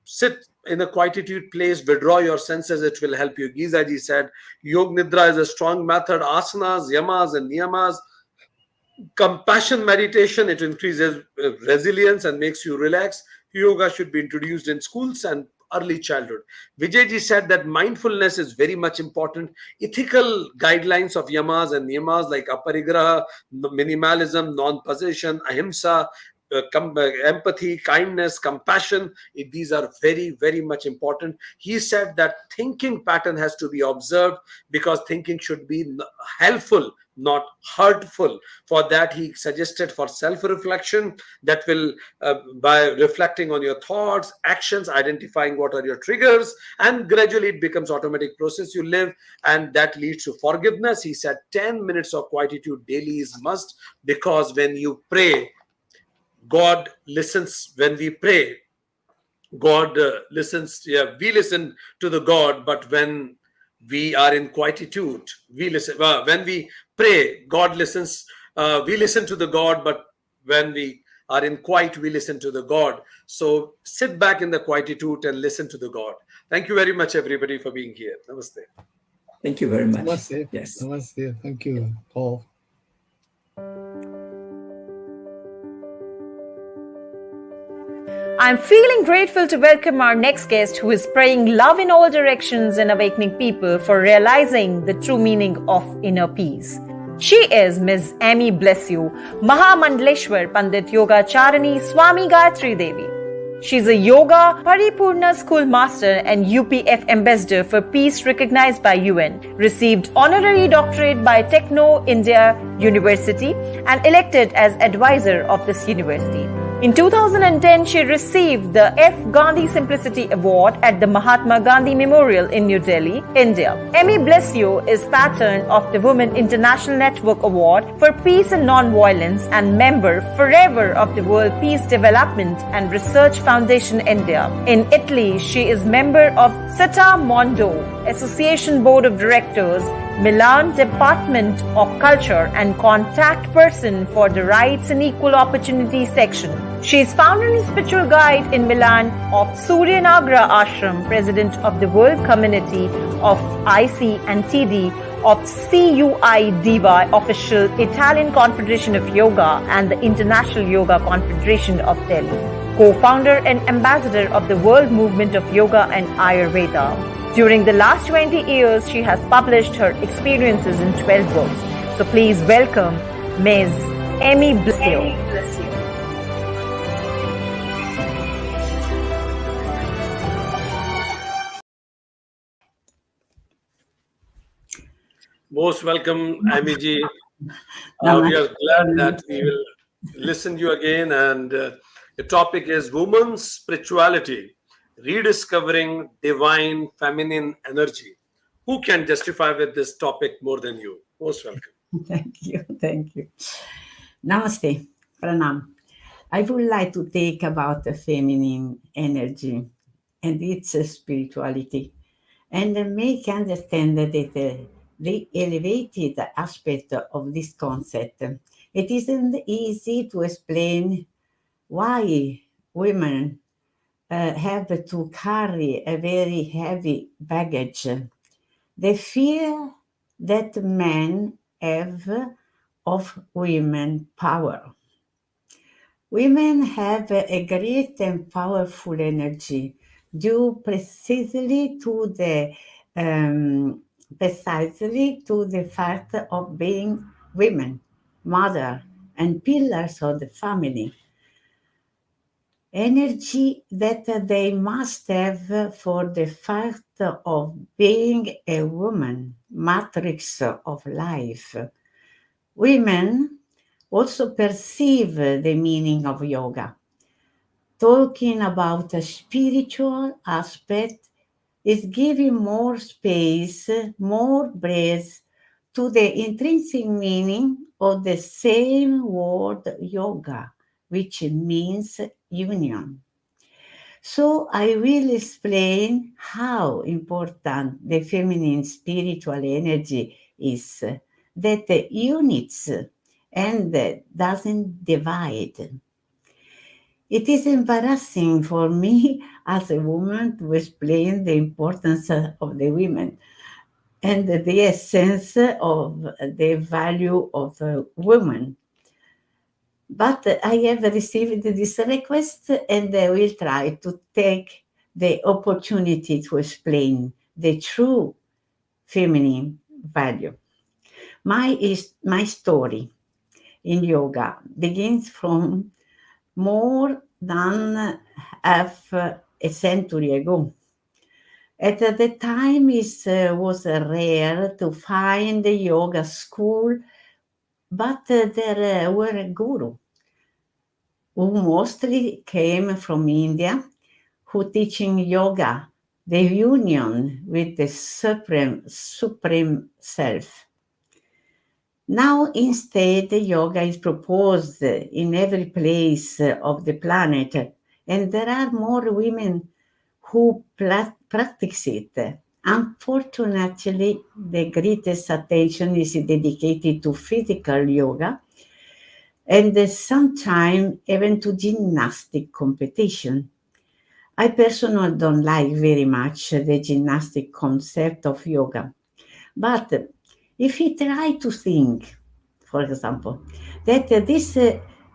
Sit in a quietude place, withdraw your senses, it will help you. Gizaji said Yog Nidra is a strong method. Asanas, yamas and niyamas. Compassion meditation, it increases resilience and makes you relax. Yoga should be introduced in schools and early childhood. Vijayji said that mindfulness is very much important. Ethical guidelines of yamas and niyamas like aparigraha, minimalism, non-possession, ahimsa, empathy, kindness, compassion, these are very, very much important. He said that thinking pattern has to be observed because thinking should be helpful, not hurtful. For that, he suggested for self-reflection that will, by reflecting on your thoughts, actions, identifying what are your triggers, and gradually it becomes automatic process you live, and that leads to forgiveness. He said 10 minutes of quietude daily is must, because when you pray, God listens. When we pray, God listens. Yeah, we listen to the God, but when we are in quietude, we listen. When we pray, God listens. We listen to the God, but when we are in quiet, we listen to the God. So sit back in the quietude and listen to the God. Thank you very much, everybody, for being here. Namaste. Thank you very much. Namaste. Yes. Namaste. Thank you, Paul. I'm feeling grateful to welcome our next guest, who is spraying love in all directions and awakening people for realizing the true meaning of inner peace. She is Ms. Amy Bless You, Mahamandleshwar Pandit Yoga Charani Swami Gayatri Devi. She's a Yoga Paripurna School Master and UPF Ambassador for Peace recognized by UN, received honorary doctorate by Techno India University, and elected as advisor of this university. In 2010, she received the F. Gandhi Simplicity Award at the Mahatma Gandhi Memorial in New Delhi, India. Amy Bless You is patron of the Women International Network Award for Peace and Non-Violence and member forever of the World Peace Development and Research Foundation India. In Italy, she is member of Sita Mondo Association Board of Directors, Milan Department of Culture, and contact person for the Rights and Equal Opportunity section. She is founder and spiritual guide in Milan of Surya Nagra Ashram, president of the World Community of IC and TD of CUIDY, official Italian Confederation of Yoga, and the International Yoga Confederation of Delhi. Co-founder and ambassador of the World Movement of Yoga and Ayurveda. During the last 20 years, she has published her experiences in 12 books. So please welcome Ms. Amy Bless You. Most welcome, Amy ji. We are glad that we will listen to you again. And the topic is women's spirituality, rediscovering divine feminine energy. Who can justify with this topic more than you? Most welcome. Thank you. Thank you. Namaste. Pranam. I would like to take about the feminine energy and its spirituality, and make understand that the elevated aspect of this concept. It isn't easy to explain why women have to carry a very heavy baggage. The fear that men have of women power. Women have a great and powerful energy due precisely to the fact of being women, mother, and pillars of the family. Energy that they must have for the fact of being a woman, matrix of life. Women also perceive the meaning of yoga. Talking about a spiritual aspect is giving more space, more breadth to the intrinsic meaning of the same word yoga, which means union. So I will explain how important the feminine spiritual energy is, that unites and doesn't divide. It is embarrassing for me as a woman to explain the importance of the women and the essence of the value of women. But I have received this request and I will try to take the opportunity to explain the true feminine value. My story in yoga begins from more than half a century ago. At the time, it was rare to find a yoga school, but there were a guru who mostly came from India, who teaching yoga, the union with the supreme self. Now, instead, yoga is proposed in every place of the planet, and there are more women who practice it. Unfortunately, the greatest attention is dedicated to physical yoga and sometimes even to gymnastic competition. I personally don't like very much the gymnastic concept of yoga, but if you try to think, for example, that this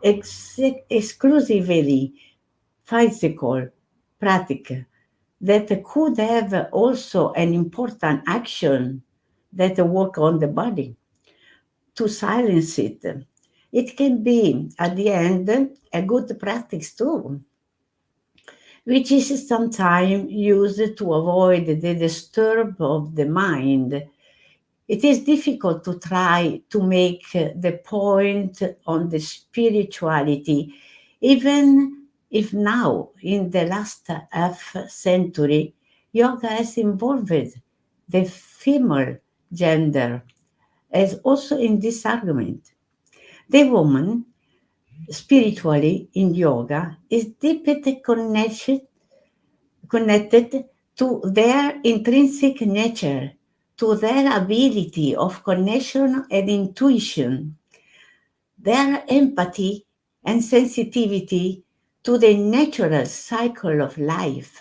exclusively physical practice that could have also an important action that work on the body to silence it. It can be, at the end, a good practice too, which is sometimes used to avoid the disturb of the mind. It is difficult to try to make the point on the spirituality, even if now, in the last half century, yoga has involved the female gender, as also in this argument. The woman, spiritually in yoga, is deeply connected to their intrinsic nature, to their ability of connection and intuition, their empathy and sensitivity to the natural cycle of life.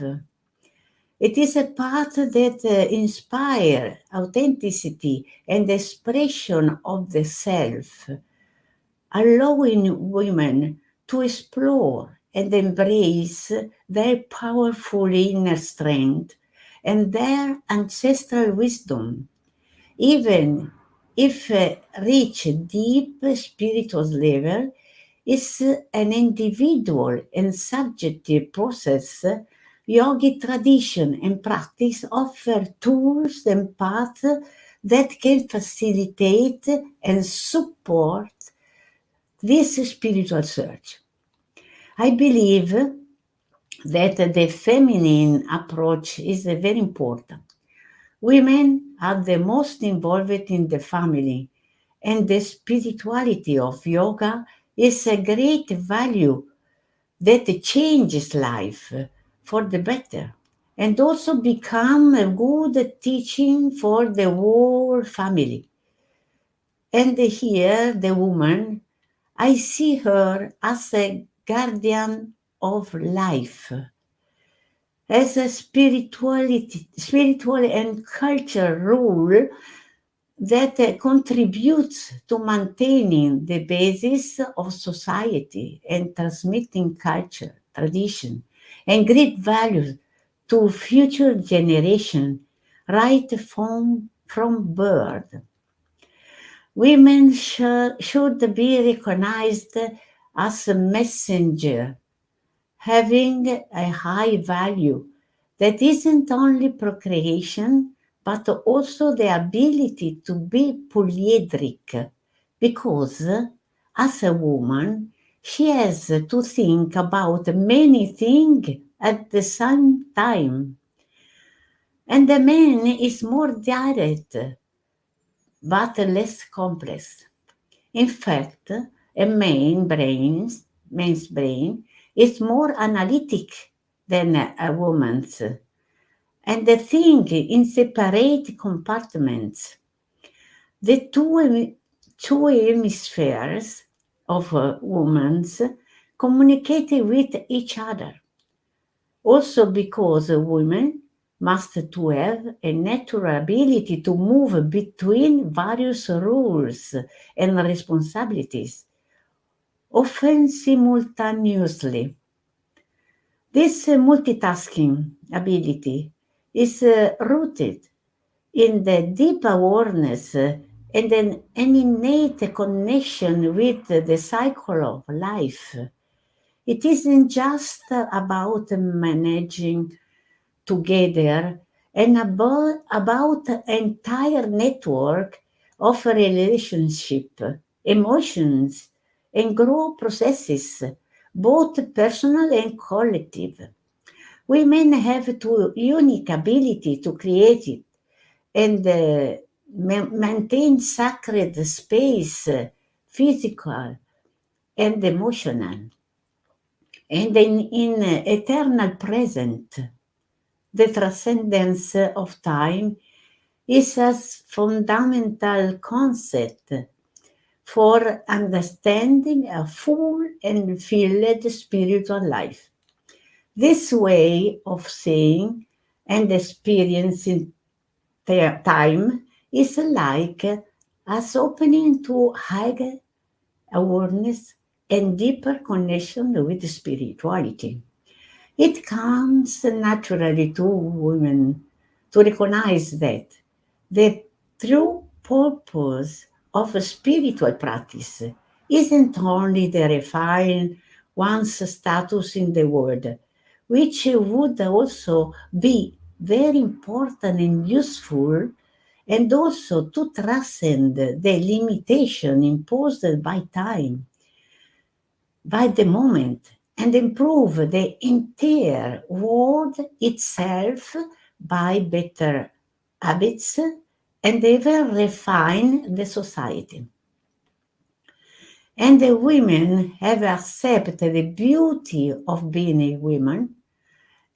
It is a path that inspires authenticity and expression of the self, allowing women to explore and embrace their powerful inner strength and their ancestral wisdom, even if reach deep spiritual level is an individual and subjective process. Yogic tradition and practice offer tools and paths that can facilitate and support this spiritual search. I believe that the feminine approach is very important. Women are the most involved in the family, and the spirituality of yoga is a great value that changes life for the better and also become a good teaching for the whole family. And here the woman, I see her as a guardian of life, as a spiritual and cultural rule that contributes to maintaining the basis of society and transmitting culture, tradition, and great values to future generations right from birth. Women should be recognized as a messenger, having a high value that isn't only procreation, but also the ability to be polyedric, because as a woman, she has to think about many things at the same time. And the man is more direct, but less complex. In fact, a man's brain is more analytic than a woman's, and they think in separate compartments. The two hemispheres of women's communicate with each other. Also because women must to have a natural ability to move between various roles and responsibilities, often simultaneously. This multitasking ability is rooted in the deep awareness and an innate connection with the cycle of life. It isn't just about managing together and about entire network of relationship, emotions, and growth processes, both personal and collective. Women have a unique ability to create it and maintain sacred space, physical and emotional, and in eternal present. The transcendence of time is a fundamental concept for understanding a full and filled spiritual life. This way of seeing and experiencing time is like us opening to higher awareness and deeper connection with spirituality. It comes naturally to women to recognize that the true purpose of a spiritual practice isn't only to refine one's status in the world, which would also be very important and useful, and also to transcend the limitation imposed by time, by the moment, and improve the entire world itself by better habits and even refine the society. And the women have accepted the beauty of being a woman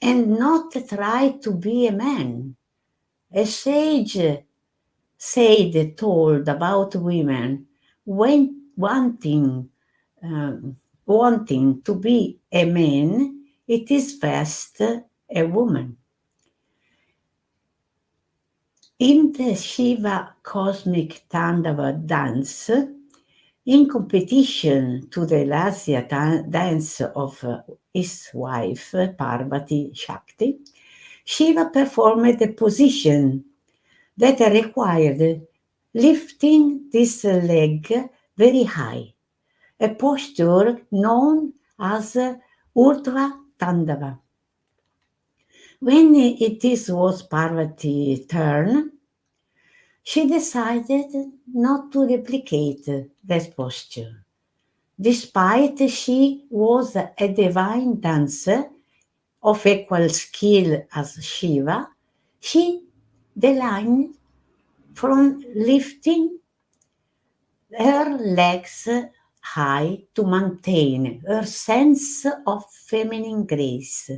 and not try to be a man. A sage told about women when wanting to be a man, it is best a woman. In the Shiva cosmic Tandava dance, in competition to the Lasya dance of his wife Parvati Shakti, Shiva performed a position that required lifting this leg very high, a posture known as Urdhva Tandava. When it was Parvati's turn, she decided not to replicate that posture. Despite she was a divine dancer of equal skill as Shiva, she declined from lifting her legs high to maintain her sense of feminine grace.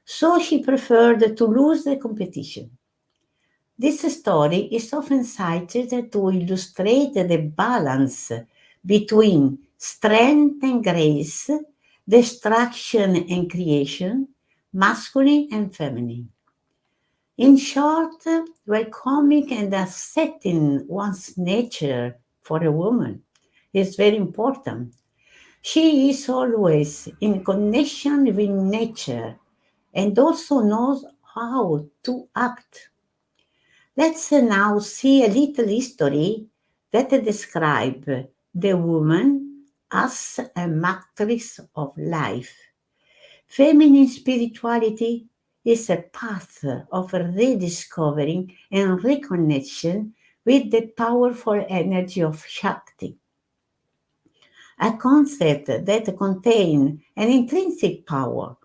So she preferred to lose the competition. This story is often cited to illustrate the balance between strength and grace, destruction and creation, masculine and feminine. In short, welcoming and accepting one's nature for a woman is very important. She is always in connection with nature and also knows how to act. Let's now see a little history that describes the woman as a matrix of life. Feminine spirituality is a path of rediscovering and reconnection with the powerful energy of Shakti, a concept that contains an intrinsic power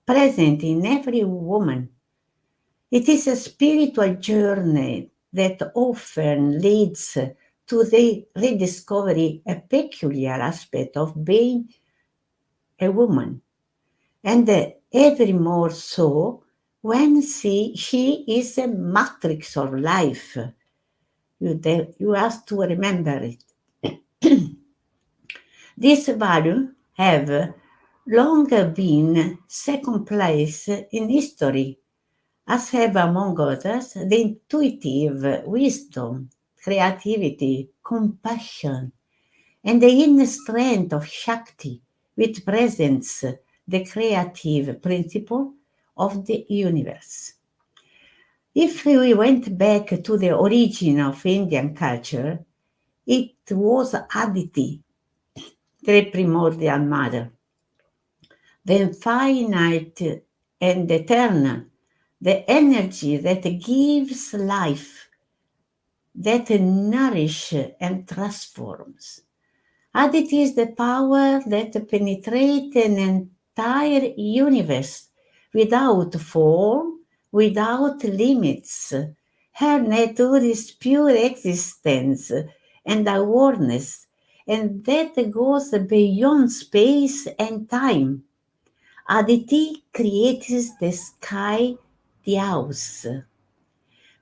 present in every woman. It is a spiritual journey that often leads to the rediscovery a peculiar aspect of being a woman, and ever more so when she is a matrix of life. You have to remember it. This value have long been second place in history, as have, among others, the intuitive wisdom, creativity, compassion, and the inner strength of Shakti, which presents the creative principle of the universe. If we went back to the origin of Indian culture, it was Aditi, the primordial mother, the infinite and eternal, the energy that gives life, that nourishes and transforms. Aditi is the power that penetrates an entire universe without form, without limits. Her nature is pure existence and awareness, and that goes beyond space and time. Aditi creates the sky, the house,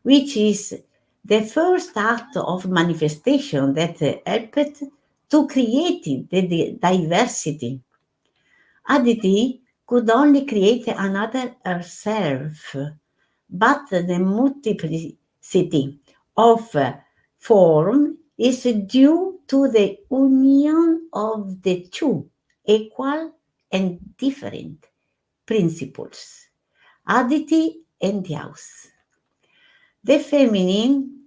which is the first act of manifestation that helped to create the diversity. Aditi could only create another herself, but the multiplicity of form is due to the union of the two equal and different principles, Aditi and the house. The feminine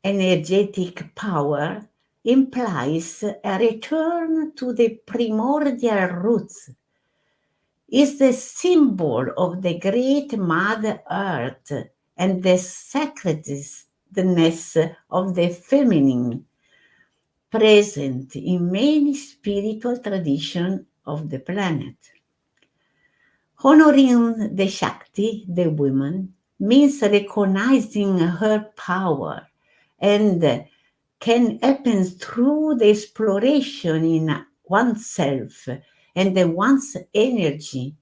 energetic power implies a return to the primordial roots, is the symbol of the great Mother Earth and the sacredness of the feminine, present in many spiritual traditions of the planet. Honoring the Shakti, the woman, means recognizing her power and can happen through the exploration in oneself and one's energy,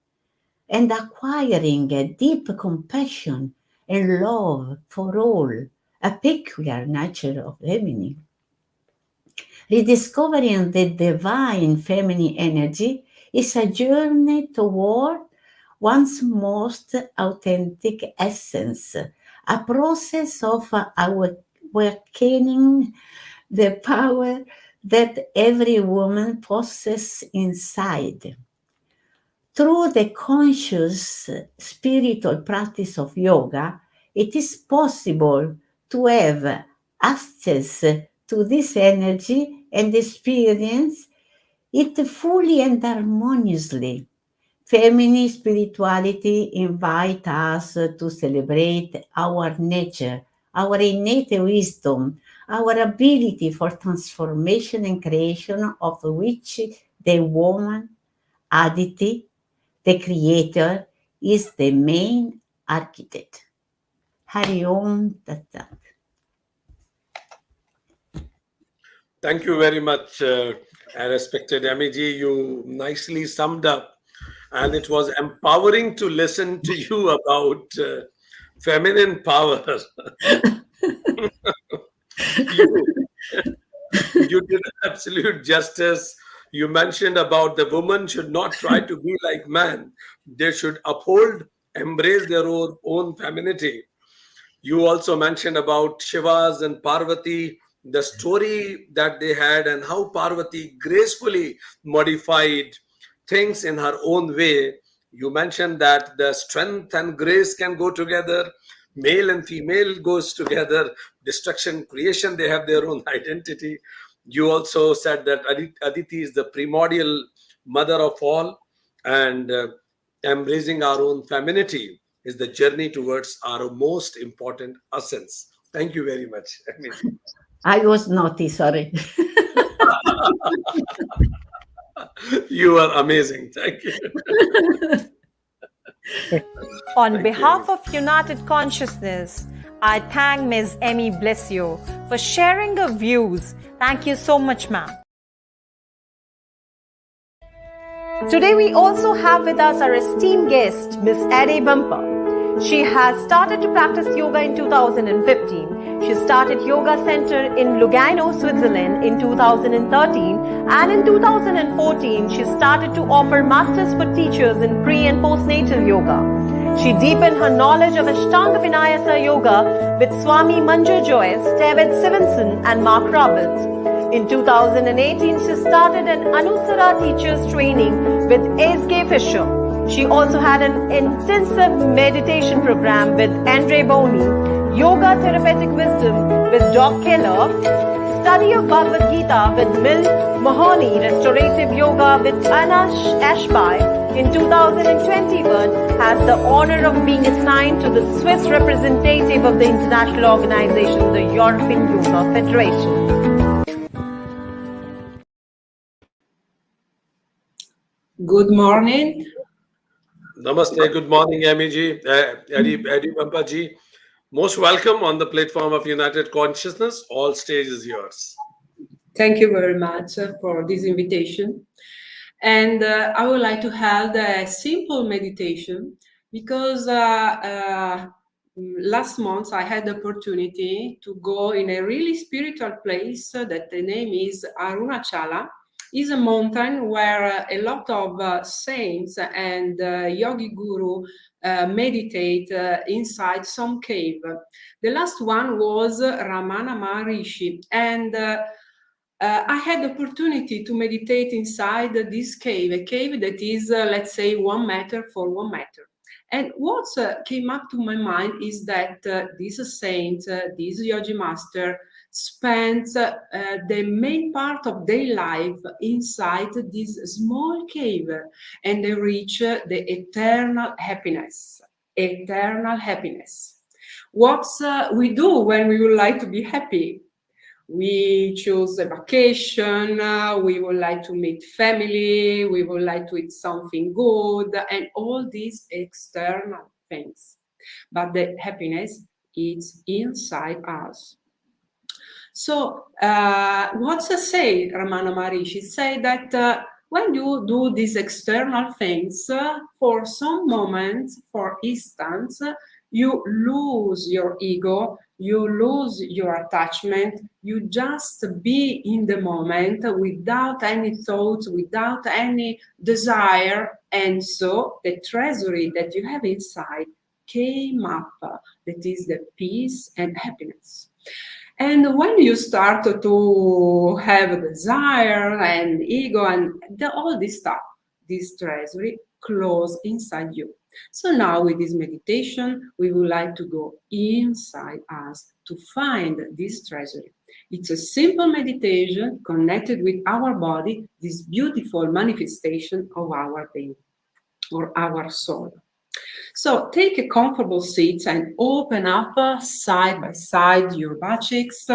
and acquiring a deep compassion and love for all, a peculiar nature of feminine. Rediscovering the divine feminine energy is a journey toward one's most authentic essence, a process of awakening the power that every woman possesses inside. Through the conscious spiritual practice of yoga, it is possible to have access to this energy and experience it fully and harmoniously. Feminine spirituality invites us to celebrate our nature, our innate wisdom, our ability for transformation and creation, of which the woman, Aditi, the creator, is the main architect. Hari Om Tat Sat. Thank you very much, respected Amiji. You nicely summed up, and it was empowering to listen to you about feminine power. you, you did absolute justice. You mentioned about the woman should not try to be like man. They should uphold, embrace their own femininity. You also mentioned about Shivas and Parvati, the story that they had, and how Parvati gracefully modified things in her own way. You mentioned that the strength and grace can go together, male and female goes together, destruction, creation, they have their own identity. You also said that Aditi is the primordial mother of all, and embracing our own femininity is the journey towards our most important essence. Thank you very much, Amiji. I was naughty, sorry. You are amazing. Thank you. On behalf of United Consciousness, I thank Ms. Emmy Blessio for sharing her views. Thank you so much, ma'am. Today we also have with us our esteemed guest, Ms. Eddie Bumper. She has started to practice yoga in 2015. She started Yoga Center in Lugano, Switzerland in 2013, and in 2014 she started to offer masters for teachers in pre- and postnatal yoga. She deepened her knowledge of Ashtanga Vinayasa Yoga with Swami Manju Joyce, David Stevenson, and Mark Roberts. In 2018, she started an Anusara teachers training with S.K. Fisher. She also had an intensive meditation program with Andre Boni, Yoga Therapeutic Wisdom with Doc Keller, study of Bhagavad Gita with Mil Mahoney, Restorative Yoga with Anna Ashby. In 2021, has the honor of being assigned to the Swiss representative of the international organization, the European Yoga Federation. Good morning. Namaste. Good morning, Amiji. Eddie Bampaji. Most welcome on the platform of United Consciousness. All stage is yours. Thank you very much for this invitation. And I would like to have a simple meditation because last month I had the opportunity to go in a really spiritual place that the name is Arunachala. Is a mountain where a lot of saints and yogi guru meditate inside some cave. The last one was Ramana Maharishi, and I had the opportunity to meditate inside this cave, a cave that is, let's say, 1 meter for 1 meter. And what came up to my mind is that this saint, this yogi master, spent the main part of their life inside this small cave, and they reach the eternal happiness. Eternal happiness. What we do when we would like to be happy? We choose a vacation, we would like to meet family, we would like to eat something good, and all these external things. But the happiness is inside us. So, what's to say, Ramana Maharishi? Say that when you do these external things, for some moments, for instance, you lose your ego, you lose your attachment, you just be in the moment without any thoughts, without any desire, and so the treasury that you have inside came up, that is the peace and happiness. And when you start to have a desire and ego and all this stuff, this treasury close inside you. So now with this meditation, we would like to go inside us to find this treasury. It's a simple meditation connected with our body, this beautiful manifestation of our being or our soul. So take a comfortable seat and open up side by side your butt cheeks,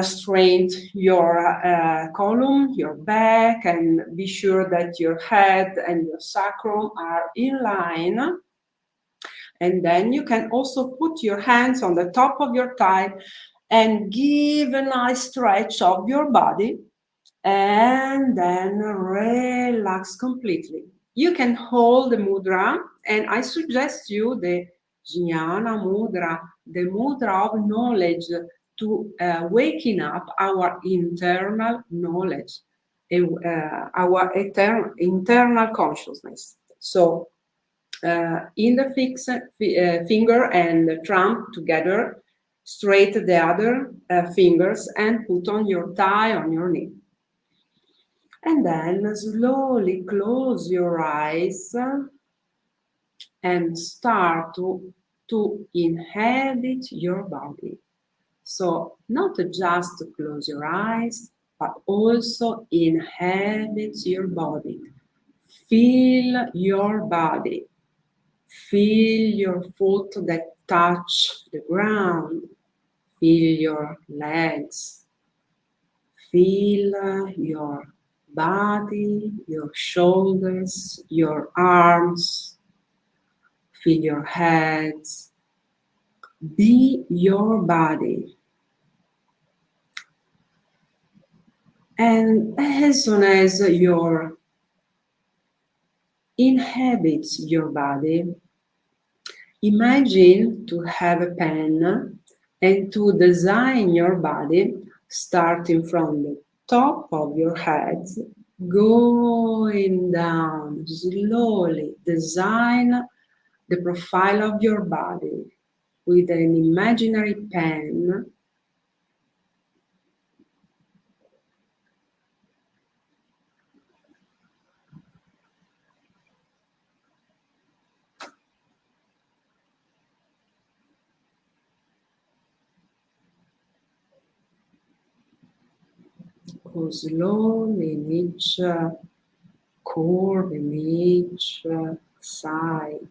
straighten your column, your back, and be sure that your head and your sacrum are in line. And then you can also put your hands on the top of your thigh and give a nice stretch of your body, and then relax completely. You can hold the mudra, and I suggest you the Jnana mudra, the mudra of knowledge, to waking up our internal knowledge, our internal consciousness. So Index finger and thumb together, straighten the other fingers and put on your thigh, on your knee. And then slowly close your eyes and start to inhabit your body. So not just close your eyes, but also inhabit your body. Feel your body. Feel your foot that touch the ground. Feel your legs. Feel your body, your shoulders, your arms. Feel your head. Be your body. And as soon as you inhabit your body, imagine to have a pen and to design your body starting from the top of your head, going down slowly. Design the profile of your body with an imaginary pen. Go slowly in each curve, in each side.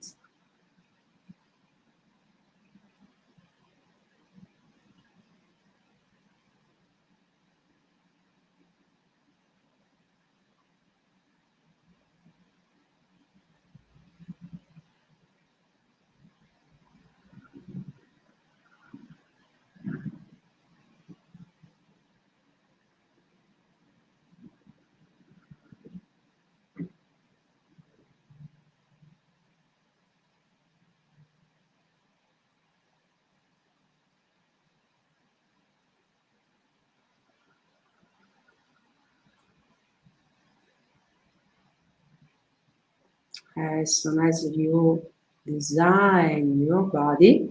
As soon as you design your body,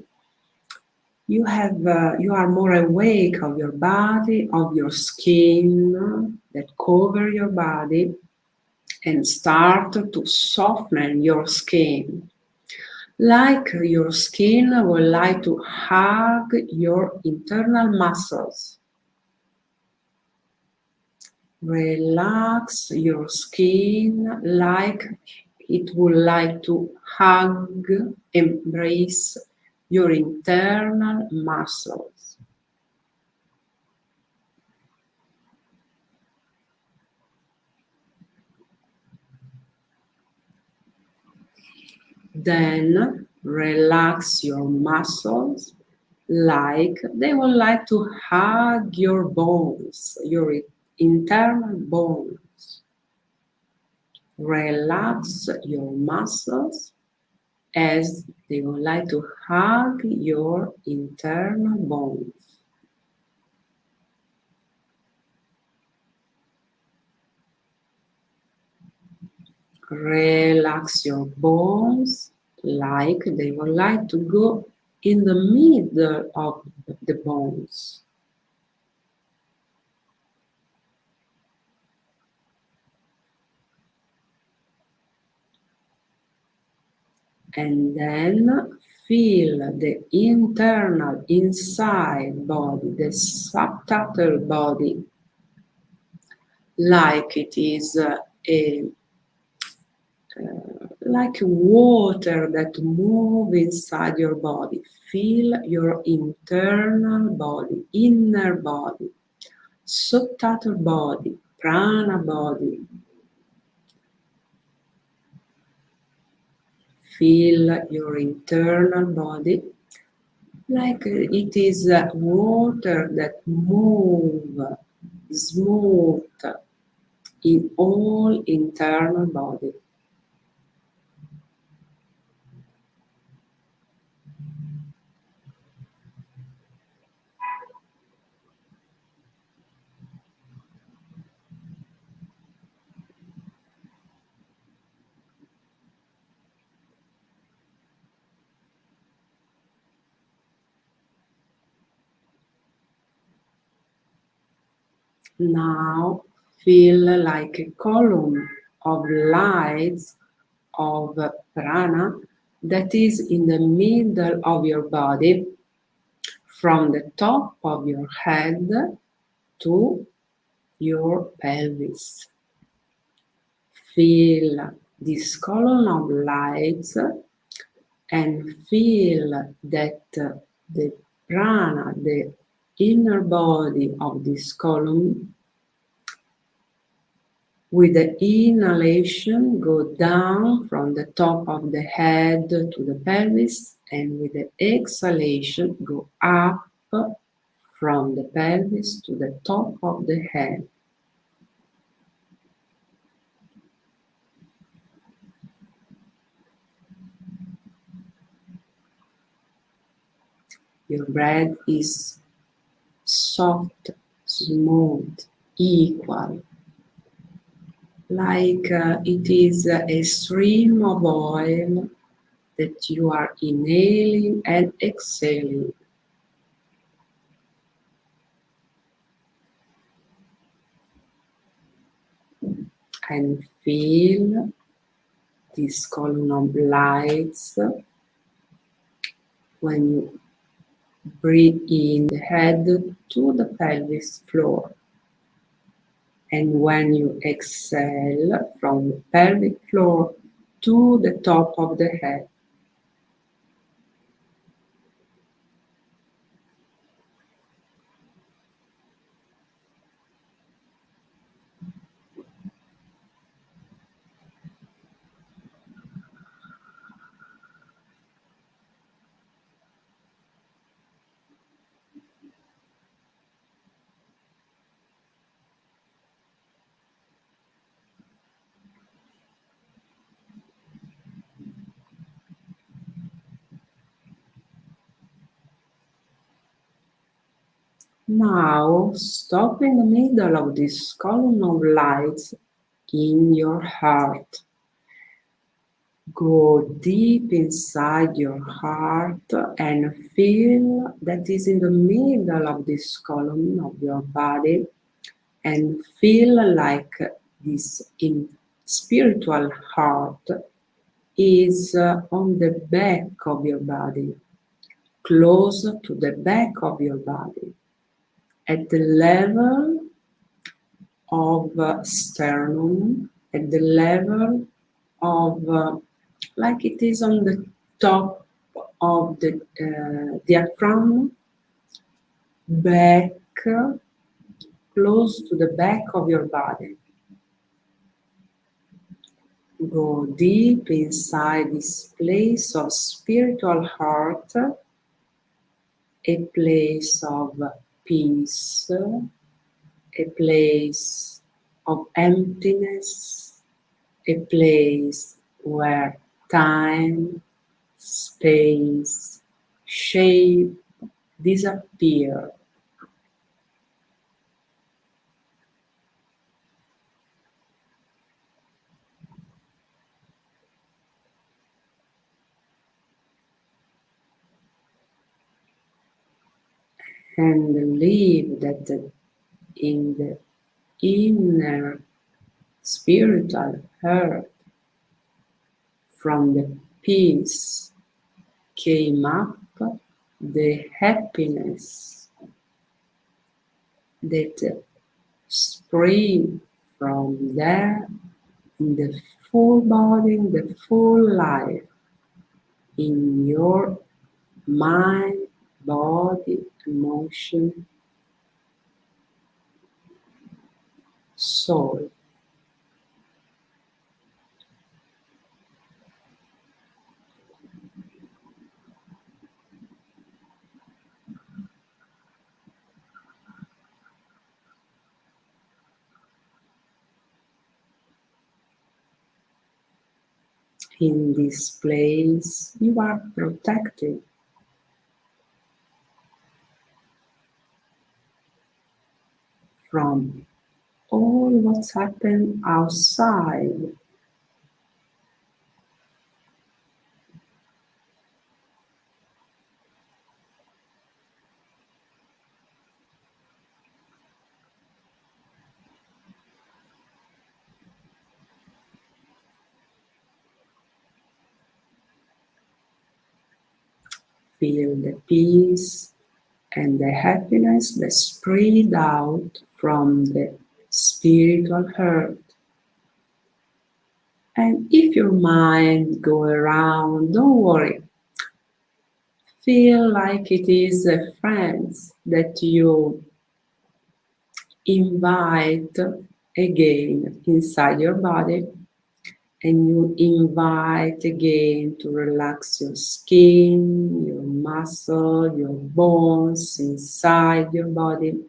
you are more awake of your body, of your skin that cover your body, and start to soften your skin. Like your skin would like to hug your internal muscles. Relax your skin like it would like to hug, embrace your internal muscles. Then relax your muscles like they would like to hug your bones, your internal bones. Relax your muscles as they would like to hug your internal bones. Relax your bones like they would like to go in the middle of the bones. And then feel the internal, inside body, the subtotal body, like it is like water that moves inside your body. Feel your internal body, inner body, subtotal body, prana body. Feel your internal body like it is water that moves smooth in all internal body. Now feel like a column of lights of prana that is in the middle of your body, from the top of your head to your pelvis. Feel this column of lights and feel that the prana, the inner body of this column, with the inhalation go down from the top of the head to the pelvis, and with the exhalation go up from the pelvis to the top of the head. Your breath is soft, smooth, equal, like it is a stream of oil that you are inhaling and exhaling. And feel this column of lights when you breathe in the head to the pelvis floor. And when you exhale from the pelvic floor to the top of the head. Now stop in the middle of this column of lights in your heart. Go deep inside your heart and feel that is in the middle of this column of your body, and feel like this spiritual heart is on the back of your body, close to the back of your body, at the level of sternum, at the level of like it is on the top of the diaphragm, back, close to the back of your body. Go deep inside this place of spiritual heart, a place of peace, a place of emptiness, a place where time, space, shape disappear. And believe that in the inner spiritual heart, from the peace came up the happiness that spring from there in the full body, in the full life, in your mind, body, emotion, soul. In this place, you are protected from all what's happened outside. Feel the peace and the happiness that spread out from the spiritual heart. And if your mind go around, don't worry. Feel like it is a friend that you invite again inside your body, and you invite again to relax your skin, your muscle, your bones inside your body.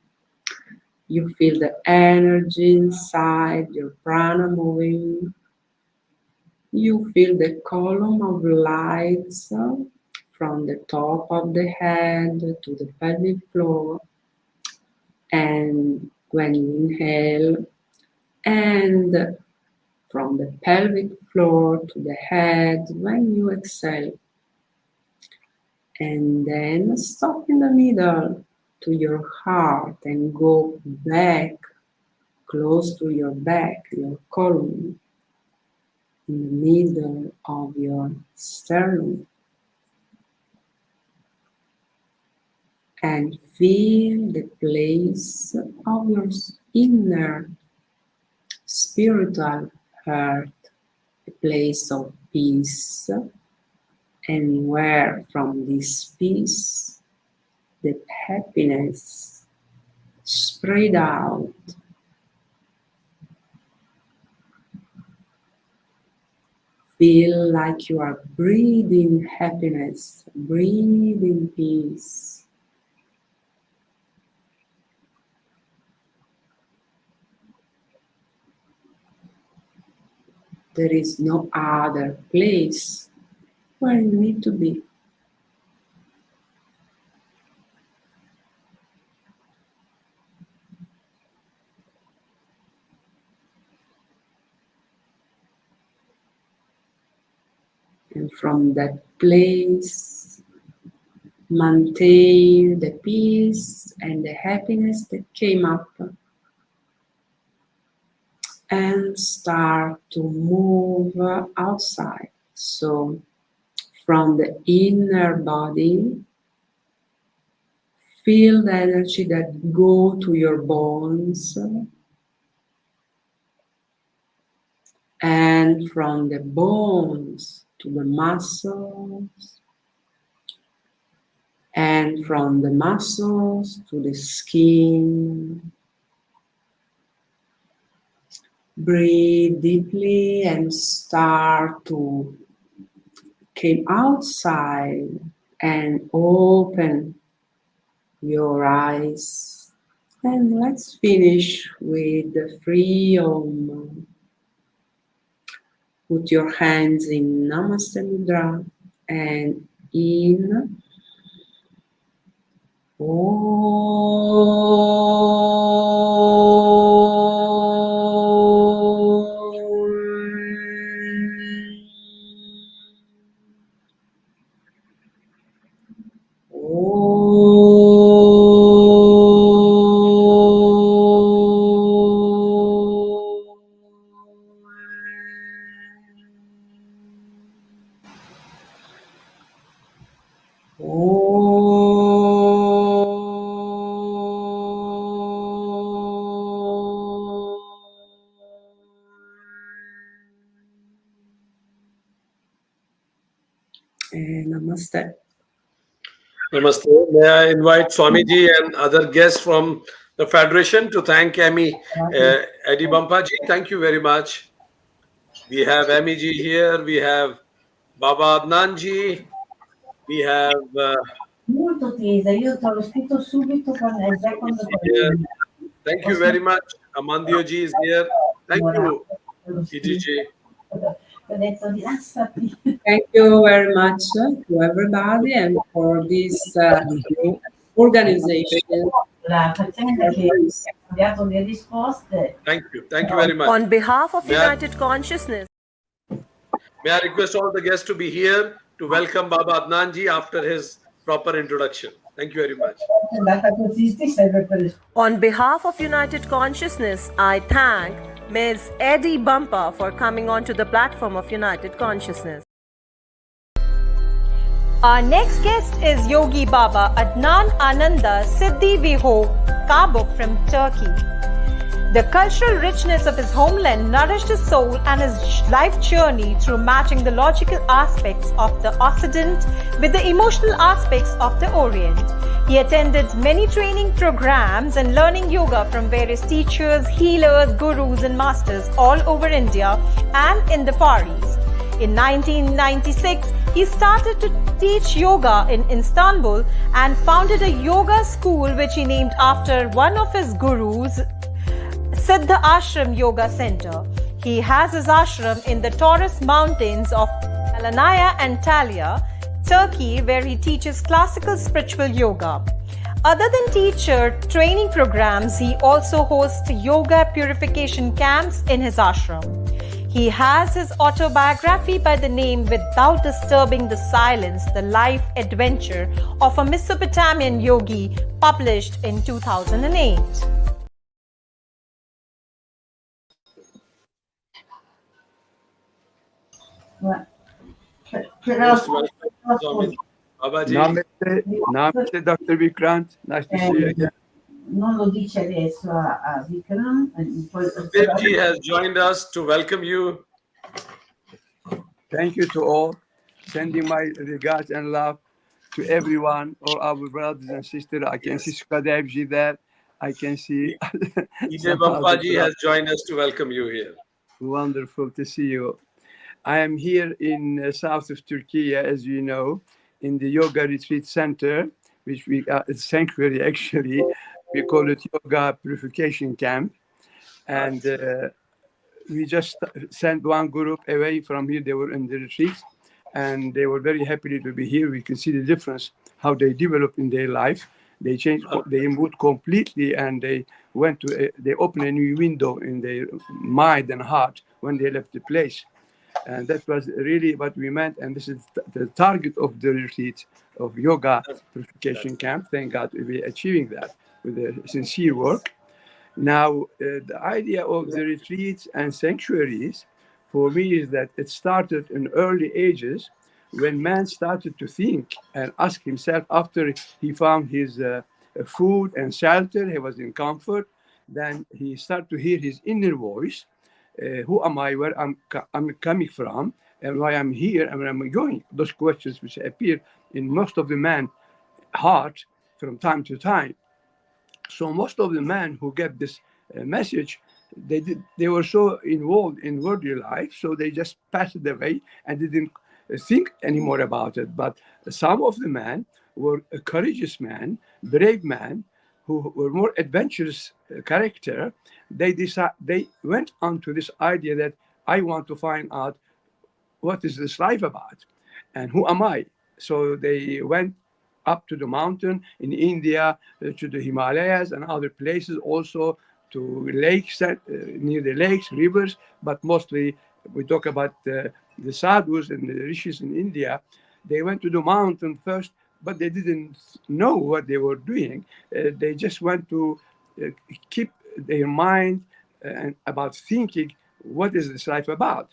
You feel the energy inside your prana moving. You feel the column of lights from the top of the head to the pelvic floor. And when you inhale, and from the pelvic floor to the head when you exhale. And then stop in the middle to your heart and go back, close to your back, your column, in the middle of your sternum. And feel the place of your inner spiritual heart, a place of peace, and where from this peace the happiness spread out. Feel like you are breathing happiness, breathing peace. There is no other place where you need to be. And from that place, maintain the peace and the happiness that came up, and start to move outside. So from the inner body, feel the energy that go to your bones, and from the bones to the muscles, and from the muscles to the skin. Breathe deeply and start to come outside and open your eyes. And let's finish with the free Om. Put your hands in Namaste Mudra and in Namaste. Namaste. May I invite Swamiji and other guests from the Federation to thank Amy Adibampa ji. Thank you very much. We have Amy ji here. We have Baba Adnan ji. We have Molto tesa, io te l'ho scritto subito già quando here. Thank you very much. Amandio ji is here. Thank you, Iji ji. Thank you very much to everybody and for this organization. Thank you. Thank you very much. On behalf of United Consciousness. May I request all the guests to be here to welcome Baba Adnan ji after his proper introduction. Thank you very much. On behalf of United Consciousness, I thank Ms. Eddie Bumper for coming onto the platform of United Consciousness. Our next guest is Yogi Baba Adnan Ananda Siddhi Viho Kabuk from Turkey. The cultural richness of his homeland nourished his soul and his life journey through matching the logical aspects of the Occident with the emotional aspects of the Orient. He attended many training programs and learning yoga from various teachers, healers, gurus and masters all over India and in the Far East. In 1996, he started to teach yoga in Istanbul and founded a yoga school which he named after one of his gurus, Siddha Ashram Yoga Center. He has his ashram in the Taurus Mountains of Alanaya and Antalya, Turkey, where he teaches classical spiritual yoga. Other than teacher training programs, he also hosts yoga purification camps in his ashram. He has his autobiography by the name Without Disturbing the Silence, The Life Adventure of a Mesopotamian Yogi, published in 2008. Namaste, Dr. Vikrant. Nice to see you again. Non lo dice adesso a Vikram. Virji has joined us to welcome you. Thank you to all. Sending my regards and love to everyone, all our brothers and sisters. I can see Skadevji there. I can see. Ide Bampaji has joined us to welcome you here. Wonderful to see you. I am here in south of Turkey, as you know, in the Yoga Retreat Center, which we are a sanctuary actually. We call it Yoga Purification Camp. And we just sent one group away from here. They were in the retreat and they were very happy to be here. We can see the difference, how they developed in their life. They changed, they moved completely, and they went to, they opened a new window in their mind and heart when they left the place. And that was really what we meant. And this is the target of the retreat of Yoga Purification Camp. Thank God we're achieving that with a sincere work. Now, the idea of the retreats and sanctuaries for me is that it started in early ages when man started to think and ask himself after he found his food and shelter, he was in comfort, then he started to hear his inner voice. Who am I, where I'm coming from, and why I'm here, and where I'm going? Those questions which appear in most of the man's heart from time to time. So most of the men who get this message, they were so involved in worldly life, so they just passed it away and didn't think anymore about it. But some of the men were a courageous man, brave man, who were more adventurous character. They went on to this idea that I want to find out what is this life about and who am I. So they went up to the mountain in India, to the Himalayas and other places, also to lakes, near the lakes, rivers, but mostly we talk about the sadhus and the rishis in India. They went to the mountain first, but they didn't know what they were doing. They just went to keep their mind about thinking, what is this life about?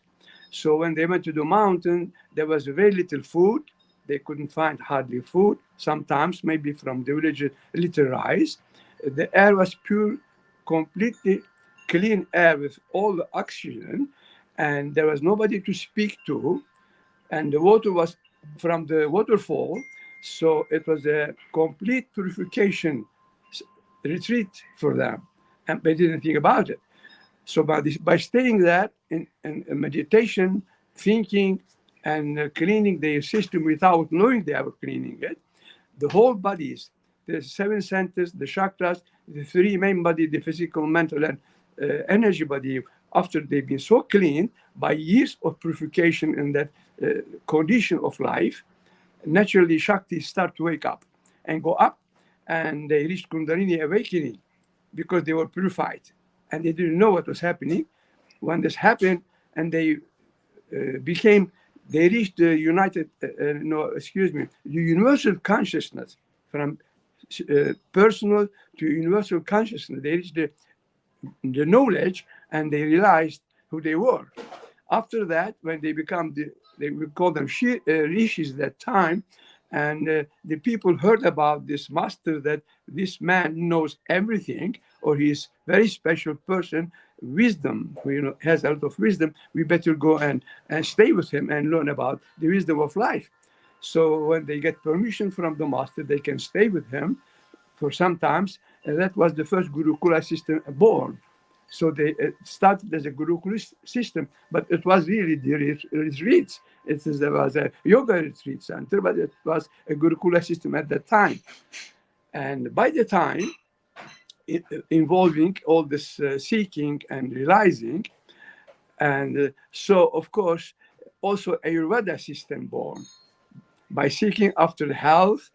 So when they went to the mountain, there was very little food. They couldn't find hardly food. Sometimes, maybe from the village, a little rice. The air was pure, completely clean air with all the oxygen, and there was nobody to speak to. And the water was from the waterfall, so it was a complete purification retreat for them, and they didn't think about it. So by staying there in meditation, thinking, and cleaning their system without knowing they were cleaning it, the whole bodies, the 7 centers, the chakras, the 3 main body, the physical, mental, and energy body, after they've been so clean by years of purification in that condition of life, naturally Shakti start to wake up and go up, and they reach Kundalini awakening because they were purified and they didn't know what was happening. When this happened and they they reached the the universal consciousness, from personal to universal consciousness. They reached the knowledge and they realized who they were. After that, when they become we call them rishis that time, And the people heard about this master, that this man knows everything, or he's very special person, wisdom, who has a lot of wisdom. We better go and stay with him and learn about the wisdom of life. So when they get permission from the master, they can stay with him for some times. And that was the first Gurukula system born. So they started as a Gurukula system, but it was really the retreats. There was a yoga retreat center, but it was a Gurukula system at that time. And by the time, involving all this seeking and realizing, and so of course, also Ayurveda system born. By seeking after health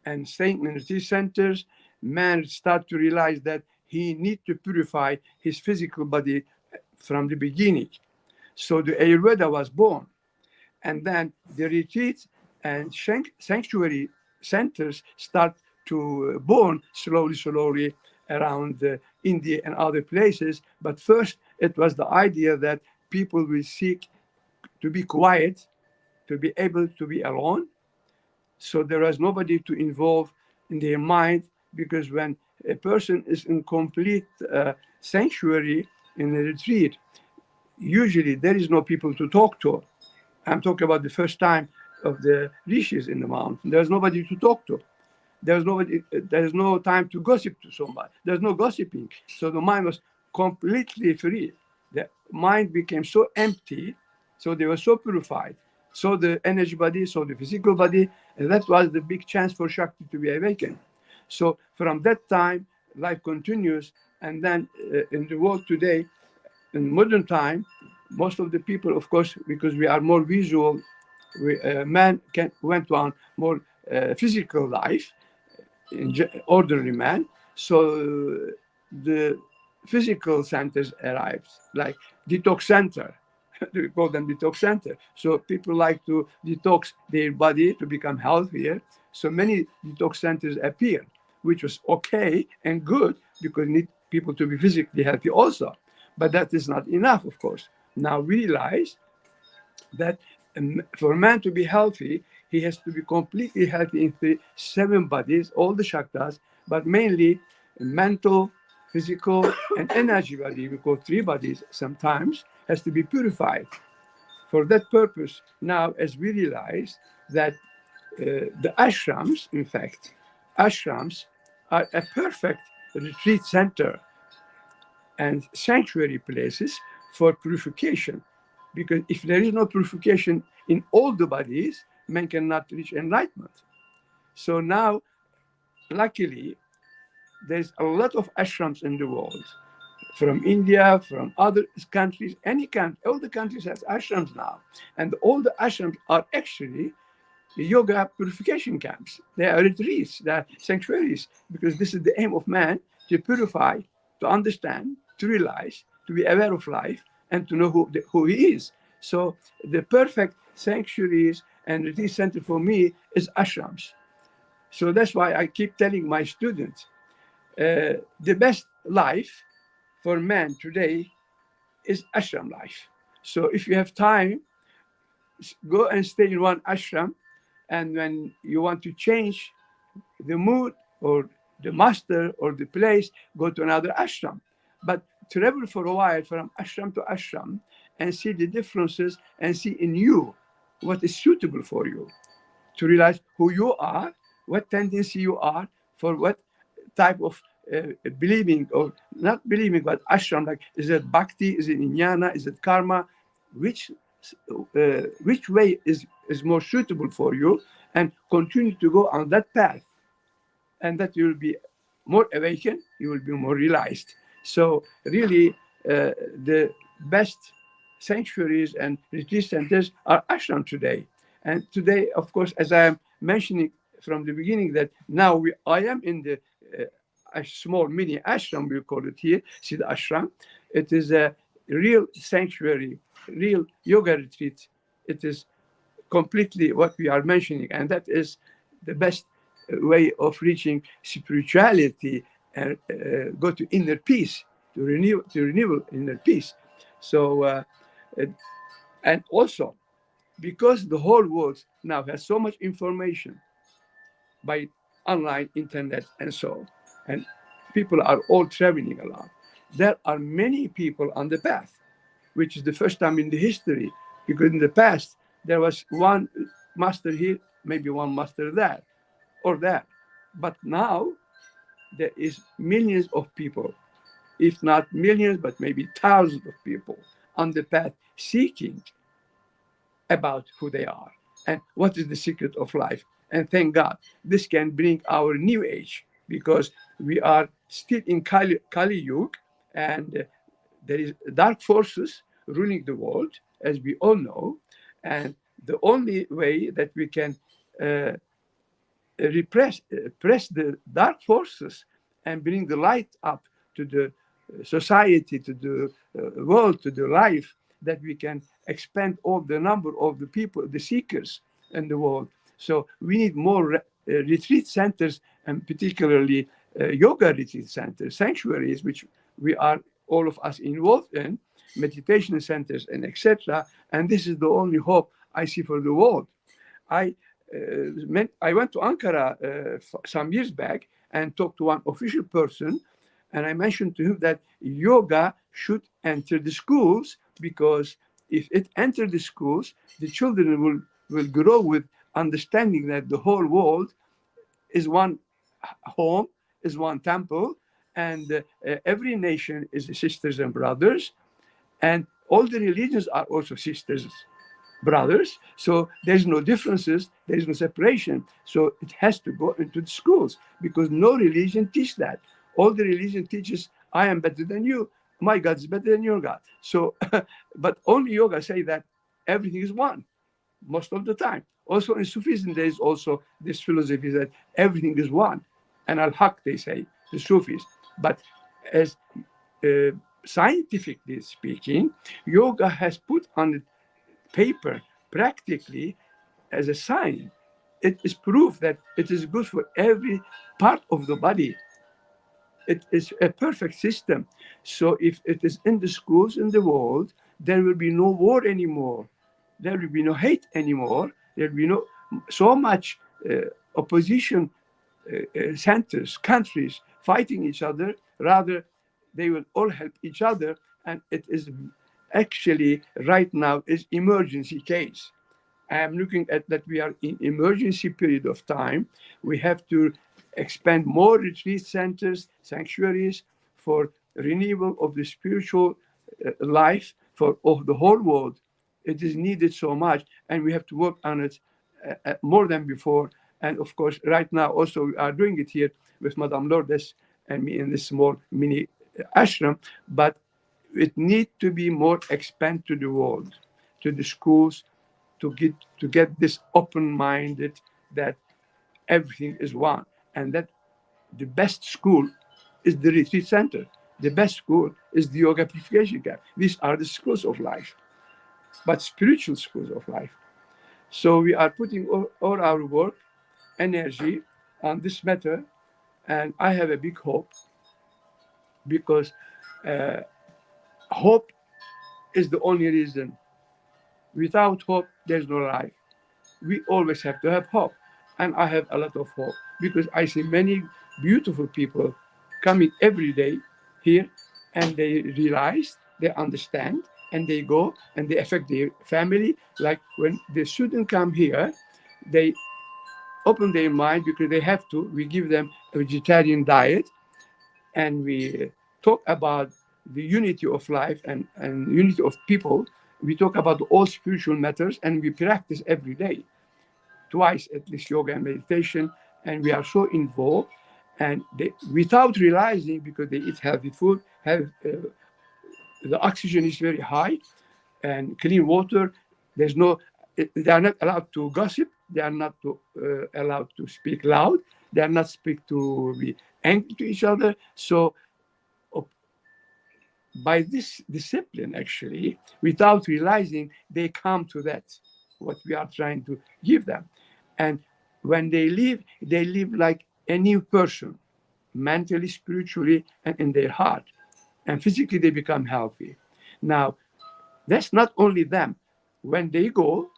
and staying in retreat centers, man start to realize that he need to purify his physical body from the beginning. So the Ayurveda was born. And then the retreats and sanctuary centers start to born slowly around India and other places. But first, it was the idea that people will seek to be quiet, to be able to be alone. So there was nobody to involve in their mind, because when a person is in complete sanctuary in a retreat, usually there is no people to talk to. I'm talking about the first time of the rishis in the mountain. There's nobody to talk to. There's no time to gossip to somebody. There's no gossiping. So the mind was completely free. The mind became so empty, so they were so purified. So the energy body, so the physical body, and that was the big chance for Shakti to be awakened. So from that time, life continues. And then in the world today, in modern time, most of the people, of course, because we are more visual, man went on more physical life, ordinary man. So the physical centers arrived, like detox center. We call them detox center. So people like to detox their body to become healthier. So many detox centers appeared, which was okay and good, because we need people to be physically healthy also. But that is not enough, of course. Now we realize that for a man to be healthy, he has to be completely healthy in the 7 bodies, all the shaktas, but mainly mental, physical, and energy body. We call 3 bodies sometimes, has to be purified. For that purpose, now as we realize that the ashrams, in fact, ashrams are a perfect retreat center and sanctuary places for purification. Because if there is no purification in all the bodies, man cannot reach enlightenment. So now, luckily, there's a lot of ashrams in the world, from India, from other countries, any country, all the countries have ashrams now. And all the ashrams are actually yoga purification camps. They are retreats, they are sanctuaries, because this is the aim of man, to purify, to understand, to realize, to be aware of life, and to know who he is. So the perfect sanctuaries and retreat center for me is ashrams. So that's why I keep telling my students, the best life for man today is ashram life. So if you have time, go and stay in one ashram, and when you want to change the mood or the master or the place, go to another ashram. But travel for a while from ashram to ashram and see the differences and see in you what is suitable for you, to realize who you are, what tendency you are, for what type of believing or not believing, but ashram, like is it bhakti, is it jnana, is it karma, which way is more suitable for you, and continue to go on that path, and that you will be more awakened, you will be more realized. So really, the best sanctuaries and retreat centers are ashram today. And today, of course, as I am mentioning from the beginning, that now I am in the a small mini ashram, we call it here, Siddha Ashram. It is a real sanctuary, real yoga retreat. It is completely what we are mentioning, and that is the best way of reaching spirituality and go to inner peace, to renew inner peace. So, and also, because the whole world now has so much information, by online internet and so. And people are all traveling a lot. There are many people on the path, which is the first time in the history, because in the past there was one master here, maybe one master there or there. But now there is millions of people, if not millions, but maybe thousands of people on the path seeking about who they are and what is the secret of life. And thank God, this can bring our new age, because we are still in Kali Yuga, and there is dark forces ruling the world, as we all know. And the only way that we can press the dark forces and bring the light up to the society, to the world, to the life, that we can expand all the number of the people, the seekers in the world. So we need more retreat centers, and particularly yoga retreat centers, sanctuaries, which we are, all of us, involved in, meditation centers, and etc. And this is the only hope I see for the world. I went to Ankara some years back and talked to one official person, and I mentioned to him that yoga should enter the schools, because if it enters the schools, the children will grow with understanding that the whole world is one home, is one temple, and every nation is sisters and brothers, and all the religions are also sisters, brothers. So there's no differences, there's no separation. So it has to go into the schools, because no religion teaches that. All the religion teaches, I am better than you, my God is better than your God. So, but only yoga say that everything is one, most of the time. Also in Sufism, there is also this philosophy that everything is one. And al-haq, they say, the Sufis. But as scientifically speaking, yoga has put on the paper practically as a sign. It is proof that it is good for every part of the body. It is a perfect system. So if it is in the schools in the world, there will be no war anymore. There will be no hate anymore. There will be no so much opposition centers, countries fighting each other. Rather, they will all help each other. And it is actually right now is emergency case. I am looking at that we are in emergency period of time. We have to expand more retreat centers, sanctuaries for renewal of the spiritual life for of the whole world. It is needed so much, and we have to work on it more than before. And of course, right now also we are doing it here with Madame Lourdes and me in this small mini ashram, but it needs to be more expanded to the world, to the schools, to get this open-minded that everything is one, and that the best school is the retreat center. The best school is the yoga purification camp. These are the schools of life, but spiritual schools of life. So we are putting all our work, energy on this matter, and I have a big hope, because hope is the only reason. Without hope, there's no life. We always have to have hope. And I have a lot of hope, because I see many beautiful people coming every day here, and they realize, they understand, and they go and they affect their family. Like when the students come here, they open their mind, because they have to. We give them a vegetarian diet, and we talk about the unity of life and unity of people. We talk about all spiritual matters, and we practice every day, twice at least, yoga and meditation, and we are so involved, and without realizing, because they eat healthy food, the oxygen is very high, and clean water. They are not allowed to gossip. They are not allowed to speak loud. They are not to be angry to each other. So by this discipline, actually, without realizing, they come to that, what we are trying to give them. And when they live like a new person, mentally, spiritually, and in their heart. And physically, they become healthy. Now, that's not only them. When they go,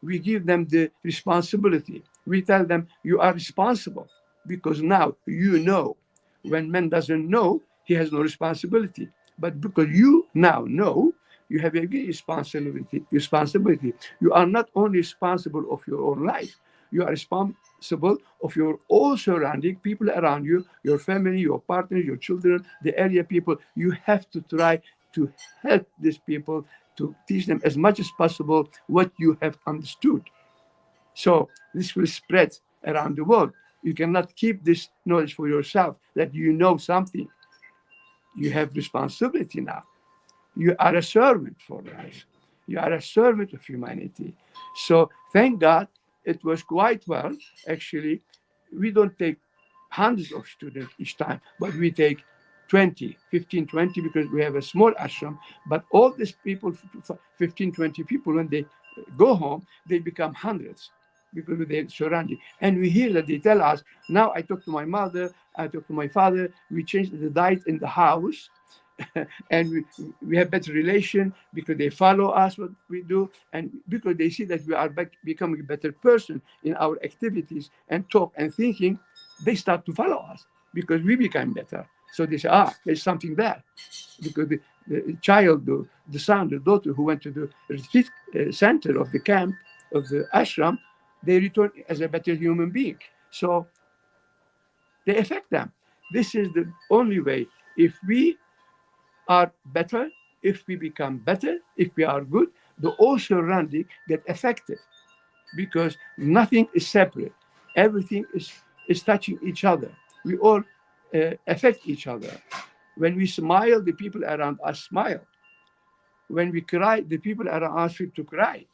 we give them the responsibility. We tell them, you are responsible because now you know. When man doesn't know, he has no responsibility. But because you now know, you have a great responsibility. You are not only responsible of your own life, you are responsible of your all surrounding people around you, your family, your partners, your children, the area people. You have to try to help these people, to teach them as much as possible what you have understood. So this will spread around the world. You cannot keep this knowledge for yourself, that you know something. You have responsibility now. You are a servant for life. You are a servant of humanity. So thank God it was quite well. Actually, we don't take hundreds of students each time, but we take 20, 15, 20, because we have a small ashram. But all these people, 15, 20 people, when they go home, they become hundreds because of their surrounding. And we hear that they tell us, now I talk to my mother, I talk to my father, we changed the diet in the house. And we have better relation because they follow us what we do, and because they see that we are becoming a better person in our activities and talk and thinking, they start to follow us because we become better. So they say, there's something there. Because the child, the son, the daughter who went to the retreat center of the camp, of the ashram, they return as a better human being. So they affect them. This is the only way. If we are better, if we become better, if we are good, the all surrounding get affected because nothing is separate. Everything is touching each other. We all affect each other. When we smile, the people around us smile. When we cry, the people around us feel to cry.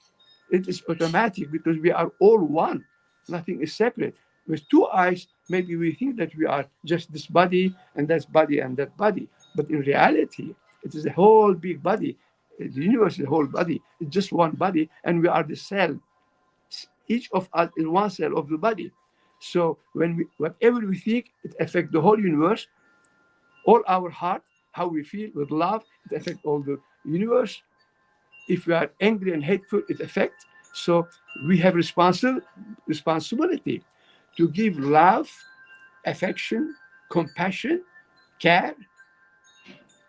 It is automatic because we are all one. Nothing is separate. With two eyes, maybe we think that we are just this body and that body and that body. But in reality, it is a whole big body. The universe is a whole body. It's just one body, and we are the cell. Each of us is one cell of the body. So whatever we think, it affects the whole universe, all our heart, how we feel with love, it affects all the universe. If we are angry and hateful, it affects. So we have responsibility to give love, affection, compassion, care,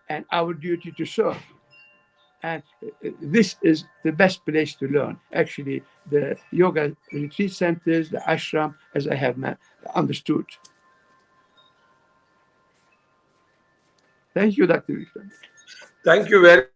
and our duty to serve. And this is the best place to learn. Actually, the yoga retreat centers, the ashram, as I have understood. Thank you, Dr. Vikram. Thank you very much.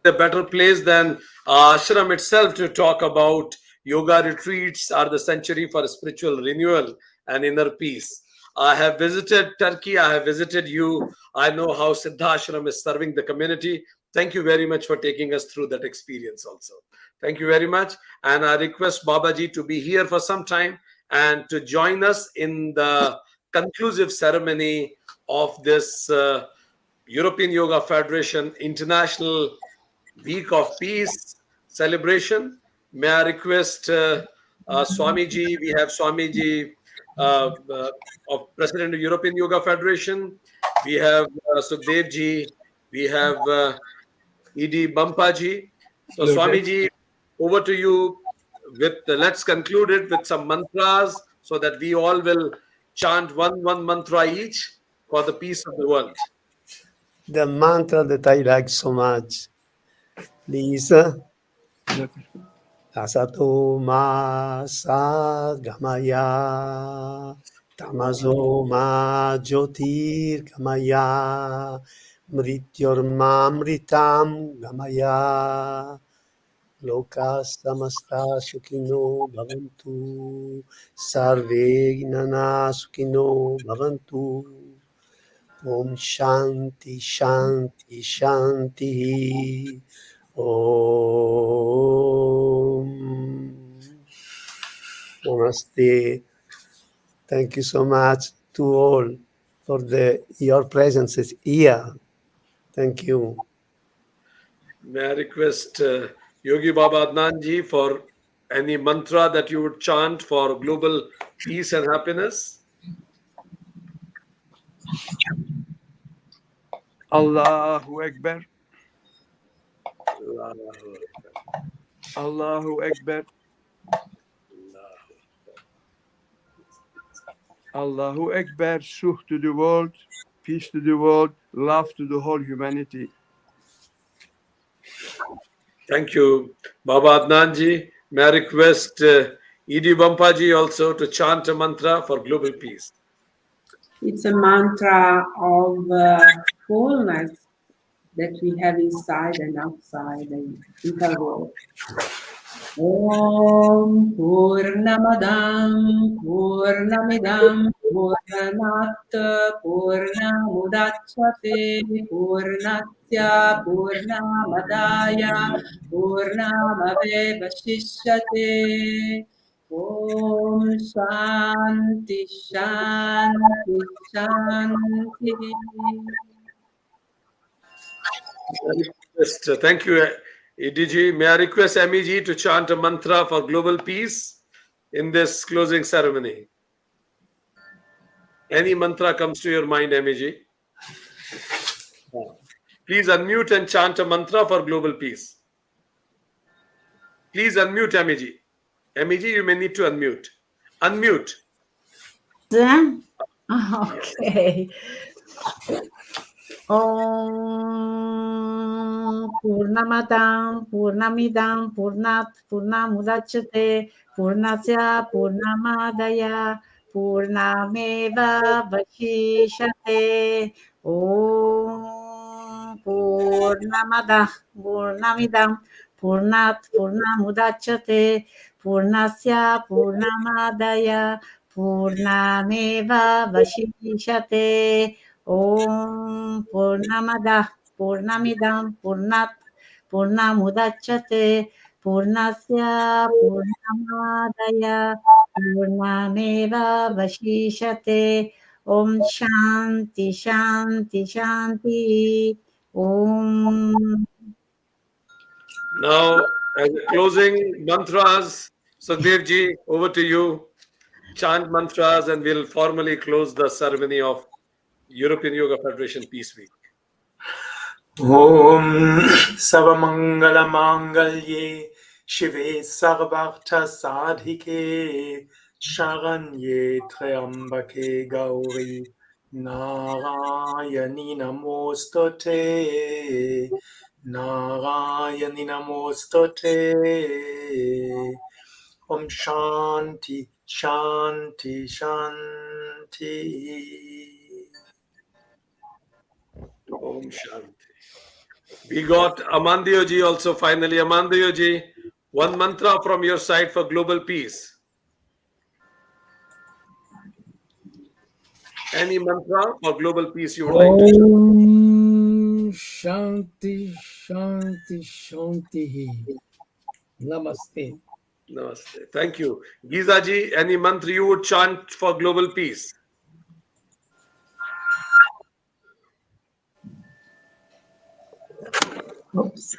A better place than ashram itself to talk about yoga retreats are the century for spiritual renewal and inner peace. I have visited Turkey. I have visited you. I know how Siddha Ashram is serving the community. Thank you very much for taking us through that experience also. Thank you very much. And I request Babaji to be here for some time and to join us in the conclusive ceremony of this European Yoga Federation International Week of Peace celebration. May I request Swamiji? We have Swamiji, of President of European Yoga Federation. We have Sukhdevji. We have E.D. Bampaji. So Swamiji, over to you. Let's conclude it with some mantras so that we all will chant one mantra each for the peace of the world. The mantra that I like so much, please. Asato ma sadgamaya, tamaso ma jyotir gamaya, mrityormamritam gamaya, loka samasta sukhino bhavantu, sarve gnana sukhino bhavantu. Om Shanti Shanti Shanti. Om Namaste. Thank you so much to all for your presence here. Thank you. May I request Yogi Baba Adnan for any mantra that you would chant for global peace and happiness? Allahu Akbar. Allahu Akbar. Allahu Akbar, Suh to the world, peace to the world, love to the whole humanity. Thank you, Baba Adnanji. May I request Idi Bampaji also to chant a mantra for global peace. It's a mantra of fullness that we have inside and outside the entire world. Om Purnamadam Purnamidam Purnat Purnamudachyate Purnasya Purnamadaya Purnamavevashishyate. Om Shanti Shanti Shanti. Thank you, EDG. May I request MEG to chant a mantra for global peace in this closing ceremony? Any mantra comes to your mind, MEG? Please unmute and chant a mantra for global peace. Please unmute, MEG. MEG, you may need to unmute. Unmute. Okay. Om Purnamadam Purnamidam Purnat Purnamudachyate Purnasya Purnamadaya Purnameva Vashishyate. Om Purnamada Purnamidam Purnat Purnamudachyate Purnasya Purnamadaya Purnameva Vashishyate. Om Purnamada Purnamidam Purnat Purnamudachyate Purnasya Purnamadaya Purnameva Vashishyate. Om Shanti Shanti Shanti. Om. Now, as a closing mantras, Sukhdev ji, over to you. Chant mantras and we'll formally close the ceremony of European Yoga Federation Peace Week. Om Sarvamangala Mangalye Shive Sarvartha Sadhike Sharanye Triambake Gauri Narayani Namostute Narayani Namostute. Om Shanti Shanti Shanti. Om Shanti. We got Amandio ji also finally. Amandio ji, one mantra from your side for global peace. Any mantra for global peace you would like to share? Om Shanti Shanti Shanti. Namaste. Namaste. Thank you. Giza ji, any mantra you would chant for global peace? Oops.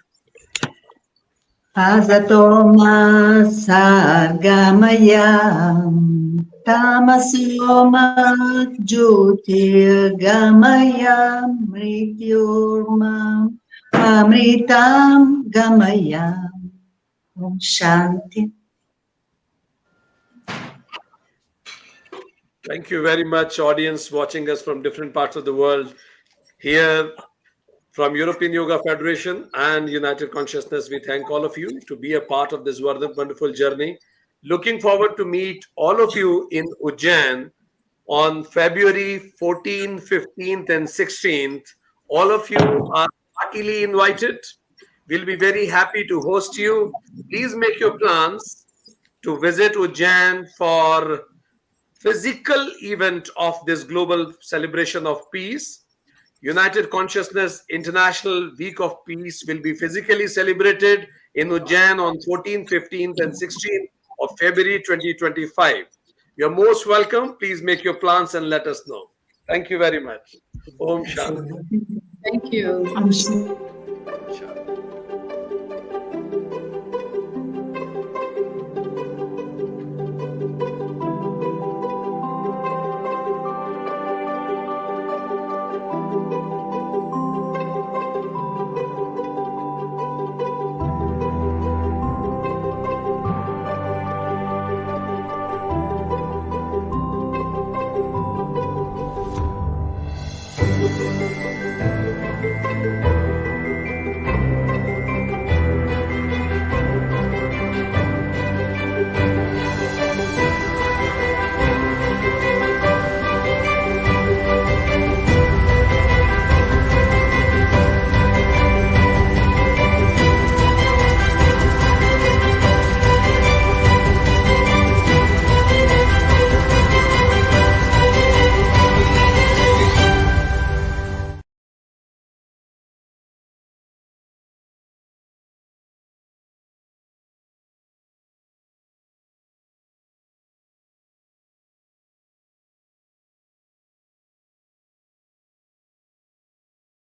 Asatoma Sargamaya Tamasoma Jyotirgamaya Mrityurma Amritam Gamaya. Om Shanti. Thank you very much, audience watching us from different parts of the world. Here from European Yoga Federation and United Consciousness, we thank all of you to be a part of this wonderful journey. Looking forward to meet all of you in Ujjain on February 14th, 15th, and 16th. All of you are heartily invited. We'll be very happy to host you. Please make your plans to visit Ujjain for physical event of this global celebration of peace. United Consciousness International Week of Peace will be physically celebrated in Ujjain on 14th, 15th, and 16th of February 2025. You're most welcome. Please make your plans and let us know. Thank you very much. Om Shanti. Thank you.